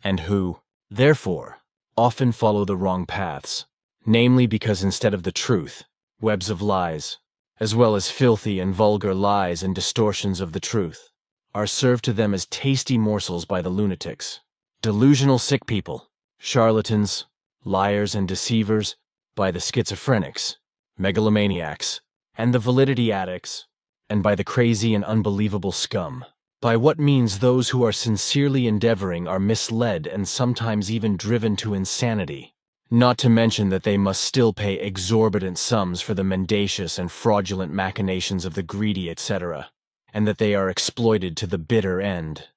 and who, therefore, often follow the wrong paths, namely because instead of the truth, webs of lies, as well as filthy and vulgar lies and distortions of the truth, are served to them as tasty morsels by the lunatics, delusional sick people, charlatans, liars and deceivers, by the schizophrenics, megalomaniacs, and the validity addicts, and by the crazy and unbelievable scum. By what means those who are sincerely endeavoring are misled and sometimes even driven to insanity. Not to mention that they must still pay exorbitant sums for the mendacious and fraudulent machinations of the greedy, etc., and that they are exploited to the bitter end.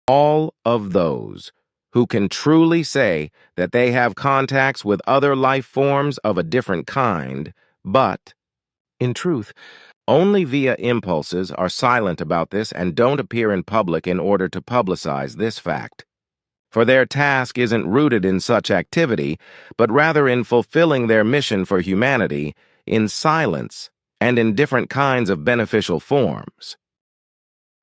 All of those who can truly say that they have contacts with other life forms of a different kind, but, in truth, only via impulses are silent about this and don't appear in public in order to publicize this fact. For their task isn't rooted in such activity, but rather in fulfilling their mission for humanity in silence and in different kinds of beneficial forms.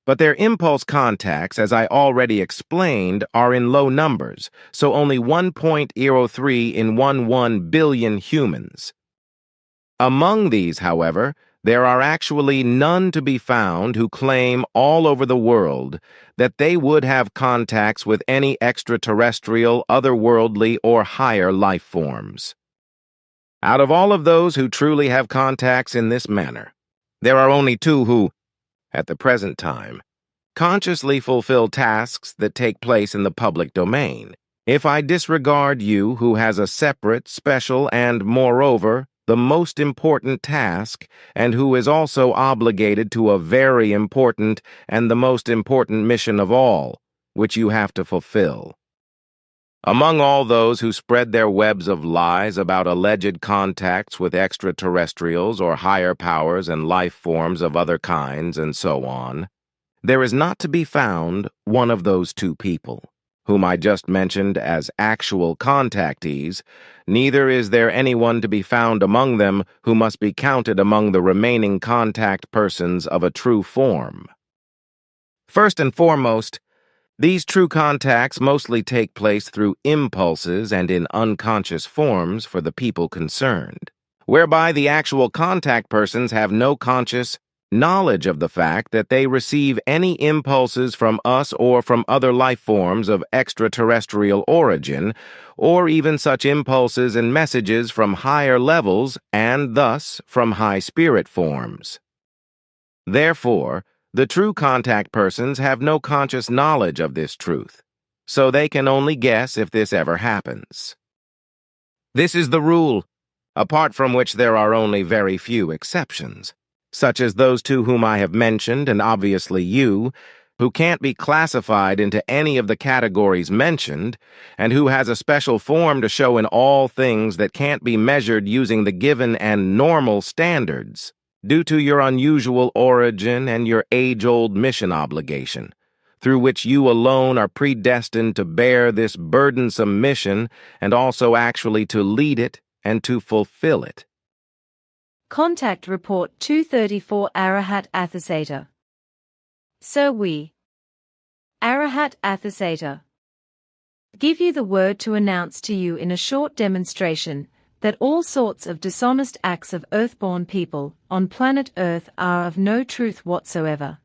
But their impulse contacts, as I already explained, are in low numbers, so only 1.03 in 11 billion humans. Among these, however, there are actually none to be found who claim all over the world that they would have contacts with any extraterrestrial, otherworldly, or higher life forms. Out of all of those who truly have contacts in this manner, there are only two who, at the present time, consciously fulfill tasks that take place in the public domain. If I disregard you who has a separate, special, and, moreover, the most important task, and who is also obligated to a very important and the most important mission of all, which you have to fulfill. Among all those who spread their webs of lies about alleged contacts with extraterrestrials or higher powers and life forms of other kinds and so on, there is not to be found one of those two people, whom I just mentioned as actual contactees, neither is there anyone to be found among them who must be counted among the remaining contact persons of a true form. First and foremost, These true contacts mostly take place through impulses and in unconscious forms for the people concerned, whereby the actual contact persons have no conscious knowledge of the fact that they receive any impulses from us or from other life forms of extraterrestrial origin, or even such impulses and messages from higher levels and thus from high spirit forms. Therefore, the true contact persons have no conscious knowledge of this truth, so they can only guess if this ever happens. This is the rule, apart from which there are only very few exceptions, such as those two whom I have mentioned and obviously you, who can't be classified into any of the categories mentioned, and who has a special form to show in all things that can't be measured using the given and normal standards, due to your unusual origin and your age-old mission obligation, through which you alone are predestined to bear this burdensome mission and also actually to lead it and to fulfill it. Contact Report 234 Arahat Athasata. So we, Arahat Athasata, give you the word to announce to you in a short demonstration that all sorts of dishonest acts of earthborn people on planet Earth are of no truth whatsoever,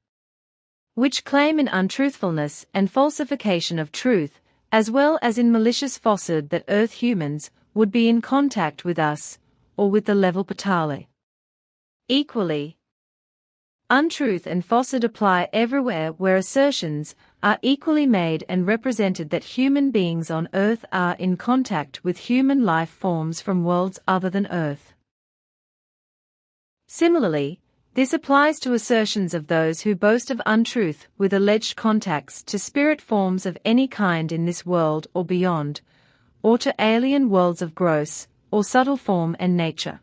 which claim in untruthfulness and falsification of truth, as well as in malicious falsehood that Earth humans would be in contact with us, or with the level Patale. Equally, untruth and falsehood apply everywhere where assertions are equally made and represented that human beings on Earth are in contact with human life forms from worlds other than Earth. Similarly, this applies to assertions of those who boast of untruth with alleged contacts to spirit forms of any kind in this world or beyond, or to alien worlds of gross or subtle form and nature.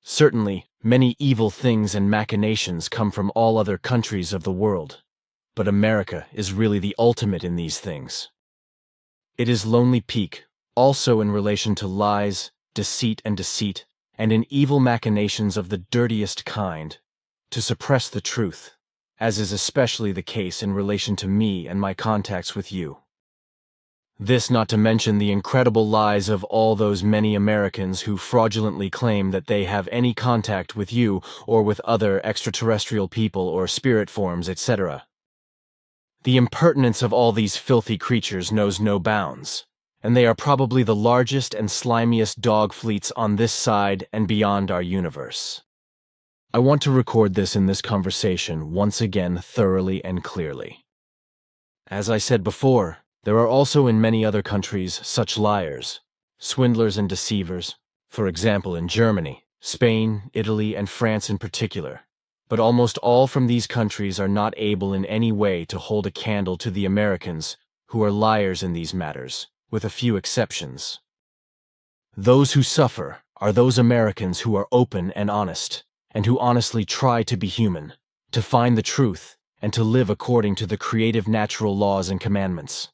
Certainly, many evil things and machinations come from all other countries of the world, but America is really the ultimate in these things. It is Lonely Peak, also in relation to lies, deceit, and in evil machinations of the dirtiest kind, to suppress the truth, as is especially the case in relation to me and my contacts with you. This not to mention the incredible lies of all those many Americans who fraudulently claim that they have any contact with you or with other extraterrestrial people or spirit forms, etc. The impertinence of all these filthy creatures knows no bounds, and they are probably the largest and slimiest dog fleets on this side and beyond our universe. I want to record this in this conversation once again thoroughly and clearly. As I said before, there are also in many other countries such liars, swindlers and deceivers, for example in Germany, Spain, Italy, and France in particular. But almost all from these countries are not able in any way to hold a candle to the Americans, who are liars in these matters, with a few exceptions. Those who suffer are those Americans who are open and honest, and who honestly try to be human, to find the truth, and to live according to the creative natural laws and commandments.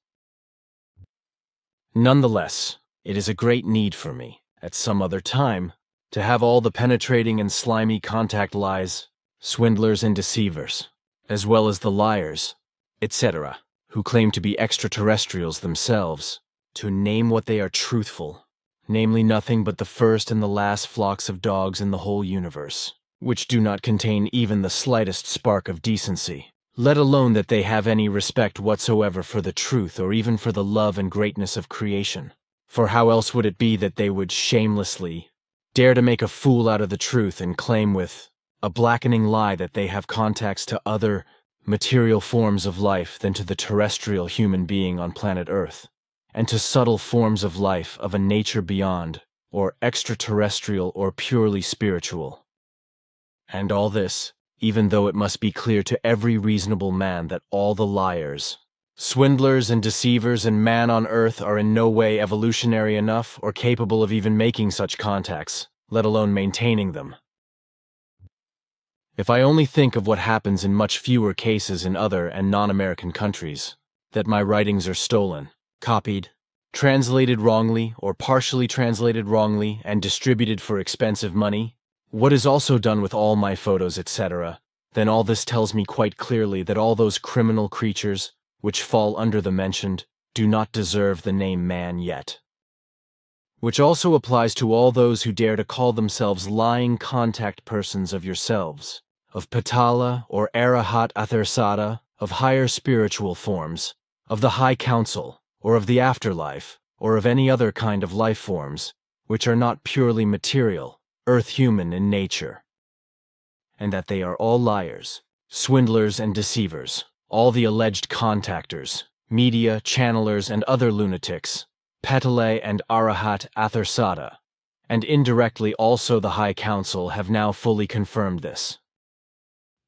Nonetheless, it is a great need for me, at some other time, to have all the penetrating and slimy contact lies, swindlers and deceivers, as well as the liars, etc., who claim to be extraterrestrials themselves, to name what they are truthful, namely nothing but the first and the last flocks of dogs in the whole universe, which do not contain even the slightest spark of decency, let alone that they have any respect whatsoever for the truth or even for the love and greatness of creation. For how else would it be that they would shamelessly dare to make a fool out of the truth and claim with a blackening lie that they have contacts to other material forms of life than to the terrestrial human being on planet Earth, and to subtle forms of life of a nature beyond, or extraterrestrial or purely spiritual. And all this, even though it must be clear to every reasonable man that all the liars, swindlers and deceivers and man on Earth are in no way evolutionary enough or capable of even making such contacts, let alone maintaining them. If I only think of what happens in much fewer cases in other and non-American countries, that my writings are stolen, copied, translated wrongly or partially translated wrongly and distributed for expensive money, what is also done with all my photos, etc., then all this tells me quite clearly that all those criminal creatures, which fall under the mentioned, do not deserve the name man yet. Which also applies to all those who dare to call themselves lying contact persons of yourselves, of Patala or Arahat Athersata, of higher spiritual forms, of the High Council, or of the afterlife, or of any other kind of life forms, which are not purely material, earth-human in nature. And that they are all liars, swindlers and deceivers, all the alleged contactors, media, channelers, and other lunatics, Petale and Arahat Athersata, and indirectly also the High Council have now fully confirmed this.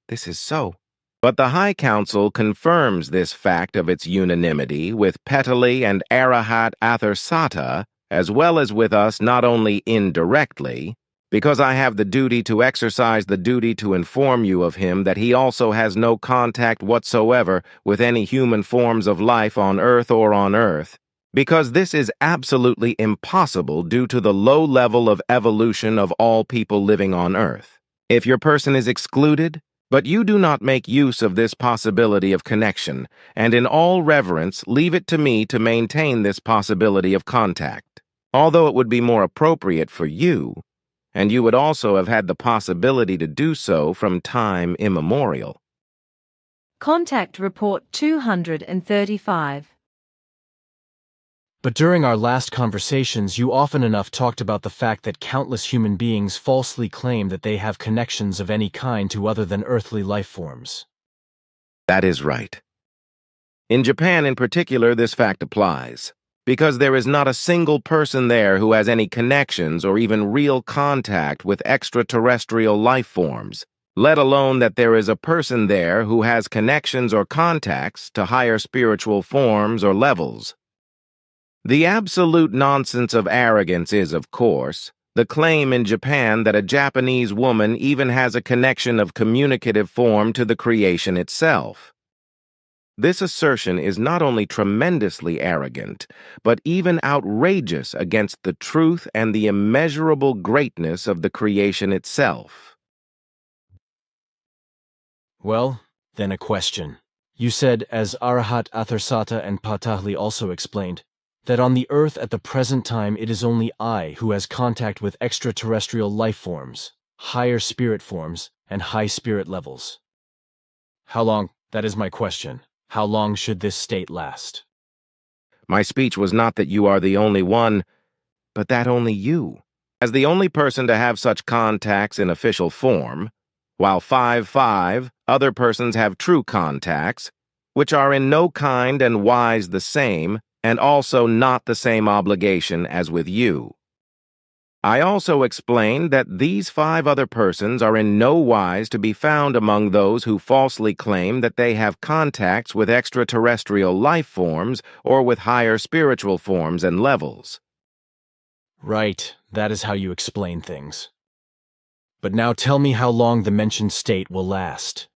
This is so. But the High Council confirms this fact of its unanimity with Petale and Arahat Athersata, as well as with us not only indirectly, because I have the duty to exercise the duty to inform you of him that he also has no contact whatsoever with any human forms of life on Earth or on Earth, because this is absolutely impossible due to the low level of evolution of all people living on Earth. If your person is excluded, but you do not make use of this possibility of connection, and in all reverence leave it to me to maintain this possibility of contact, although it would be more appropriate for you, and you would also have had the possibility to do so from time immemorial. Contact Report 235. But during our last conversations, you often enough talked about the fact that countless human beings falsely claim that they have connections of any kind to other than earthly life forms. That is right. In Japan in particular, this fact applies, because there is not a single person there who has any connections or even real contact with extraterrestrial life forms, let alone that there is a person there who has connections or contacts to higher spiritual forms or levels. The absolute nonsense of arrogance is, of course, the claim in Japan that a Japanese woman even has a connection of communicative form to the creation itself. This assertion is not only tremendously arrogant, but even outrageous against the truth and the immeasurable greatness of the creation itself. Well, then a question. You said, as Arahat Athersata and Patahli also explained, that on the Earth at the present time it is only I who has contact with extraterrestrial life forms, higher spirit forms, and high spirit levels. How long, that is my question, how long should this state last? My speech was not that you are the only one, but that only you, as the only person to have such contacts in official form, while 5 other persons have true contacts, which are in no kind and wise the same, and also not the same obligation as with you. I also explained that these 5 other persons are in no wise to be found among those who falsely claim that they have contacts with extraterrestrial life forms or with higher spiritual forms and levels. Right, that is how you explain things. But now tell me how long the mentioned state will last.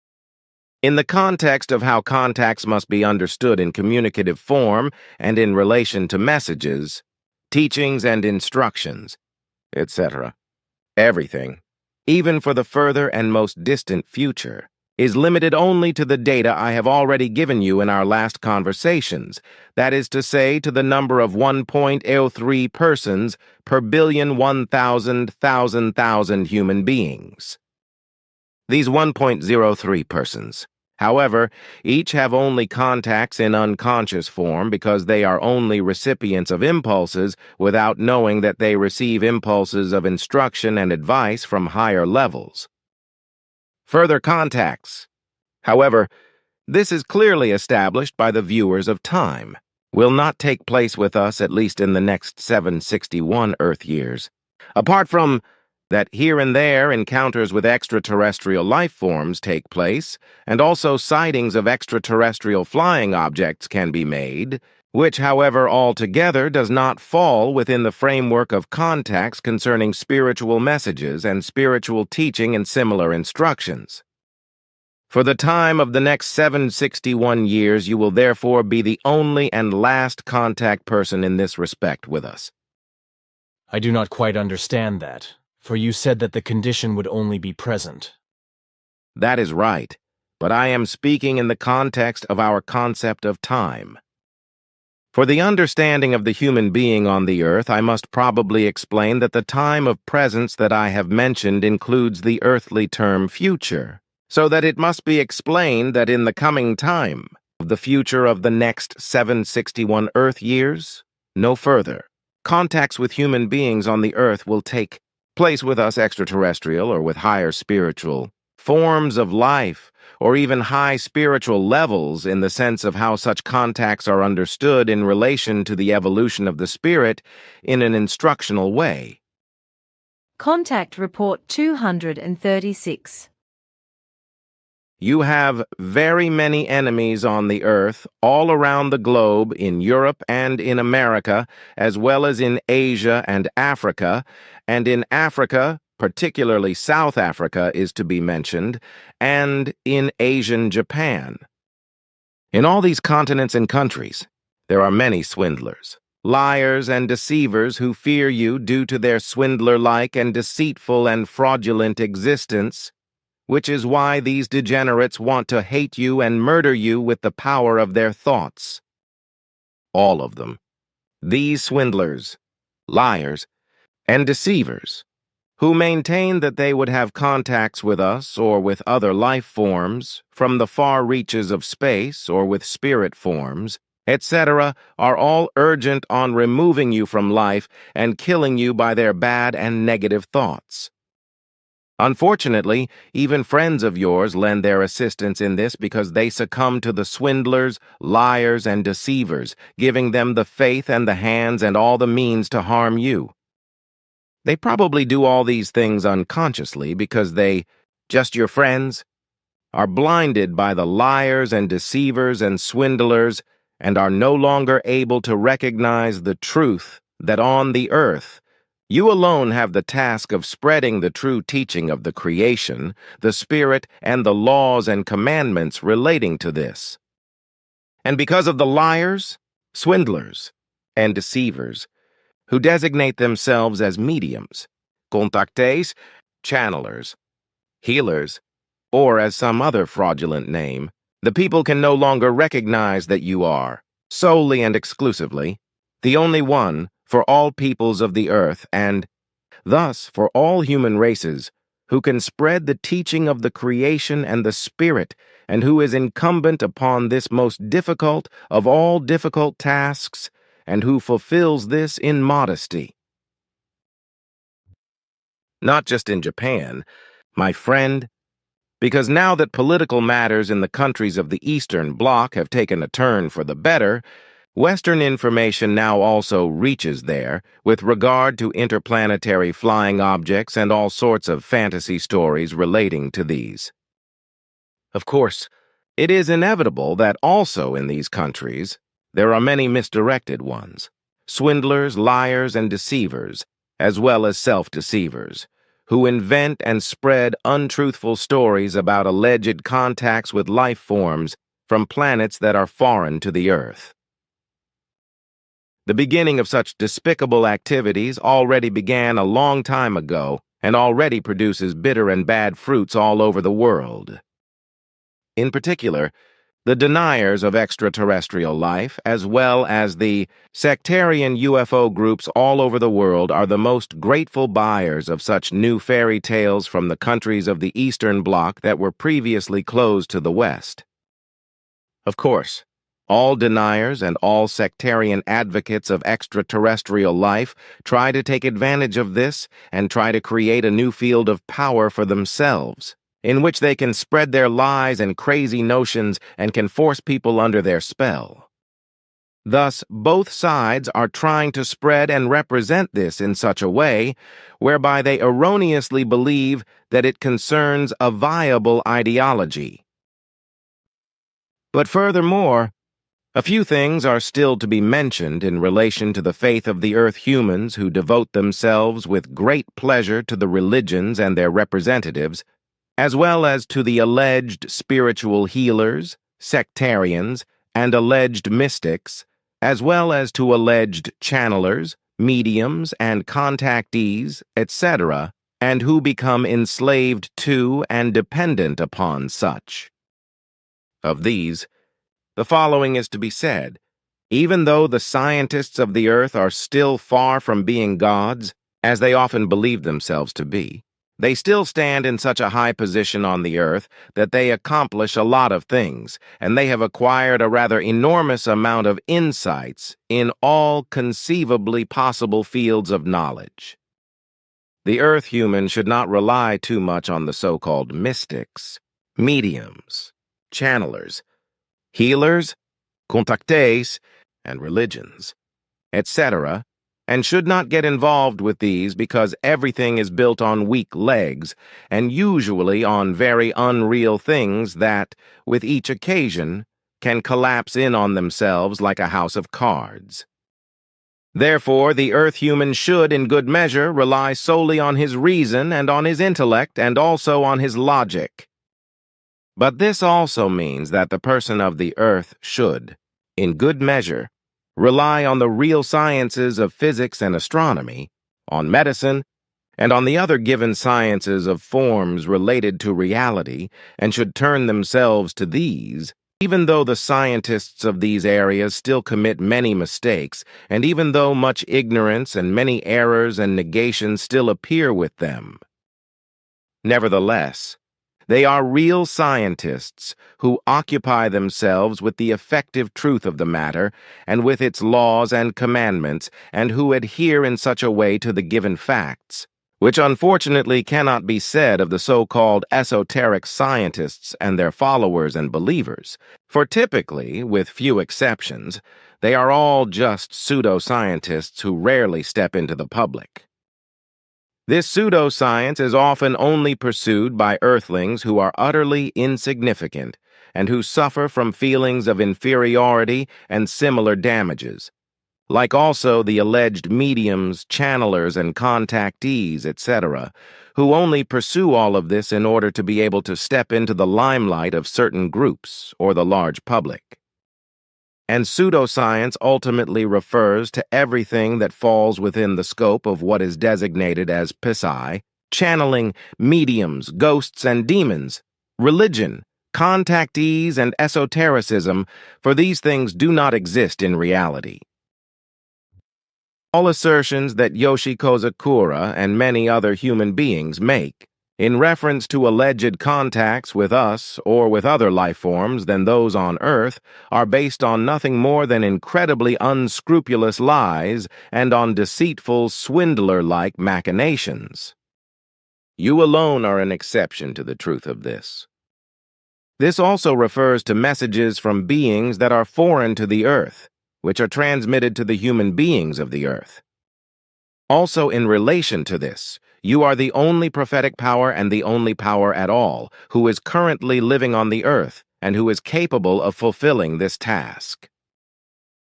In the context of how contacts must be understood in communicative form and in relation to messages, teachings and instructions, etc. Everything, even for the further and most distant future, is limited only to the data I have already given you in our last conversations, that is to say, to the number of 1.03 persons per billion 1,000 human beings. These 1.03 persons, however, each have only contacts in unconscious form because they are only recipients of impulses without knowing that they receive impulses of instruction and advice from higher levels. Further contacts, however, this is clearly established by the viewers of time, will not take place with us at least in the next 761 Earth years, apart from that here and there encounters with extraterrestrial life forms take place, and also sightings of extraterrestrial flying objects can be made, which, however, altogether does not fall within the framework of contacts concerning spiritual messages and spiritual teaching and similar instructions. For the time of the next 761 years, you will therefore be the only and last contact person in this respect with us. I do not quite understand that, for you said that the condition would only be present. That is right, but I am speaking in the context of our concept of time. For the understanding of the human being on the earth, I must probably explain that the time of presence that I have mentioned includes the earthly term future, so that it must be explained that in the coming time, the future of the next 761 Earth years, no further, contacts with human beings on the earth will take place with us extraterrestrial or with higher spiritual forms of life, or even high spiritual levels in the sense of how such contacts are understood in relation to the evolution of the spirit in an instructional way. Contact Report 236. You have very many enemies on the earth, all around the globe, in Europe and in America, as well as in Asia and Africa, and in Africa, particularly South Africa is to be mentioned, and in Asian Japan. In all these continents and countries, there are many swindlers, liars and deceivers who fear you due to their swindler-like and deceitful and fraudulent existence, which is why these degenerates want to hate you and murder you with the power of their thoughts. All of them. These swindlers, liars, and deceivers, who maintain that they would have contacts with us or with other life forms from the far reaches of space or with spirit forms, etc., are all urgent on removing you from life and killing you by their bad and negative thoughts. Unfortunately, even friends of yours lend their assistance in this because they succumb to the swindlers, liars, and deceivers, giving them the faith and the hands and all the means to harm you. They probably do all these things unconsciously because they, just your friends, are blinded by the liars and deceivers and swindlers and are no longer able to recognize the truth that on the earth, you alone have the task of spreading the true teaching of the creation, the spirit, and the laws and commandments relating to this. And because of the liars, swindlers, and deceivers, who designate themselves as mediums, contactees, channelers, healers, or as some other fraudulent name, the people can no longer recognize that you are, solely and exclusively, the only one for all peoples of the earth and, thus, for all human races, who can spread the teaching of the creation and the spirit, and who is incumbent upon this most difficult of all difficult tasks, and who fulfills this in modesty. Not just in Japan, my friend, because now that political matters in the countries of the Eastern Bloc have taken a turn for the better, Western information now also reaches there with regard to interplanetary flying objects and all sorts of fantasy stories relating to these. Of course, it is inevitable that also in these countries there are many misdirected ones, swindlers, liars, and deceivers, as well as self-deceivers, who invent and spread untruthful stories about alleged contacts with life forms from planets that are foreign to the Earth. The beginning of such despicable activities already began a long time ago and already produces bitter and bad fruits all over the world. In particular, the deniers of extraterrestrial life, as well as the sectarian UFO groups all over the world, are the most grateful buyers of such new fairy tales from the countries of the Eastern Bloc that were previously closed to the West. Of course, all deniers and all sectarian advocates of extraterrestrial life try to take advantage of this and try to create a new field of power for themselves, in which they can spread their lies and crazy notions and can force people under their spell. Thus, both sides are trying to spread and represent this in such a way whereby they erroneously believe that it concerns a viable ideology. But furthermore, a few things are still to be mentioned in relation to the faith of the Earth humans who devote themselves with great pleasure to the religions and their representatives, as well as to the alleged spiritual healers, sectarians, and alleged mystics, as well as to alleged channelers, mediums, and contactees, etc., and who become enslaved to and dependent upon such. Of these, the following is to be said. Even though the scientists of the earth are still far from being gods, as they often believe themselves to be, they still stand in such a high position on the earth that they accomplish a lot of things, and they have acquired a rather enormous amount of insights in all conceivably possible fields of knowledge. The earth human should not rely too much on the so-called mystics, mediums, channelers, healers, contactees, and religions, etc., and should not get involved with these because everything is built on weak legs and usually on very unreal things that, with each occasion, can collapse in on themselves like a house of cards. Therefore, the earth human should, in good measure, rely solely on his reason and on his intellect and also on his logic. But this also means that the person of the earth should, in good measure, rely on the real sciences of physics and astronomy, on medicine, and on the other given sciences of forms related to reality, and should turn themselves to these, even though the scientists of these areas still commit many mistakes, and even though much ignorance and many errors and negations still appear with them. Nevertheless, they are real scientists who occupy themselves with the effective truth of the matter and with its laws and commandments, and who adhere in such a way to the given facts, which unfortunately cannot be said of the so-called esoteric scientists and their followers and believers, for typically, with few exceptions, they are all just pseudo-scientists who rarely step into the public. This pseudoscience is often only pursued by earthlings who are utterly insignificant and who suffer from feelings of inferiority and similar damages, like also the alleged mediums, channelers, and contactees, etc., who only pursue all of this in order to be able to step into the limelight of certain groups or the large public. And pseudoscience ultimately refers to everything that falls within the scope of what is designated as psi, channeling, mediums, ghosts, and demons, religion, contactees, and esotericism, for these things do not exist in reality. All assertions that Yoshi Kozakura and many other human beings make in reference to alleged contacts with us or with other life forms than those on Earth are based on nothing more than incredibly unscrupulous lies and on deceitful, swindler-like machinations. You alone are an exception to the truth of this. This also refers to messages from beings that are foreign to the Earth, which are transmitted to the human beings of the Earth. Also, in relation to this, you are the only prophetic power and the only power at all who is currently living on the earth and who is capable of fulfilling this task.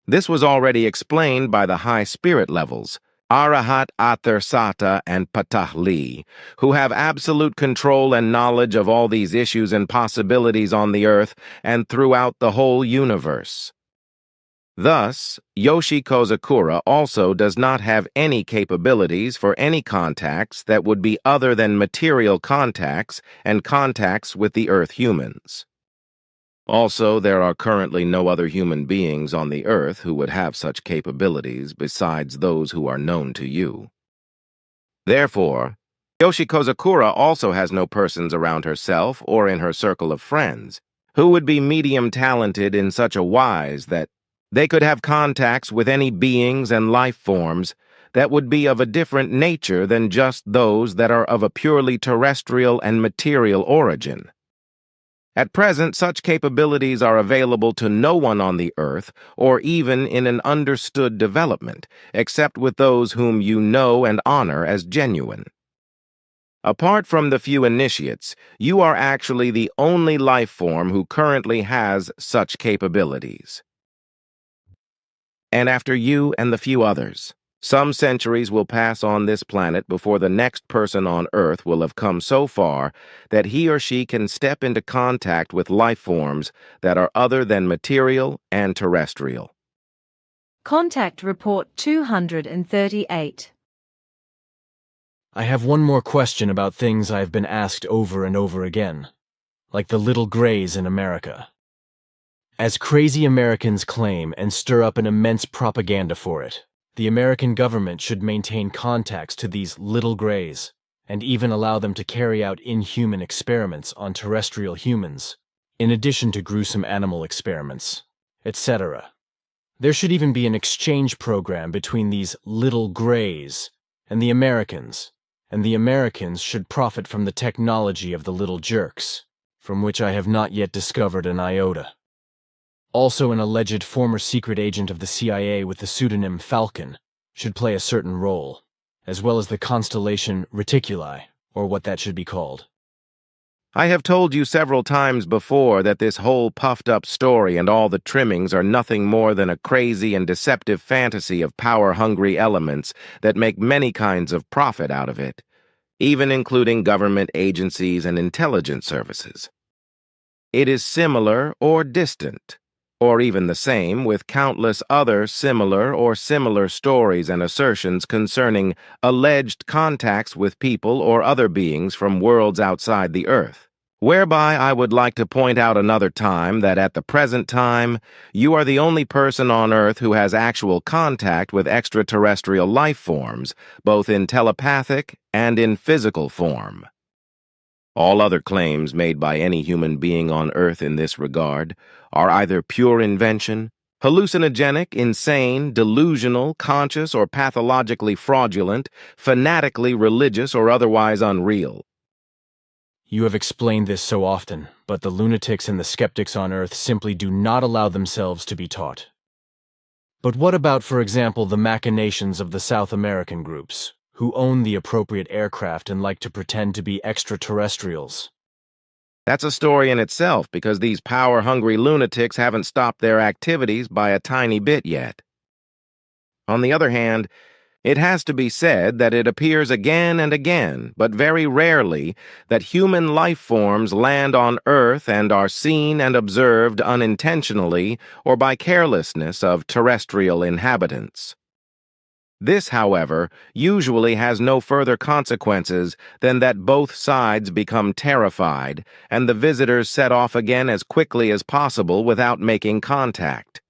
This was already explained by the high spirit levels, Arahat, Athersata, and Patahli, who have absolute control and knowledge of all these issues and possibilities on the earth and throughout the whole universe. Thus, Yoshi Kozakura also does not have any capabilities for any contacts that would be other than material contacts and contacts with the Earth humans. Also, there are currently no other human beings on the Earth who would have such capabilities besides those who are known to you. Therefore, Yoshi Kozakura also has no persons around herself or in her circle of friends who would be medium talented in such a wise that they could have contacts with any beings and life forms that would be of a different nature than just those that are of a purely terrestrial and material origin. At present, such capabilities are available to no one on the earth or even in an understood development, except with those whom you know and honor as genuine. Apart from the few initiates, you are actually the only life form who currently has such capabilities. And after you and the few others, some centuries will pass on this planet before the next person on Earth will have come so far that he or she can step into contact with life forms that are other than material and terrestrial. Contact Report 238. I have one more question about things I have been asked over and over again, like the little grays in America. As crazy Americans claim and stir up an immense propaganda for it, the American government should maintain contacts to these little grays, and even allow them to carry out inhuman experiments on terrestrial humans, in addition to gruesome animal experiments, etc. There should even be an exchange program between these little grays and the Americans should profit from the technology of the little jerks, from which I have not yet discovered an iota. Also, an alleged former secret agent of the CIA with the pseudonym Falcon should play a certain role, as well as the constellation Reticuli, or what that should be called. I have told you several times before that this whole puffed-up story and all the trimmings are nothing more than a crazy and deceptive fantasy of power-hungry elements that make many kinds of profit out of it, even including government agencies and intelligence services. It is similar or distant, or even the same with countless other similar stories and assertions concerning alleged contacts with people or other beings from worlds outside the Earth, whereby I would like to point out another time that at the present time, you are the only person on Earth who has actual contact with extraterrestrial life forms, both in telepathic and in physical form. All other claims made by any human being on Earth in this regard are either pure invention, hallucinogenic, insane, delusional, conscious, or pathologically fraudulent, fanatically religious, or otherwise unreal. You have explained this so often, but the lunatics and the skeptics on Earth simply do not allow themselves to be taught. But what about, for example, the machinations of the South American groups, who own the appropriate aircraft and like to pretend to be extraterrestrials? That's a story in itself, because these power-hungry lunatics haven't stopped their activities by a tiny bit yet. On the other hand, it has to be said that it appears again and again, but very rarely, that human life forms land on Earth and are seen and observed unintentionally or by carelessness of terrestrial inhabitants. This, however, usually has no further consequences than that both sides become terrified and the visitors set off again as quickly as possible without making contact.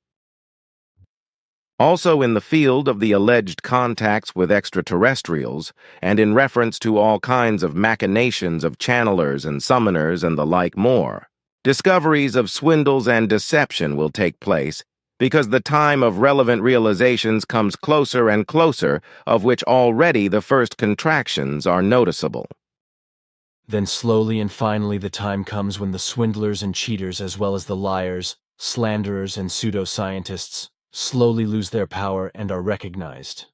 Also in the field of the alleged contacts with extraterrestrials, and in reference to all kinds of machinations of channelers and summoners and the like more, discoveries of swindles and deception will take place, because the time of relevant realizations comes closer and closer, of which already the first contractions are noticeable. Then slowly and finally the time comes when the swindlers and cheaters, as well as the liars, slanderers, and pseudo-scientists slowly lose their power and are recognized.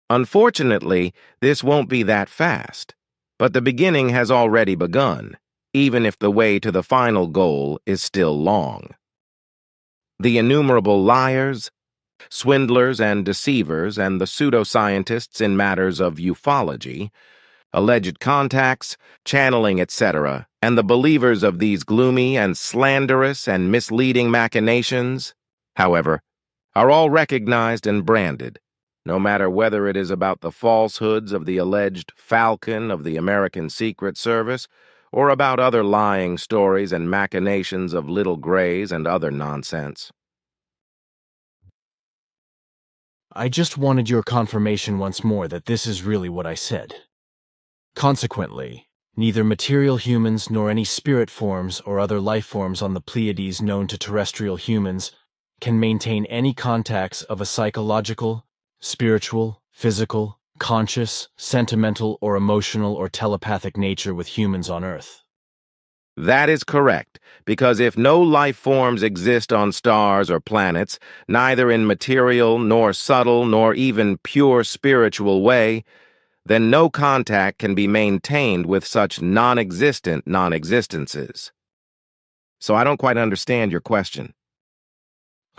Unfortunately, this won't be that fast, but the beginning has already begun, even if the way to the final goal is still long. The innumerable liars, swindlers and deceivers, and the pseudo-scientists in matters of ufology, alleged contacts, channeling, etc., and the believers of these gloomy and slanderous and misleading machinations, however, are all recognized and branded, no matter whether it is about the falsehoods of the alleged Falcon of the American Secret Service or about other lying stories and machinations of little grays and other nonsense. I just wanted your confirmation once more that this is really what I said. Consequently, neither material humans nor any spirit forms or other life forms on the Pleiades known to terrestrial humans can maintain any contacts of a psychological, spiritual, physical, conscious, sentimental, or emotional or telepathic nature with humans on Earth. That is correct, because if no life forms exist on stars or planets, neither in material nor subtle nor even pure spiritual way, then no contact can be maintained with such non-existent non-existences. So I don't quite understand your question.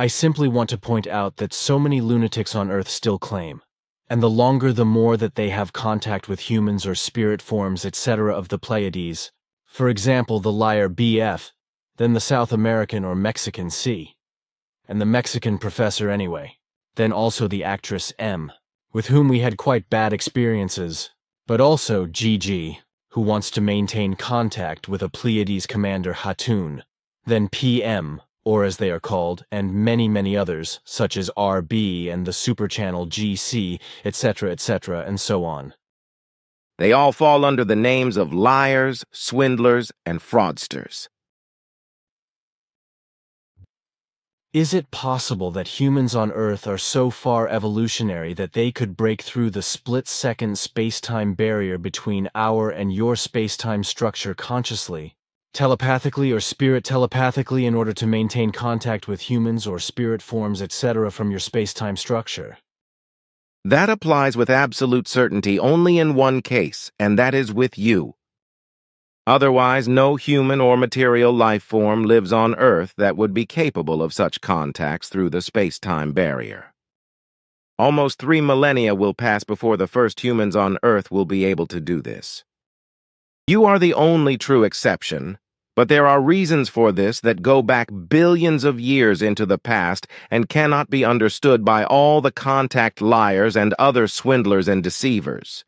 I simply want to point out that so many lunatics on Earth still claim, and the longer the more that they have contact with humans or spirit forms, etc. of the Pleiades, for example the liar BF, then the South American or Mexican C, and the Mexican professor anyway, then also the actress M, with whom we had quite bad experiences, But also GG, who wants to maintain contact with a Pleiades commander Hatun, then PM, or as they are called, and many others, such as RB and the superchannel GC, etc., and so on. They all fall under the names of liars, swindlers, and fraudsters. Is it possible that humans on Earth are so far evolutionary that they could break through the split-second space-time barrier between our and your space-time structure consciously, telepathically or spirit telepathically in order to maintain contact with humans or spirit forms, etc. from your space-time structure? That applies with absolute certainty only in one case, and that is with you. Otherwise, no human or material life form lives on Earth that would be capable of such contacts through the space-time barrier. Almost 3 millennia will pass before the first humans on Earth will be able to do this. You are the only true exception, but there are reasons for this that go back billions of years into the past and cannot be understood by all the contact liars and other swindlers and deceivers.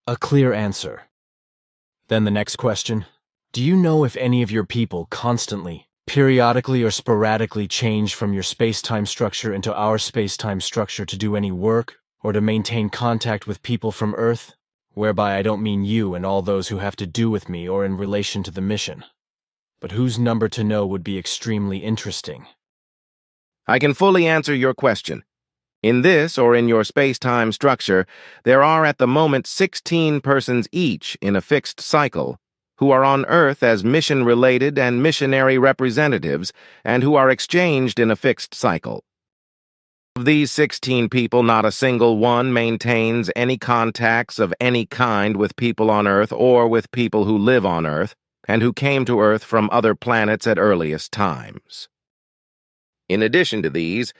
A clear answer. Then the next question. Do you know if any of your people constantly, periodically or sporadically change from your space-time structure into our space-time structure to do any work or to maintain contact with people from Earth? Whereby I don't mean you and all those who have to do with me or in relation to the mission. But whose number to know would be extremely interesting. I can fully answer your question. In this or in your space-time structure, there are at the moment 16 persons each in a fixed cycle who are on Earth as mission-related and missionary representatives and who are exchanged in a fixed cycle. Of these 16 people, not a single one maintains any contacts of any kind with people on Earth or with people who live on Earth and who came to Earth from other planets at earliest times. In addition to these,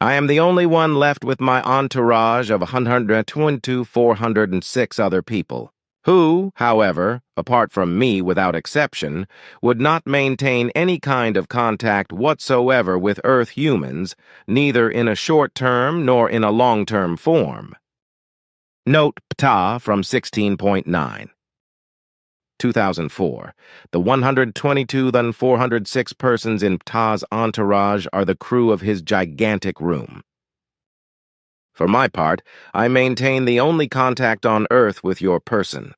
I am the only one left with my entourage of 122,406 other people, who, however, apart from me without exception, would not maintain any kind of contact whatsoever with Earth humans, neither in a short-term nor in a long-term form. Note PTA from 16.9. 2004. The 122,406 persons in PTA's entourage are the crew of his gigantic room. For my part, I maintain the only contact on Earth with your person.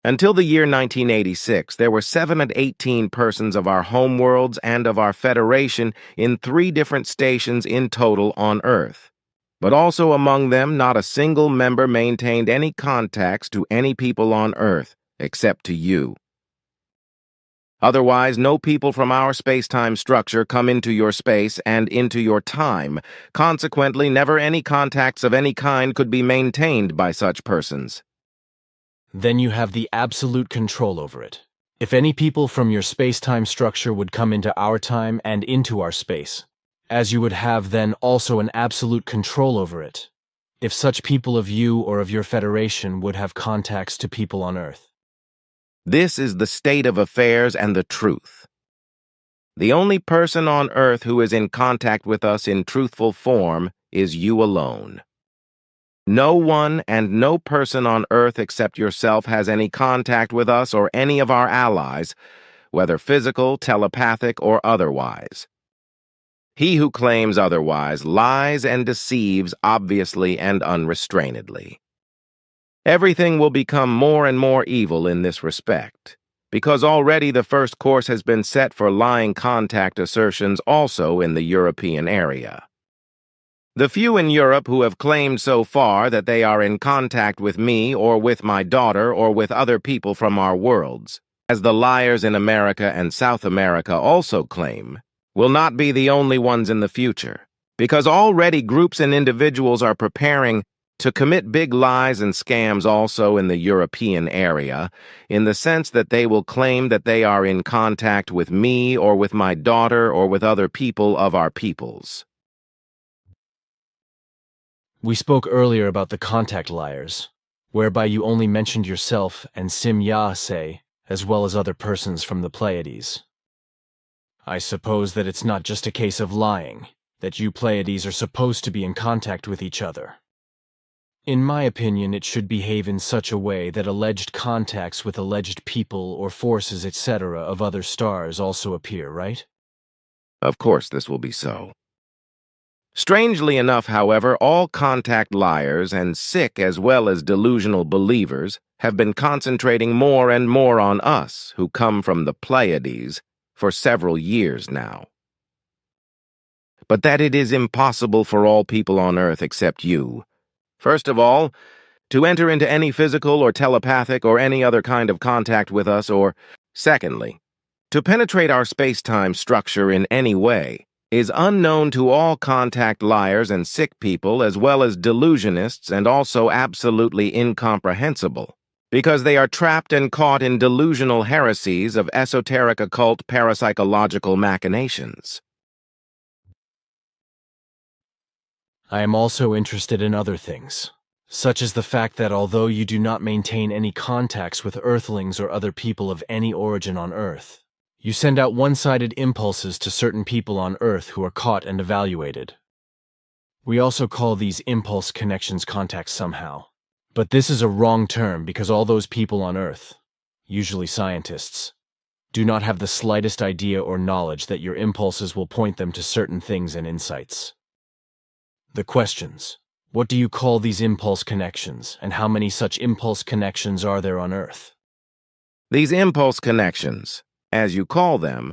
Until the year 1986, there were 718 persons of our homeworlds and of our Federation in 3 different stations in total on Earth. But also among them, not a single member maintained any contacts to any people on Earth, except to you. Otherwise, no people from our space-time structure come into your space and into your time. Consequently, never any contacts of any kind could be maintained by such persons. Then you have the absolute control over it. If any people from your space-time structure would come into our time and into our space, as you would have then also an absolute control over it, if such people of you or of your Federation would have contacts to people on Earth. This is the state of affairs and the truth. The only person on Earth who is in contact with us in truthful form is you alone. No one and no person on Earth except yourself has any contact with us or any of our allies, whether physical, telepathic, or otherwise. He who claims otherwise lies and deceives obviously and unrestrainedly. Everything will become more and more evil in this respect, because already the first course has been set for lying contact assertions also in the European area. The few in Europe who have claimed so far that they are in contact with me or with my daughter or with other people from our worlds, as the liars in America and South America also claim, will not be the only ones in the future, because already groups and individuals are preparing to commit big lies and scams also in the European area, in the sense that they will claim that they are in contact with me or with my daughter or with other people of our peoples. We spoke earlier about the contact liars, whereby you only mentioned yourself and Simya-se, as well as other persons from the Pleiades. I suppose that it's not just a case of lying, that you Pleiades are supposed to be in contact with each other. In my opinion, it should behave in such a way that alleged contacts with alleged people or forces, etc., of other stars also appear, right? Of course this will be so. Strangely enough, however, all contact liars and sick as well as delusional believers have been concentrating more and more on us, who come from the Pleiades, for several years now. But that it is impossible for all people on Earth except you. First of all, to enter into any physical or telepathic or any other kind of contact with us, or, secondly, to penetrate our space-time structure in any way, is unknown to all contact liars and sick people as well as delusionists, and also absolutely incomprehensible, because they are trapped and caught in delusional heresies of esoteric occult parapsychological machinations. I am also interested in other things, such as the fact that although you do not maintain any contacts with Earthlings or other people of any origin on Earth, you send out one-sided impulses to certain people on Earth who are caught and evaluated. We also call these impulse connections contacts somehow, but this is a wrong term because all those people on Earth, usually scientists, do not have the slightest idea or knowledge that your impulses will point them to certain things and insights. The questions: what do you call these impulse connections, and how many such impulse connections are there on Earth? These impulse connections, as you call them,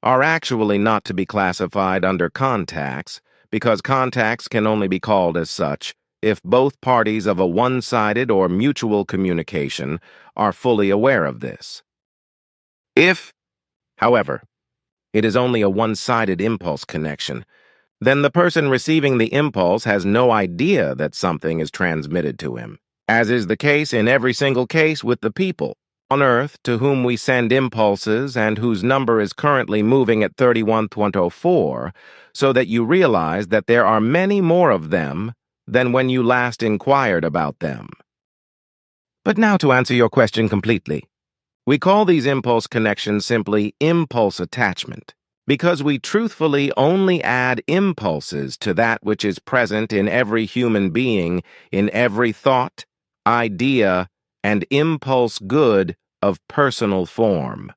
are actually not to be classified under contacts, because contacts can only be called as such if both parties of a one-sided or mutual communication are fully aware of this. If, however, it is only a one-sided impulse connection, then the person receiving the impulse has no idea that something is transmitted to him, as is the case in every single case with the people on Earth to whom we send impulses and whose number is currently moving at 31.04, so that you realize that there are many more of them than when you last inquired about them. But now to answer your question completely. We call these impulse connections simply impulse attachment, because we truthfully only add impulses to that which is present in every human being, in every thought, idea, and impulse good of personal form.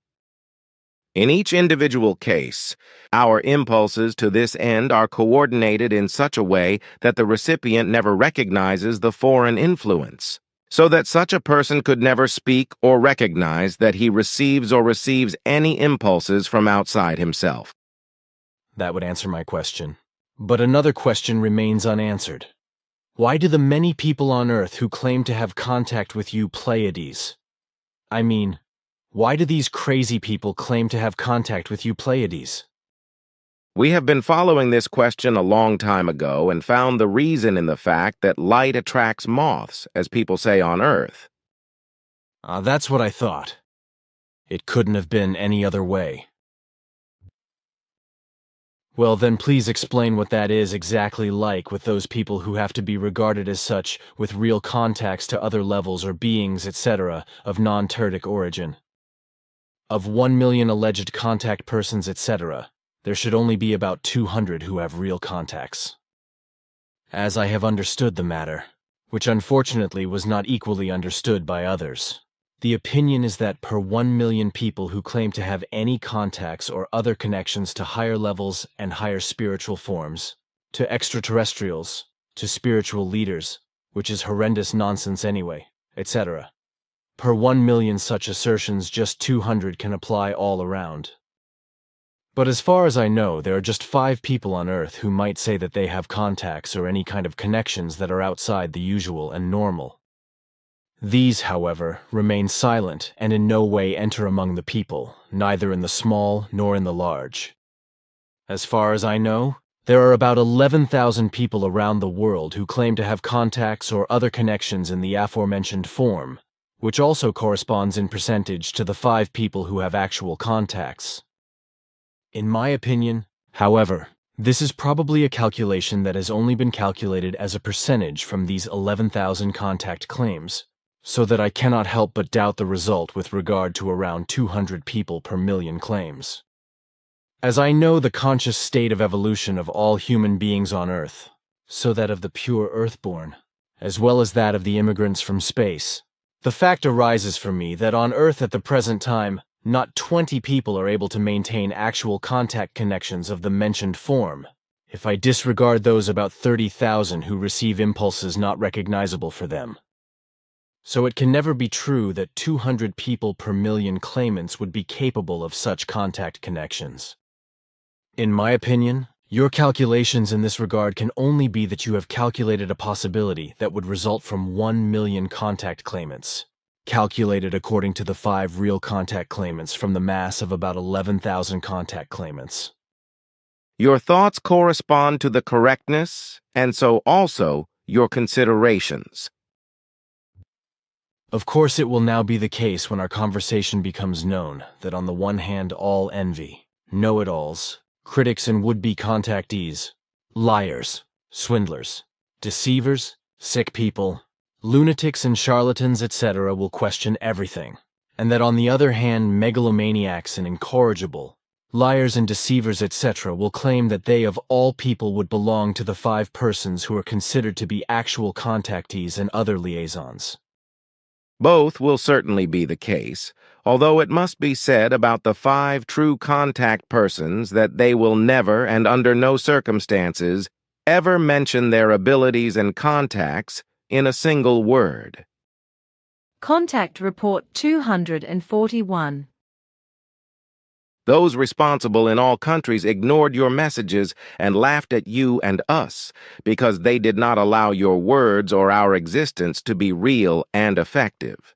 In each individual case, our impulses to this end are coordinated in such a way that the recipient never recognizes the foreign influence, so that such a person could never speak or recognize that he receives any impulses from outside himself. That would answer my question. But another question remains unanswered. Why do the many people on Earth who claim to have contact with you Pleiades? I mean, why do these crazy people claim to have contact with you Pleiades? We have been following this question a long time ago and found the reason in the fact that light attracts moths, as people say on Earth. That's what I thought. It couldn't have been any other way. Well, then please explain what that is exactly like with those people who have to be regarded as such with real contacts to other levels or beings, etc., of non-tertic origin. Of 1 million alleged contact persons, etc., there should only be about 200 who have real contacts. As I have understood the matter, which unfortunately was not equally understood by others, the opinion is that per 1 million people who claim to have any contacts or other connections to higher levels and higher spiritual forms, to extraterrestrials, to spiritual leaders, which is horrendous nonsense anyway, etc. Per 1 million such assertions, just 200 can apply all around. But as far as I know, there are just 5 people on Earth who might say that they have contacts or any kind of connections that are outside the usual and normal. These, however, remain silent and in no way enter among the people, neither in the small nor in the large. As far as I know, there are about 11,000 people around the world who claim to have contacts or other connections in the aforementioned form, which also corresponds in percentage to the 5 people who have actual contacts. In my opinion, however, this is probably a calculation that has only been calculated as a percentage from these 11,000 contact claims, so that I cannot help but doubt the result with regard to around 200 people per million claims. As I know the conscious state of evolution of all human beings on Earth, so that of the pure earthborn, as well as that of the immigrants from space. The fact arises for me that on Earth at the present time, not 20 people are able to maintain actual contact connections of the mentioned form, if I disregard those about 30,000 who receive impulses not recognizable for them. So it can never be true that 200 people per million claimants would be capable of such contact connections. In my opinion, your calculations in this regard can only be that you have calculated a possibility that would result from 1 million contact claimants, calculated according to the 5 real contact claimants from the mass of about 11,000 contact claimants. Your thoughts correspond to the correctness, and so also your considerations. Of course, it will now be the case when our conversation becomes known that on the one hand all envy, know-it-alls, critics and would-be contactees, liars, swindlers, deceivers, sick people, lunatics and charlatans, etc. will question everything, and that on the other hand megalomaniacs and incorrigible, liars and deceivers, etc. will claim that they of all people would belong to the 5 persons who are considered to be actual contactees and other liaisons. Both will certainly be the case, although it must be said about the 5 true contact persons that they will never and under no circumstances ever mention their abilities and contacts in a single word. Contact Report 241. Those responsible in all countries ignored your messages and laughed at you and us because they did not allow your words or our existence to be real and effective.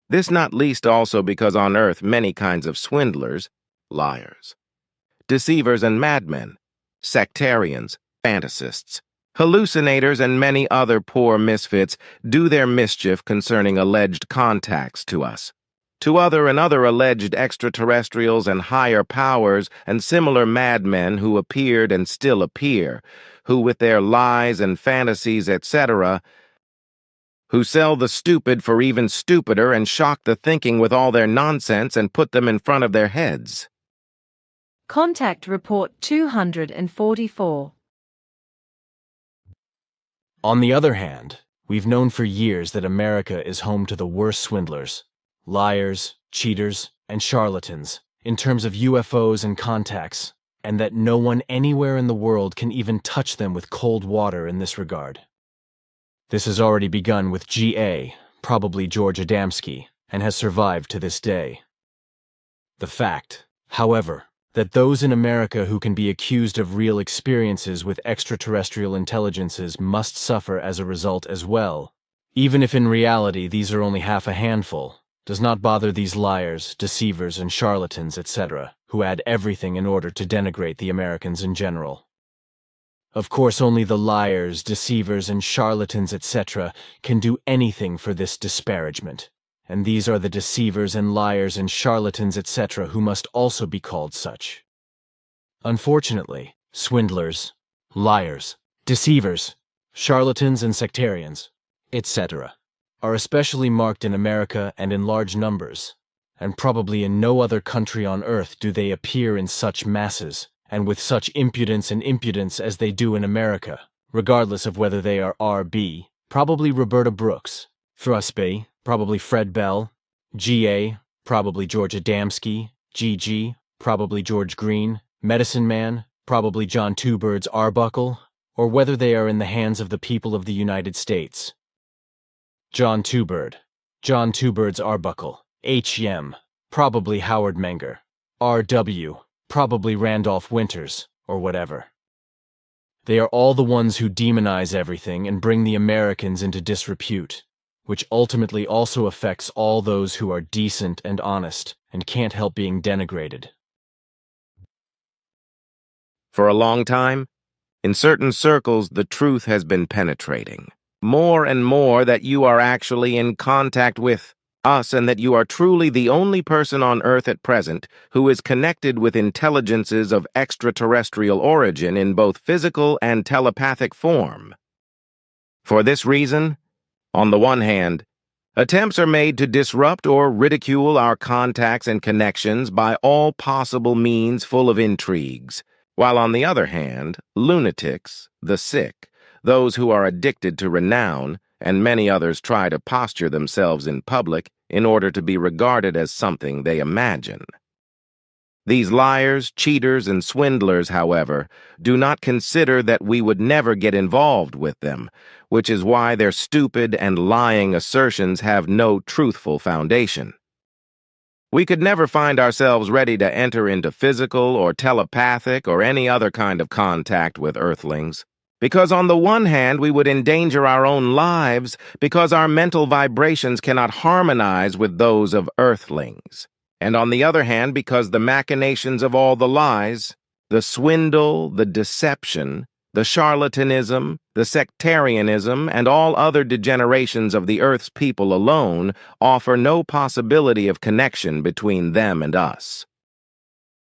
This not least also because on Earth many kinds of swindlers, liars, deceivers and madmen, sectarians, fantasists, hallucinators and many other poor misfits do their mischief concerning alleged contacts to us. To other alleged extraterrestrials and higher powers and similar madmen who appeared and still appear, who with their lies and fantasies, etc., who sell the stupid for even stupider and shock the thinking with all their nonsense and put them in front of their heads. Contact Report 244. On the other hand, we've known for years that America is home to the worst swindlers, liars, cheaters, and charlatans in terms of UFOs and contacts, and that no one anywhere in the world can even touch them with cold water in this regard. This has already begun with G.A., probably George Adamski, and has survived to this day. The fact, however, that those in America who can be accused of real experiences with extraterrestrial intelligences must suffer as a result as well, even if in reality these are only half a handful, does not bother these liars, deceivers, and charlatans, etc., who add everything in order to denigrate the Americans in general. Of course, only the liars, deceivers, and charlatans, etc., can do anything for this disparagement, and these are the deceivers and liars and charlatans, etc., who must also be called such. Unfortunately, swindlers, liars, deceivers, charlatans, and sectarians, etc., are especially marked in America and in large numbers, and probably in no other country on Earth do they appear in such masses, and with such impudence as they do in America, regardless of whether they are R.B., probably Roberta Brooks, Thrusby, probably Fred Bell, G.A., probably George Adamski, G.G., probably George Green, Medicine Man, probably John Two Birds Arbuckle, or whether they are in the hands of the people of the United States. John Two Birds Arbuckle, H.M., probably Howard Menger, R.W., probably Randolph Winters, or whatever. They are all the ones who demonize everything and bring the Americans into disrepute, which ultimately also affects all those who are decent and honest and can't help being denigrated. For a long time, in certain circles the truth has been penetrating. More and more that you are actually in contact with us and that you are truly the only person on Earth at present who is connected with intelligences of extraterrestrial origin in both physical and telepathic form. For this reason, on the one hand, attempts are made to disrupt or ridicule our contacts and connections by all possible means full of intrigues, while on the other hand, lunatics, the sick, those who are addicted to renown, and many others try to posture themselves in public in order to be regarded as something they imagine. These liars, cheaters, and swindlers, however, do not consider that we would never get involved with them, which is why their stupid and lying assertions have no truthful foundation. We could never find ourselves ready to enter into physical or telepathic or any other kind of contact with Earthlings, because on the one hand we would endanger our own lives because our mental vibrations cannot harmonize with those of Earthlings, and on the other hand because the machinations of all the lies, the swindle, the deception, the charlatanism, the sectarianism, and all other degenerations of the Earth's people alone offer no possibility of connection between them and us.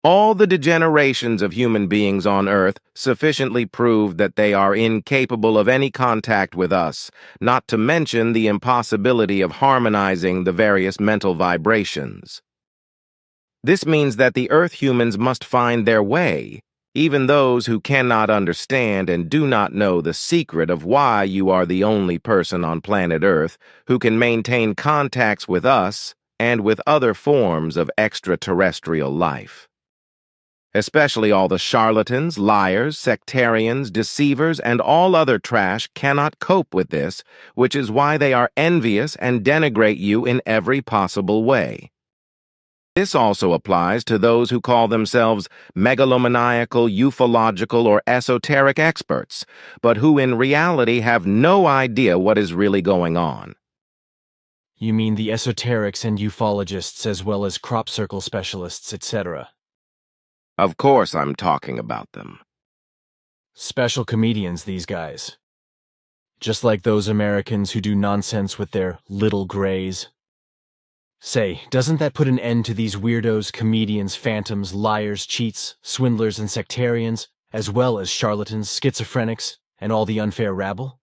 All the degenerations of human beings on Earth sufficiently prove that they are incapable of any contact with us, not to mention the impossibility of harmonizing the various mental vibrations. This means that the Earth humans must find their way, even those who cannot understand and do not know the secret of why you are the only person on planet Earth who can maintain contacts with us and with other forms of extraterrestrial life. Especially all the charlatans, liars, sectarians, deceivers, and all other trash cannot cope with this, which is why they are envious and denigrate you in every possible way. This also applies to those who call themselves megalomaniacal, ufological, or esoteric experts, but who in reality have no idea what is really going on. You mean the esoterics and ufologists as well as crop circle specialists, etc.? Of course I'm talking about them. Special comedians, these guys. Just like those Americans who do nonsense with their little grays. Say, doesn't that put an end to these weirdos, comedians, phantoms, liars, cheats, swindlers, and sectarians, as well as charlatans, schizophrenics, and all the unfair rabble?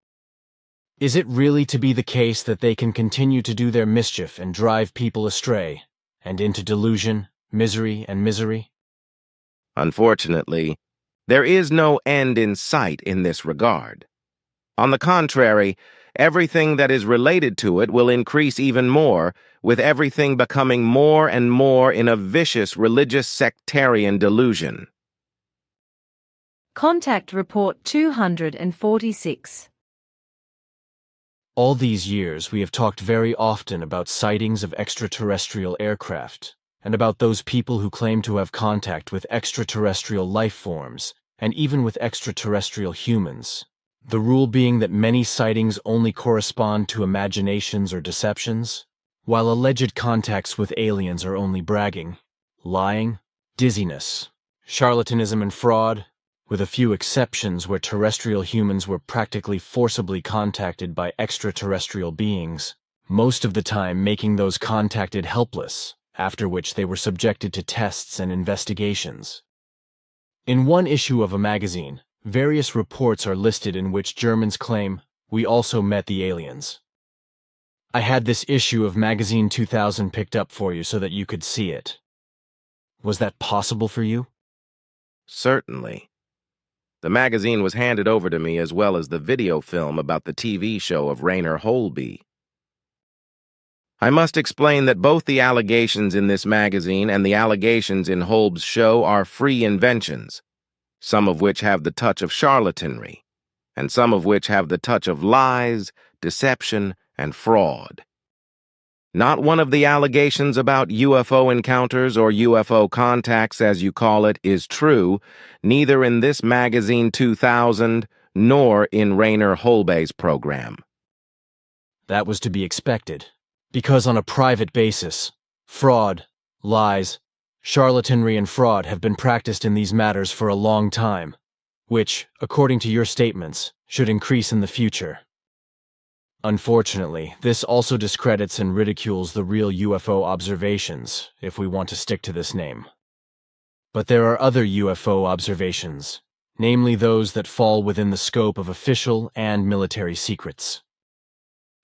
Is it really to be the case that they can continue to do their mischief and drive people astray, and into delusion, misery, and misery? Unfortunately, there is no end in sight in this regard. On the contrary, everything that is related to it will increase even more, with everything becoming more and more in a vicious religious sectarian delusion. Contact Report 246. All these years we have talked very often about sightings of extraterrestrial aircraft, and about those people who claim to have contact with extraterrestrial life forms, and even with extraterrestrial humans. The rule being that many sightings only correspond to imaginations or deceptions, while alleged contacts with aliens are only bragging, lying, dizziness, charlatanism and fraud, with a few exceptions where terrestrial humans were practically forcibly contacted by extraterrestrial beings, most of the time making those contacted helpless, after which they were subjected to tests and investigations. In one issue of a magazine, various reports are listed in which Germans claim, "We also met the aliens." I had this issue of Magazine 2000 picked up for you so that you could see it. Was that possible for you? Certainly. The magazine was handed over to me as well as the video film about the TV show of Rainer Holby. I must explain that both the allegations in this magazine and the allegations in Holb's show are free inventions, some of which have the touch of charlatanry, and some of which have the touch of lies, deception, and fraud. Not one of the allegations about UFO encounters or UFO contacts, as you call it, is true, neither in this Magazine 2000 nor in Rainer Holby's program. That was to be expected, because on a private basis, fraud, lies, charlatanry and fraud have been practiced in these matters for a long time, which, according to your statements, should increase in the future. Unfortunately, this also discredits and ridicules the real UFO observations, if we want to stick to this name. But there are other UFO observations, namely those that fall within the scope of official and military secrets.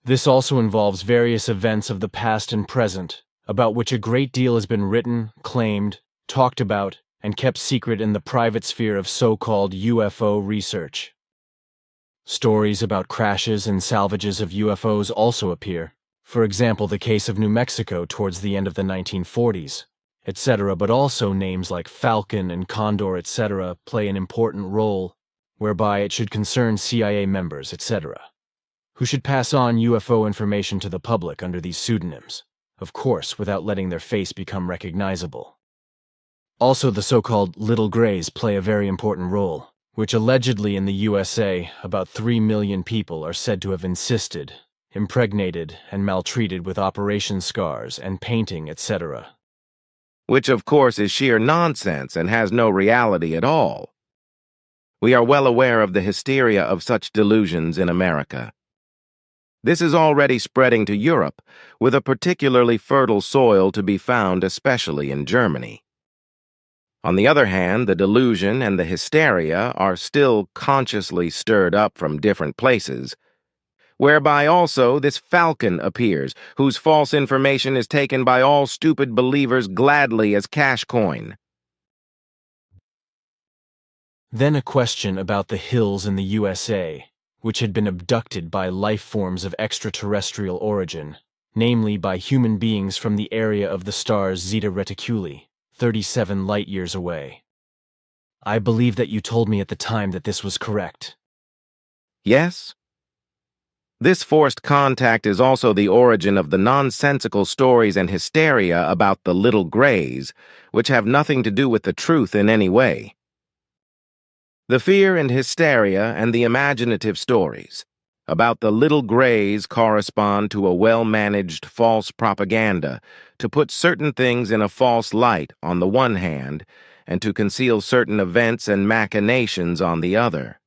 This also involves various events of the past and present, about which a great deal has been written, claimed, talked about, and kept secret in the private sphere of so-called UFO research. Stories about crashes and salvages of UFOs also appear. For example, the case of New Mexico towards the end of the 1940s, etc. But also names like Falcon and Condor, etc. play an important role, whereby it should concern CIA members, etc., who should pass on UFO information to the public under these pseudonyms, of course, without letting their face become recognizable. Also, the so-called Little Greys play a very important role, which allegedly in the USA, about 3 million people are said to have insisted, impregnated, and maltreated with operation scars and painting, etc. Which of course is sheer nonsense and has no reality at all. We are well aware of the hysteria of such delusions in America. This is already spreading to Europe, with a particularly fertile soil to be found especially in Germany. On the other hand, the delusion and the hysteria are still consciously stirred up from different places, whereby also this Falcon appears, whose false information is taken by all stupid believers gladly as cash coin. Then a question about the hills in the USA, which had been abducted by life forms of extraterrestrial origin, namely by human beings from the area of the stars Zeta Reticuli, 37 light-years away. I believe that you told me at the time that this was correct. Yes? This forced contact is also the origin of the nonsensical stories and hysteria about the Little Greys, which have nothing to do with the truth in any way. The fear and hysteria and the imaginative stories about the Little Greys correspond to a well-managed false propaganda to put certain things in a false light on the one hand and to conceal certain events and machinations on the other.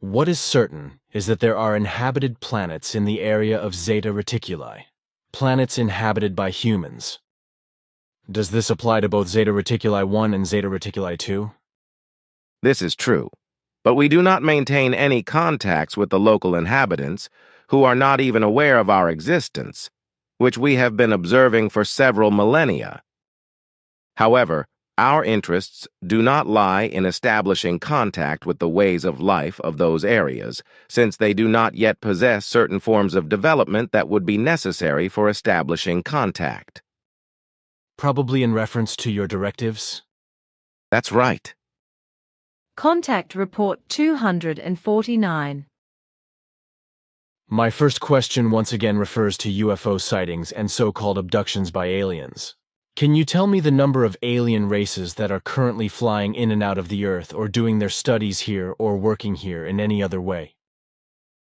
What is certain is that there are inhabited planets in the area of Zeta Reticuli, planets inhabited by humans. Does this apply to both Zeta Reticuli 1 and Zeta Reticuli 2? This is true, but we do not maintain any contacts with the local inhabitants, who are not even aware of our existence, which we have been observing for several millennia. However, our interests do not lie in establishing contact with the ways of life of those areas, since they do not yet possess certain forms of development that would be necessary for establishing contact. Probably in reference to your directives? That's right. Contact Report 249. My first question once again refers to UFO sightings and so-called abductions by aliens. Can you tell me the number of alien races that are currently flying in and out of the Earth or doing their studies here or working here in any other way?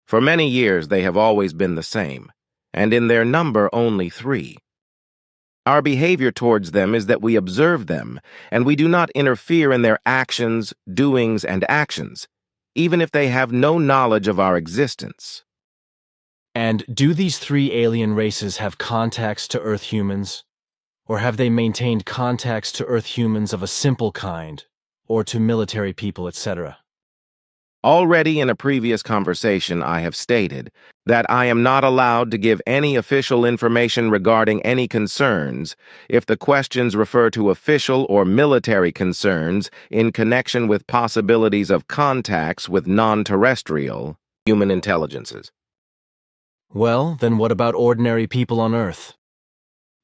For many years they have always been the same, and in their number only 3. Our behavior towards them is that we observe them, and we do not interfere in their actions, doings, and actions, even if they have no knowledge of our existence. And do these 3 alien races have contacts to Earth humans? Or have they maintained contacts to Earth humans of a simple kind, or to military people, etc.? Already in a previous conversation I have stated that I am not allowed to give any official information regarding any concerns if the questions refer to official or military concerns in connection with possibilities of contacts with non-terrestrial human intelligences. Well, then what about ordinary people on Earth?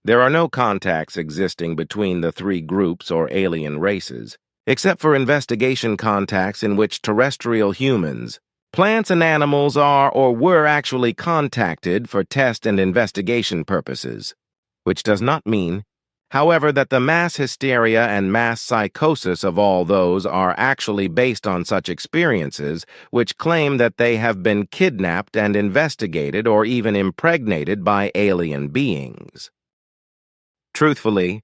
There are no contacts existing between the 3 groups or alien races, except for investigation contacts in which terrestrial humans, plants and animals are or were actually contacted for test and investigation purposes, which does not mean, however, that the mass hysteria and mass psychosis of all those are actually based on such experiences which claim that they have been kidnapped and investigated or even impregnated by alien beings. Truthfully,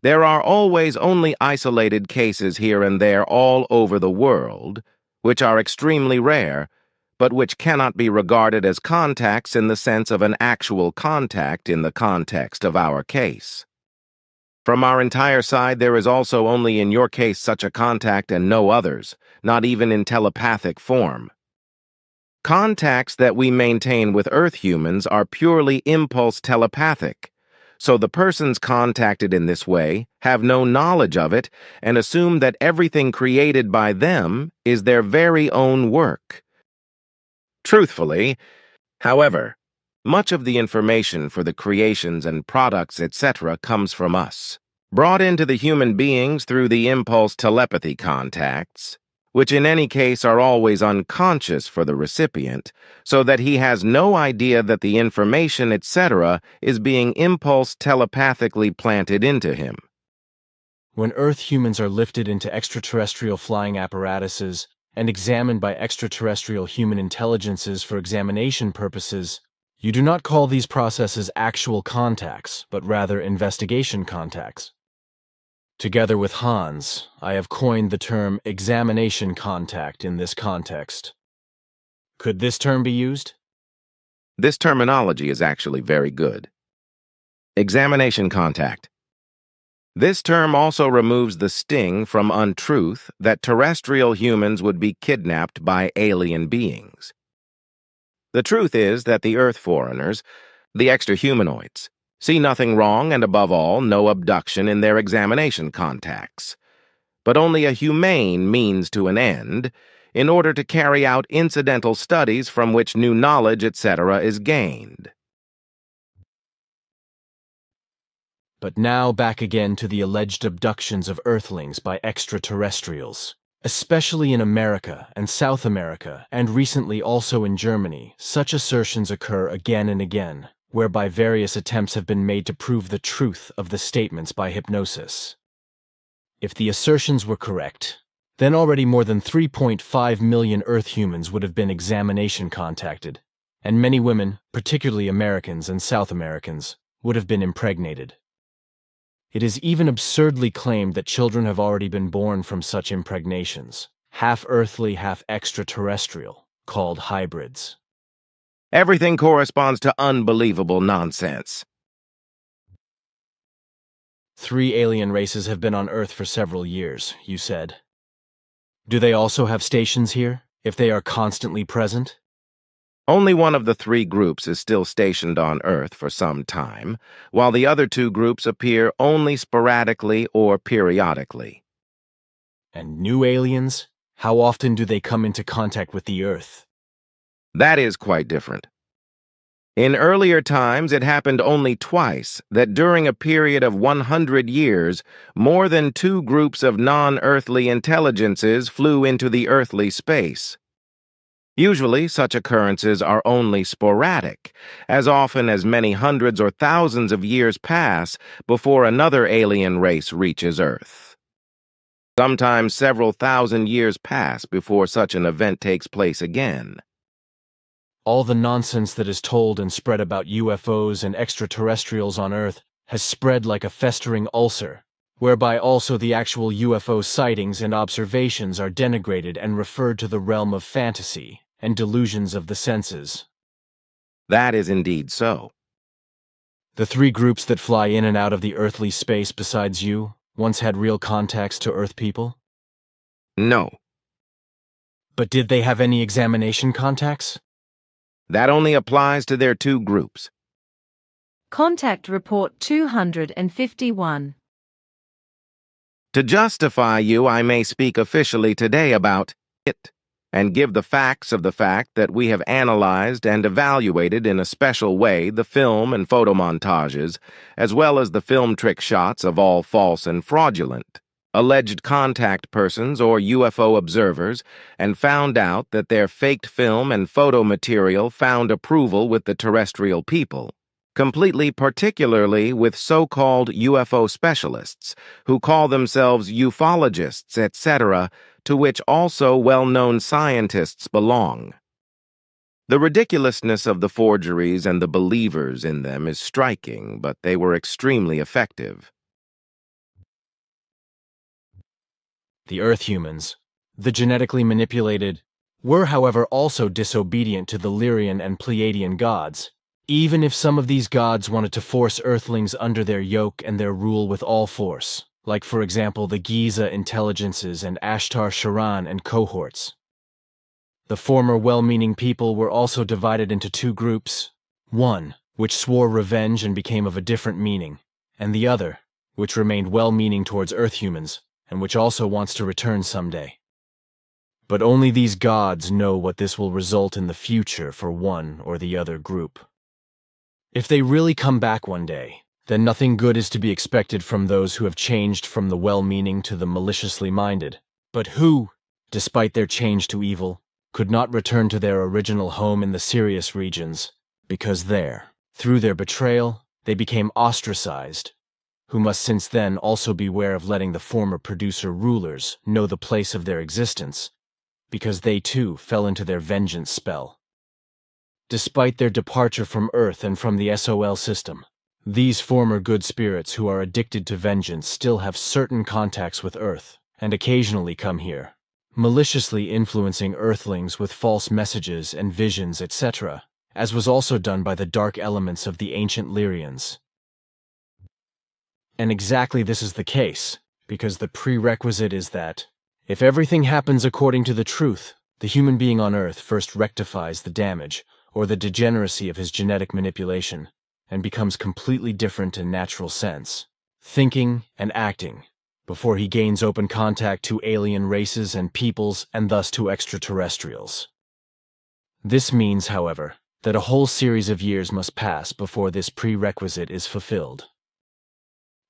there are always only isolated cases here and there all over the world, which are extremely rare, but which cannot be regarded as contacts in the sense of an actual contact in the context of our case. From our entire side, there is also only in your case such a contact and no others, not even in telepathic form. Contacts that we maintain with Earth humans are purely impulse telepathic, so the persons contacted in this way have no knowledge of it and assume that everything created by them is their very own work, Truthfully, however, much of the information for the creations and products, etc., comes from us, brought into the human beings through the impulse telepathy contacts, which in any case are always unconscious for the recipient, so that he has no idea that the information, etc., is being impulse telepathically planted into him. When Earth humans are lifted into extraterrestrial flying apparatuses and examined by extraterrestrial human intelligences for examination purposes, you do not call these processes actual contacts, but rather investigation contacts. Together with Hans, I have coined the term examination contact in this context. Could this term be used? This terminology is actually very good. Examination contact. This term also removes the sting from untruth that terrestrial humans would be kidnapped by alien beings. The truth is that the Earth foreigners, the extra-humanoids, see nothing wrong and, above all, no abduction in their examination contacts, but only a humane means to an end in order to carry out incidental studies from which new knowledge, etc., is gained. But now back again to the alleged abductions of Earthlings by extraterrestrials. Especially in America and South America, and recently also in Germany, such assertions occur again and again, whereby various attempts have been made to prove the truth of the statements by hypnosis. If the assertions were correct, then already more than 3.5 million Earth humans would have been examination contacted, and many women, particularly Americans and South Americans, would have been impregnated. It is even absurdly claimed that children have already been born from such impregnations, half earthly, half extraterrestrial, called hybrids. Everything corresponds to unbelievable nonsense. 3 alien races have been on Earth for several years, you said. Do they also have stations here, if they are constantly present? Only one of the 3 groups is still stationed on Earth for some time, while the other 2 groups appear only sporadically or periodically. And new aliens? How often do they come into contact with the Earth? That is quite different. In earlier times, it happened only twice that during a period of 100 years, more than 2 groups of non-earthly intelligences flew into the earthly space. Usually, such occurrences are only sporadic, as often as many hundreds or thousands of years pass before another alien race reaches Earth. Sometimes several thousand years pass before such an event takes place again. All the nonsense that is told and spread about UFOs and extraterrestrials on Earth has spread like a festering ulcer, whereby also the actual UFO sightings and observations are denigrated and referred to the realm of fantasy and delusions of the senses. That is indeed so. The 3 groups that fly in and out of the earthly space besides you once had real contacts to Earth people? No. But did they have any examination contacts? That only applies to their 2 groups. Contact Report 251. To justify you, I may speak officially today about it, and give the facts of the fact that we have analyzed and evaluated in a special way the film and photo montages, as well as the film trick shots of all false and fraudulent, alleged contact persons or UFO observers, and found out that their faked film and photo material found approval with the terrestrial people, completely particularly with so-called UFO specialists, who call themselves ufologists, etc., to which also well-known scientists belong. The ridiculousness of the forgeries and the believers in them is striking, but they were extremely effective. The Earth humans, the genetically manipulated, were however also disobedient to the Lyrian and Pleadian gods, even if some of these gods wanted to force Earthlings under their yoke and their rule with all force, like for example the Giza intelligences and Ashtar Sharan and cohorts. The former well-meaning people were also divided into 2 groups, one, which swore revenge and became of a different meaning, and the other, which remained well-meaning towards Earth humans, and which also wants to return someday. But only these gods know what this will result in the future for one or the other group. If they really come back one day, then nothing good is to be expected from those who have changed from the well-meaning to the maliciously minded, but who, despite their change to evil, could not return to their original home in the Sirius regions, because there, through their betrayal, they became ostracized, who must since then also beware of letting the former producer rulers know the place of their existence, because they too fell into their vengeance spell. Despite their departure from Earth and from the SOL system, these former good spirits who are addicted to vengeance still have certain contacts with Earth, and occasionally come here, maliciously influencing Earthlings with false messages and visions, etc., as was also done by the dark elements of the ancient Lyrians. And exactly this is the case, because the prerequisite is that, if everything happens according to the truth, the human being on Earth first rectifies the damage, or the degeneracy of his genetic manipulation, and becomes completely different in natural sense, thinking and acting, before he gains open contact to alien races and peoples and thus to extraterrestrials. This means, however, that a whole series of years must pass before this prerequisite is fulfilled.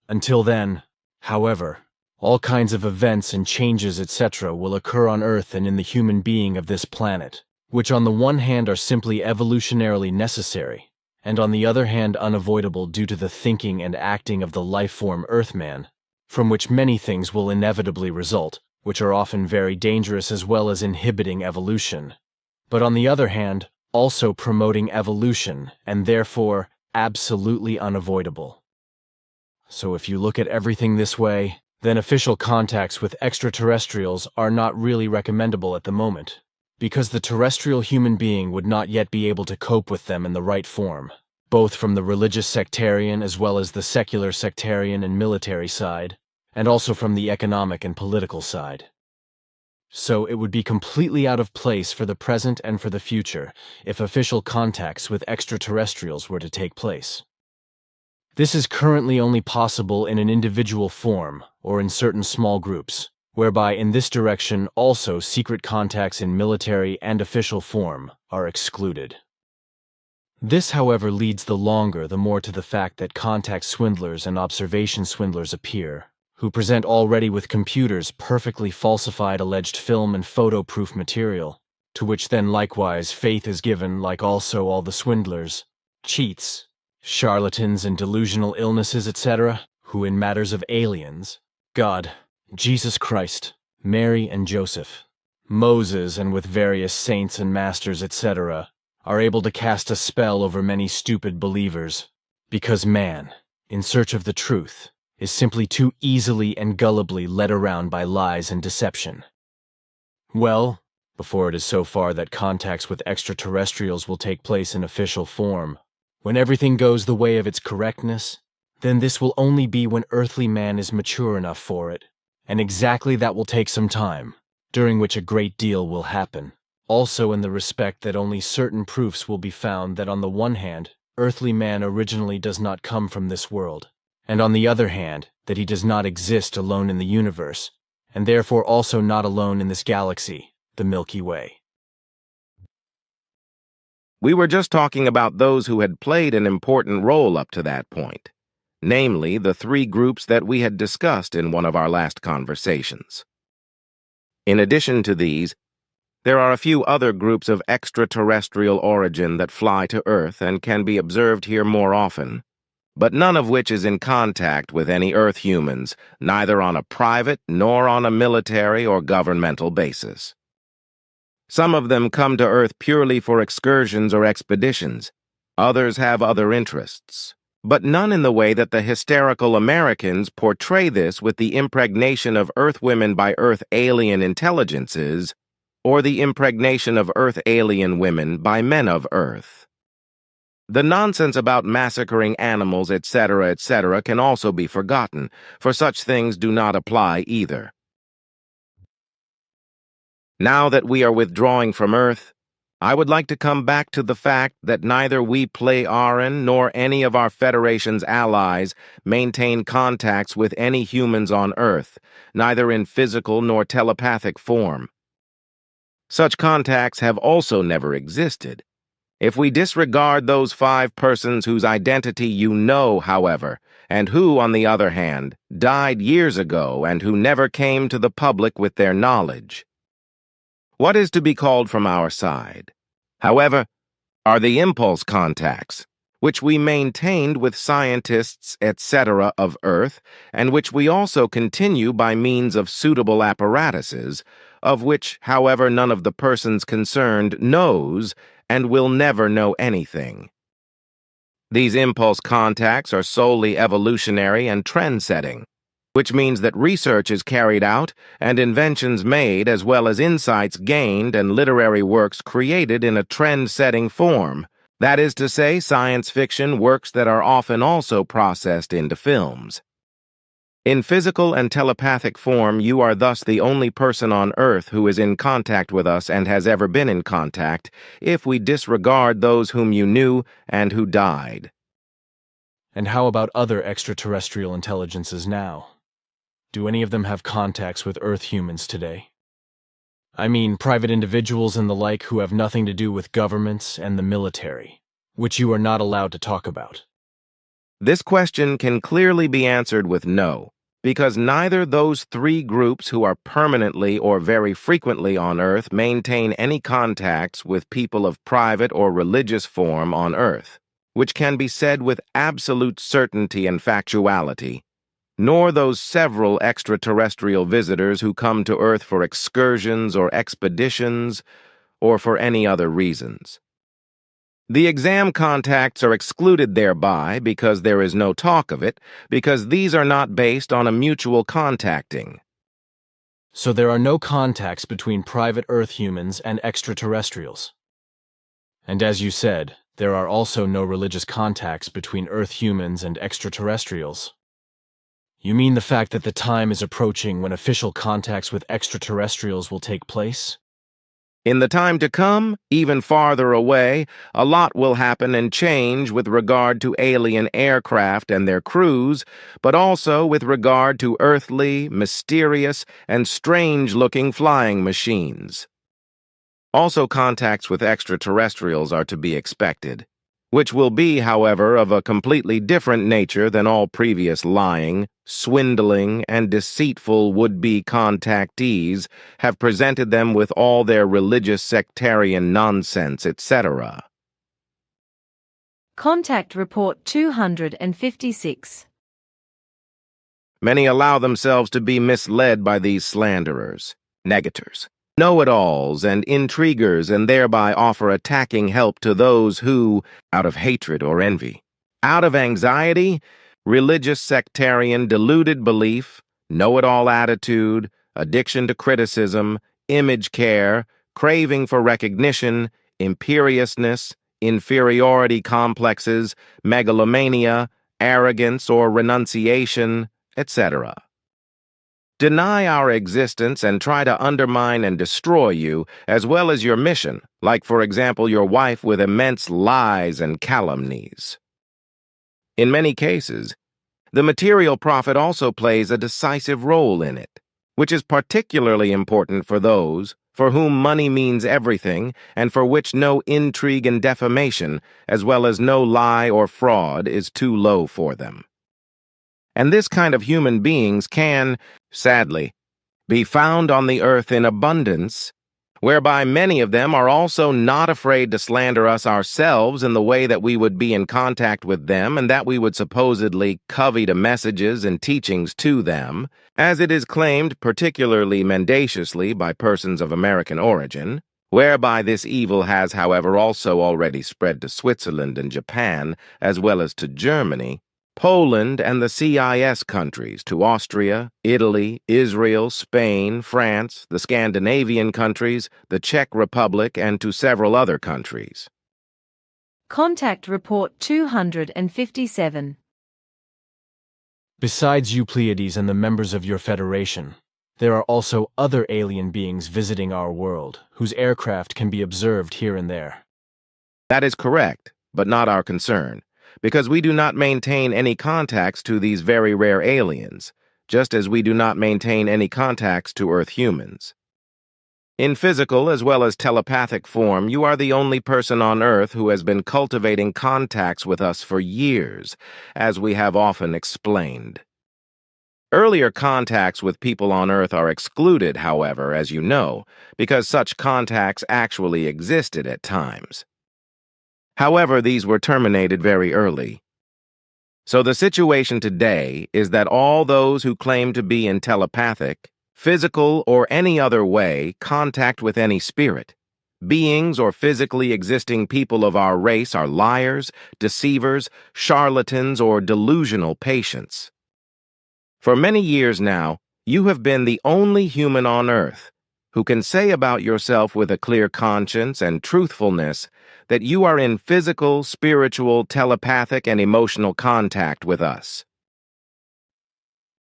Until then, however, all kinds of events and changes, etc., will occur on Earth and in the human being of this planet, which on the one hand are simply evolutionarily necessary, and on the other hand unavoidable due to the thinking and acting of the life-form Earthman, from which many things will inevitably result, which are often very dangerous as well as inhibiting evolution, but on the other hand, also promoting evolution, and therefore absolutely unavoidable. So if you look at everything this way, then official contacts with extraterrestrials are not really recommendable at the moment, because the terrestrial human being would not yet be able to cope with them in the right form, both from the religious sectarian as well as the secular sectarian and military side, and also from the economic and political side. So it would be completely out of place for the present and for the future if official contacts with extraterrestrials were to take place. This is currently only possible in an individual form or in certain small groups, whereby in this direction also secret contacts in military and official form are excluded. This, however, leads the more to the fact that contact swindlers and observation swindlers appear, who present already with computers perfectly falsified alleged film and photo-proof material, to which then likewise faith is given like also all the swindlers, cheats, charlatans and delusional illnesses, etc., who in matters of aliens, God, Jesus Christ, Mary and Joseph, Moses and with various saints and masters, etc., are able to cast a spell over many stupid believers, because man, in search of the truth, is simply too easily and gullibly led around by lies and deception. Well, before it is so far that contacts with extraterrestrials will take place in official form, when everything goes the way of its correctness, then this will only be when earthly man is mature enough for it, and exactly that will take some time, during which a great deal will happen, also in the respect that only certain proofs will be found that on the one hand, earthly man originally does not come from this world, and on the other hand, that he does not exist alone in the universe, and therefore also not alone in this galaxy, the Milky Way. We were just talking about those who had played an important role up to that point, namely the three groups that we had discussed in one of our last conversations. In addition to these, there are a few other groups of extraterrestrial origin that fly to Earth and can be observed here more often, but none of which is in contact with any Earth humans, neither on a private nor on a military or governmental basis. Some of them come to Earth purely for excursions or expeditions. Others have other interests, but none in the way that the hysterical Americans portray this with the impregnation of Earth women by Earth alien intelligences, or the impregnation of Earth alien women by men of Earth. The nonsense about massacring animals, etc., etc., can also be forgotten, for such things do not apply either. Now that we are withdrawing from Earth, I would like to come back to the fact that neither we Pleadian nor any of our Federation's allies maintain contacts with any humans on Earth, neither in physical nor telepathic form. Such contacts have also never existed. If we disregard those 5 persons whose identity you know, however, and who, on the other hand, died years ago and who never came to the public with their knowledge, what is to be called from our side, however, are the impulse contacts, which we maintained with scientists, etc. of Earth, and which we also continue by means of suitable apparatuses, of which, however, none of the persons concerned knows and will never know anything. These impulse contacts are solely evolutionary and trend-setting, which means that research is carried out and inventions made as well as insights gained and literary works created in a trend-setting form. That is to say, science fiction works that are often also processed into films. In physical and telepathic form, you are thus the only person on Earth who is in contact with us and has ever been in contact, if we disregard those whom you knew and who died. And how about other extraterrestrial intelligences now? Do any of them have contacts with Earth humans today? I mean, private individuals and the like who have nothing to do with governments and the military, which you are not allowed to talk about. This question can clearly be answered with no, because neither those 3 groups who are permanently or very frequently on Earth maintain any contacts with people of private or religious form on Earth, which can be said with absolute certainty and factuality, nor those several extraterrestrial visitors who come to Earth for excursions or expeditions or for any other reasons. The exam contacts are excluded thereby because there is no talk of it, because these are not based on a mutual contacting. So there are no contacts between private Earth humans and extraterrestrials. And as you said, there are also no religious contacts between Earth humans and extraterrestrials. You mean the fact that the time is approaching when official contacts with extraterrestrials will take place? In the time to come, even farther away, a lot will happen and change with regard to alien aircraft and their crews, but also with regard to earthly, mysterious, and strange-looking flying machines. Also, contacts with extraterrestrials are to be expected, which will be, however, of a completely different nature than all previous lying, swindling, and deceitful would-be contactees have presented them with all their religious sectarian nonsense, etc. Contact Report 256. Many allow themselves to be misled by these slanderers, negators, know-it-alls, and intriguers, and thereby offer attacking help to those who, out of hatred or envy, out of anxiety, religious sectarian deluded belief, know-it-all attitude, addiction to criticism, image care, craving for recognition, imperiousness, inferiority complexes, megalomania, arrogance or renunciation, etc. Deny our existence and try to undermine and destroy you, as well as your mission, like, for example, your wife, with immense lies and calumnies. In many cases, the material profit also plays a decisive role in it, which is particularly important for those for whom money means everything and for which no intrigue and defamation, as well as no lie or fraud, is too low for them. And this kind of human beings can, sadly, be found on the earth in abundance, whereby many of them are also not afraid to slander us ourselves in the way that we would be in contact with them and that we would supposedly covey the messages and teachings to them, as it is claimed particularly mendaciously by persons of American origin, whereby this evil has, however, also already spread to Switzerland and Japan, as well as to Germany, Poland, and the CIS countries, to Austria, Italy, Israel, Spain, France, the Scandinavian countries, the Czech Republic, and to several other countries. Contact Report 257. Besides you Pleiades and the members of your Federation, there are also other alien beings visiting our world, whose aircraft can be observed here and there. That is correct, but not our concern, because we do not maintain any contacts to these very rare aliens, just as we do not maintain any contacts to Earth humans. In physical as well as telepathic form, you are the only person on Earth who has been cultivating contacts with us for years, as we have often explained. Earlier contacts with people on Earth are excluded, however, as you know, because such contacts actually existed at times. However, these were terminated very early. So the situation today is that all those who claim to be in telepathic, physical, or any other way contact with any spirit, beings or physically existing people of our race are liars, deceivers, charlatans, or delusional patients. For many years now, you have been the only human on Earth who can say about yourself with a clear conscience and truthfulness that you are in physical, spiritual, telepathic, and emotional contact with us.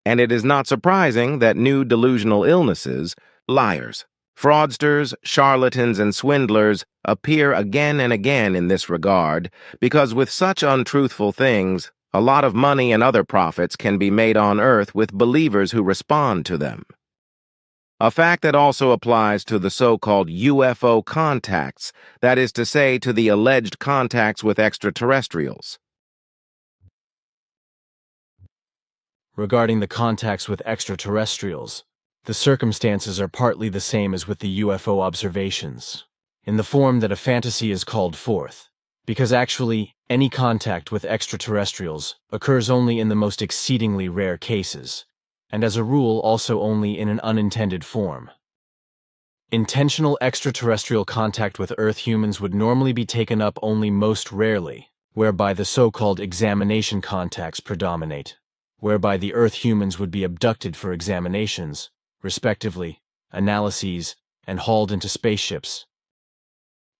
And it is not surprising that new delusional illnesses, liars, fraudsters, charlatans, and swindlers appear again and again in this regard, because with such untruthful things, a lot of money and other profits can be made on Earth with believers who respond to them. A fact that also applies to the so-called UFO contacts, that is to say, to the alleged contacts with extraterrestrials. Regarding the contacts with extraterrestrials, the circumstances are partly the same as with the UFO observations, in the form that a fantasy is called forth, because actually, any contact with extraterrestrials occurs only in the most exceedingly rare cases, and as a rule also only in an unintended form. Intentional extraterrestrial contact with Earth humans would normally be taken up only most rarely, whereby the so-called examination contacts predominate, whereby the Earth humans would be abducted for examinations, respectively, analyses, and hauled into spaceships.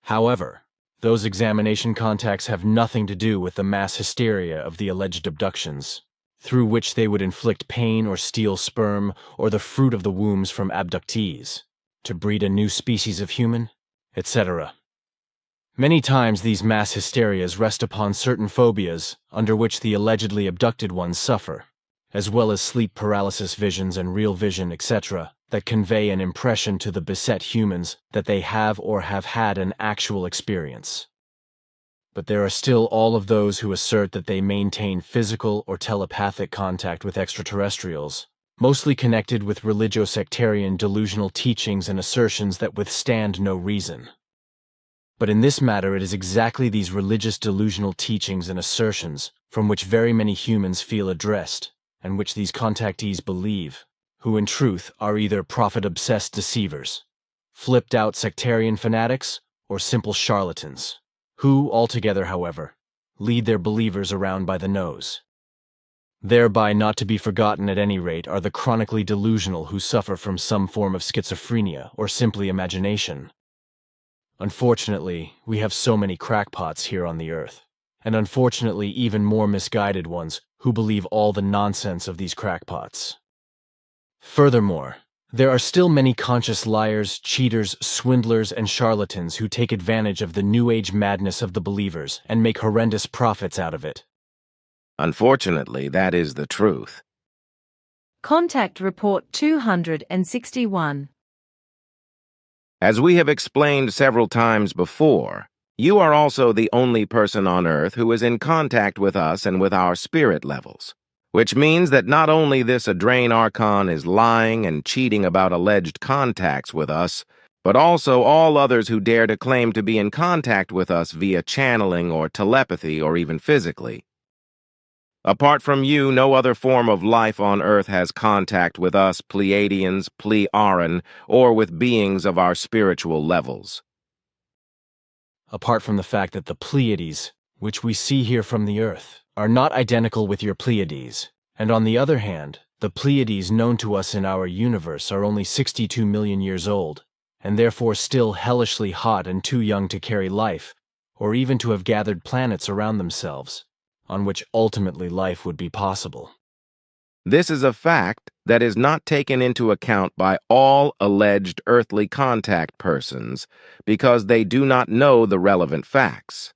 However, those examination contacts have nothing to do with the mass hysteria of the alleged abductions, through which they would inflict pain or steal sperm or the fruit of the wombs from abductees, to breed a new species of human, etc. Many times these mass hysterias rest upon certain phobias under which the allegedly abducted ones suffer, as well as sleep paralysis visions and real vision, etc., that convey an impression to the beset humans that they have or have had an actual experience. But there are still all of those who assert that they maintain physical or telepathic contact with extraterrestrials, mostly connected with religio-sectarian delusional teachings and assertions that withstand no reason. But in this matter, it is exactly these religious delusional teachings and assertions from which very many humans feel addressed, and which these contactees believe, who in truth are either profit-obsessed deceivers, flipped-out sectarian fanatics, or simple charlatans, who, altogether, however, lead their believers around by the nose. Thereby not to be forgotten at any rate are the chronically delusional who suffer from some form of schizophrenia or simply imagination. Unfortunately, we have so many crackpots here on the earth, and unfortunately even more misguided ones who believe all the nonsense of these crackpots. Furthermore, there are still many conscious liars, cheaters, swindlers, and charlatans who take advantage of the New Age madness of the believers and make horrendous profits out of it. Unfortunately, that is the truth. Contact Report 261. As we have explained several times before, you are also the only person on Earth who is in contact with us and with our spirit levels. Which means that not only this Adrain Archon is lying and cheating about alleged contacts with us, but also all others who dare to claim to be in contact with us via channeling or telepathy or even physically. Apart from you, no other form of life on Earth has contact with us Pleiadians, Pleadian, or with beings of our spiritual levels. Apart from the fact that the Pleiades, which we see here from the Earth, are not identical with your Pleiades, and on the other hand, the Pleiades known to us in our universe are only 62 million years old, and therefore still hellishly hot and too young to carry life, or even to have gathered planets around themselves, on which ultimately life would be possible. This is a fact that is not taken into account by all alleged earthly contact persons because they do not know the relevant facts.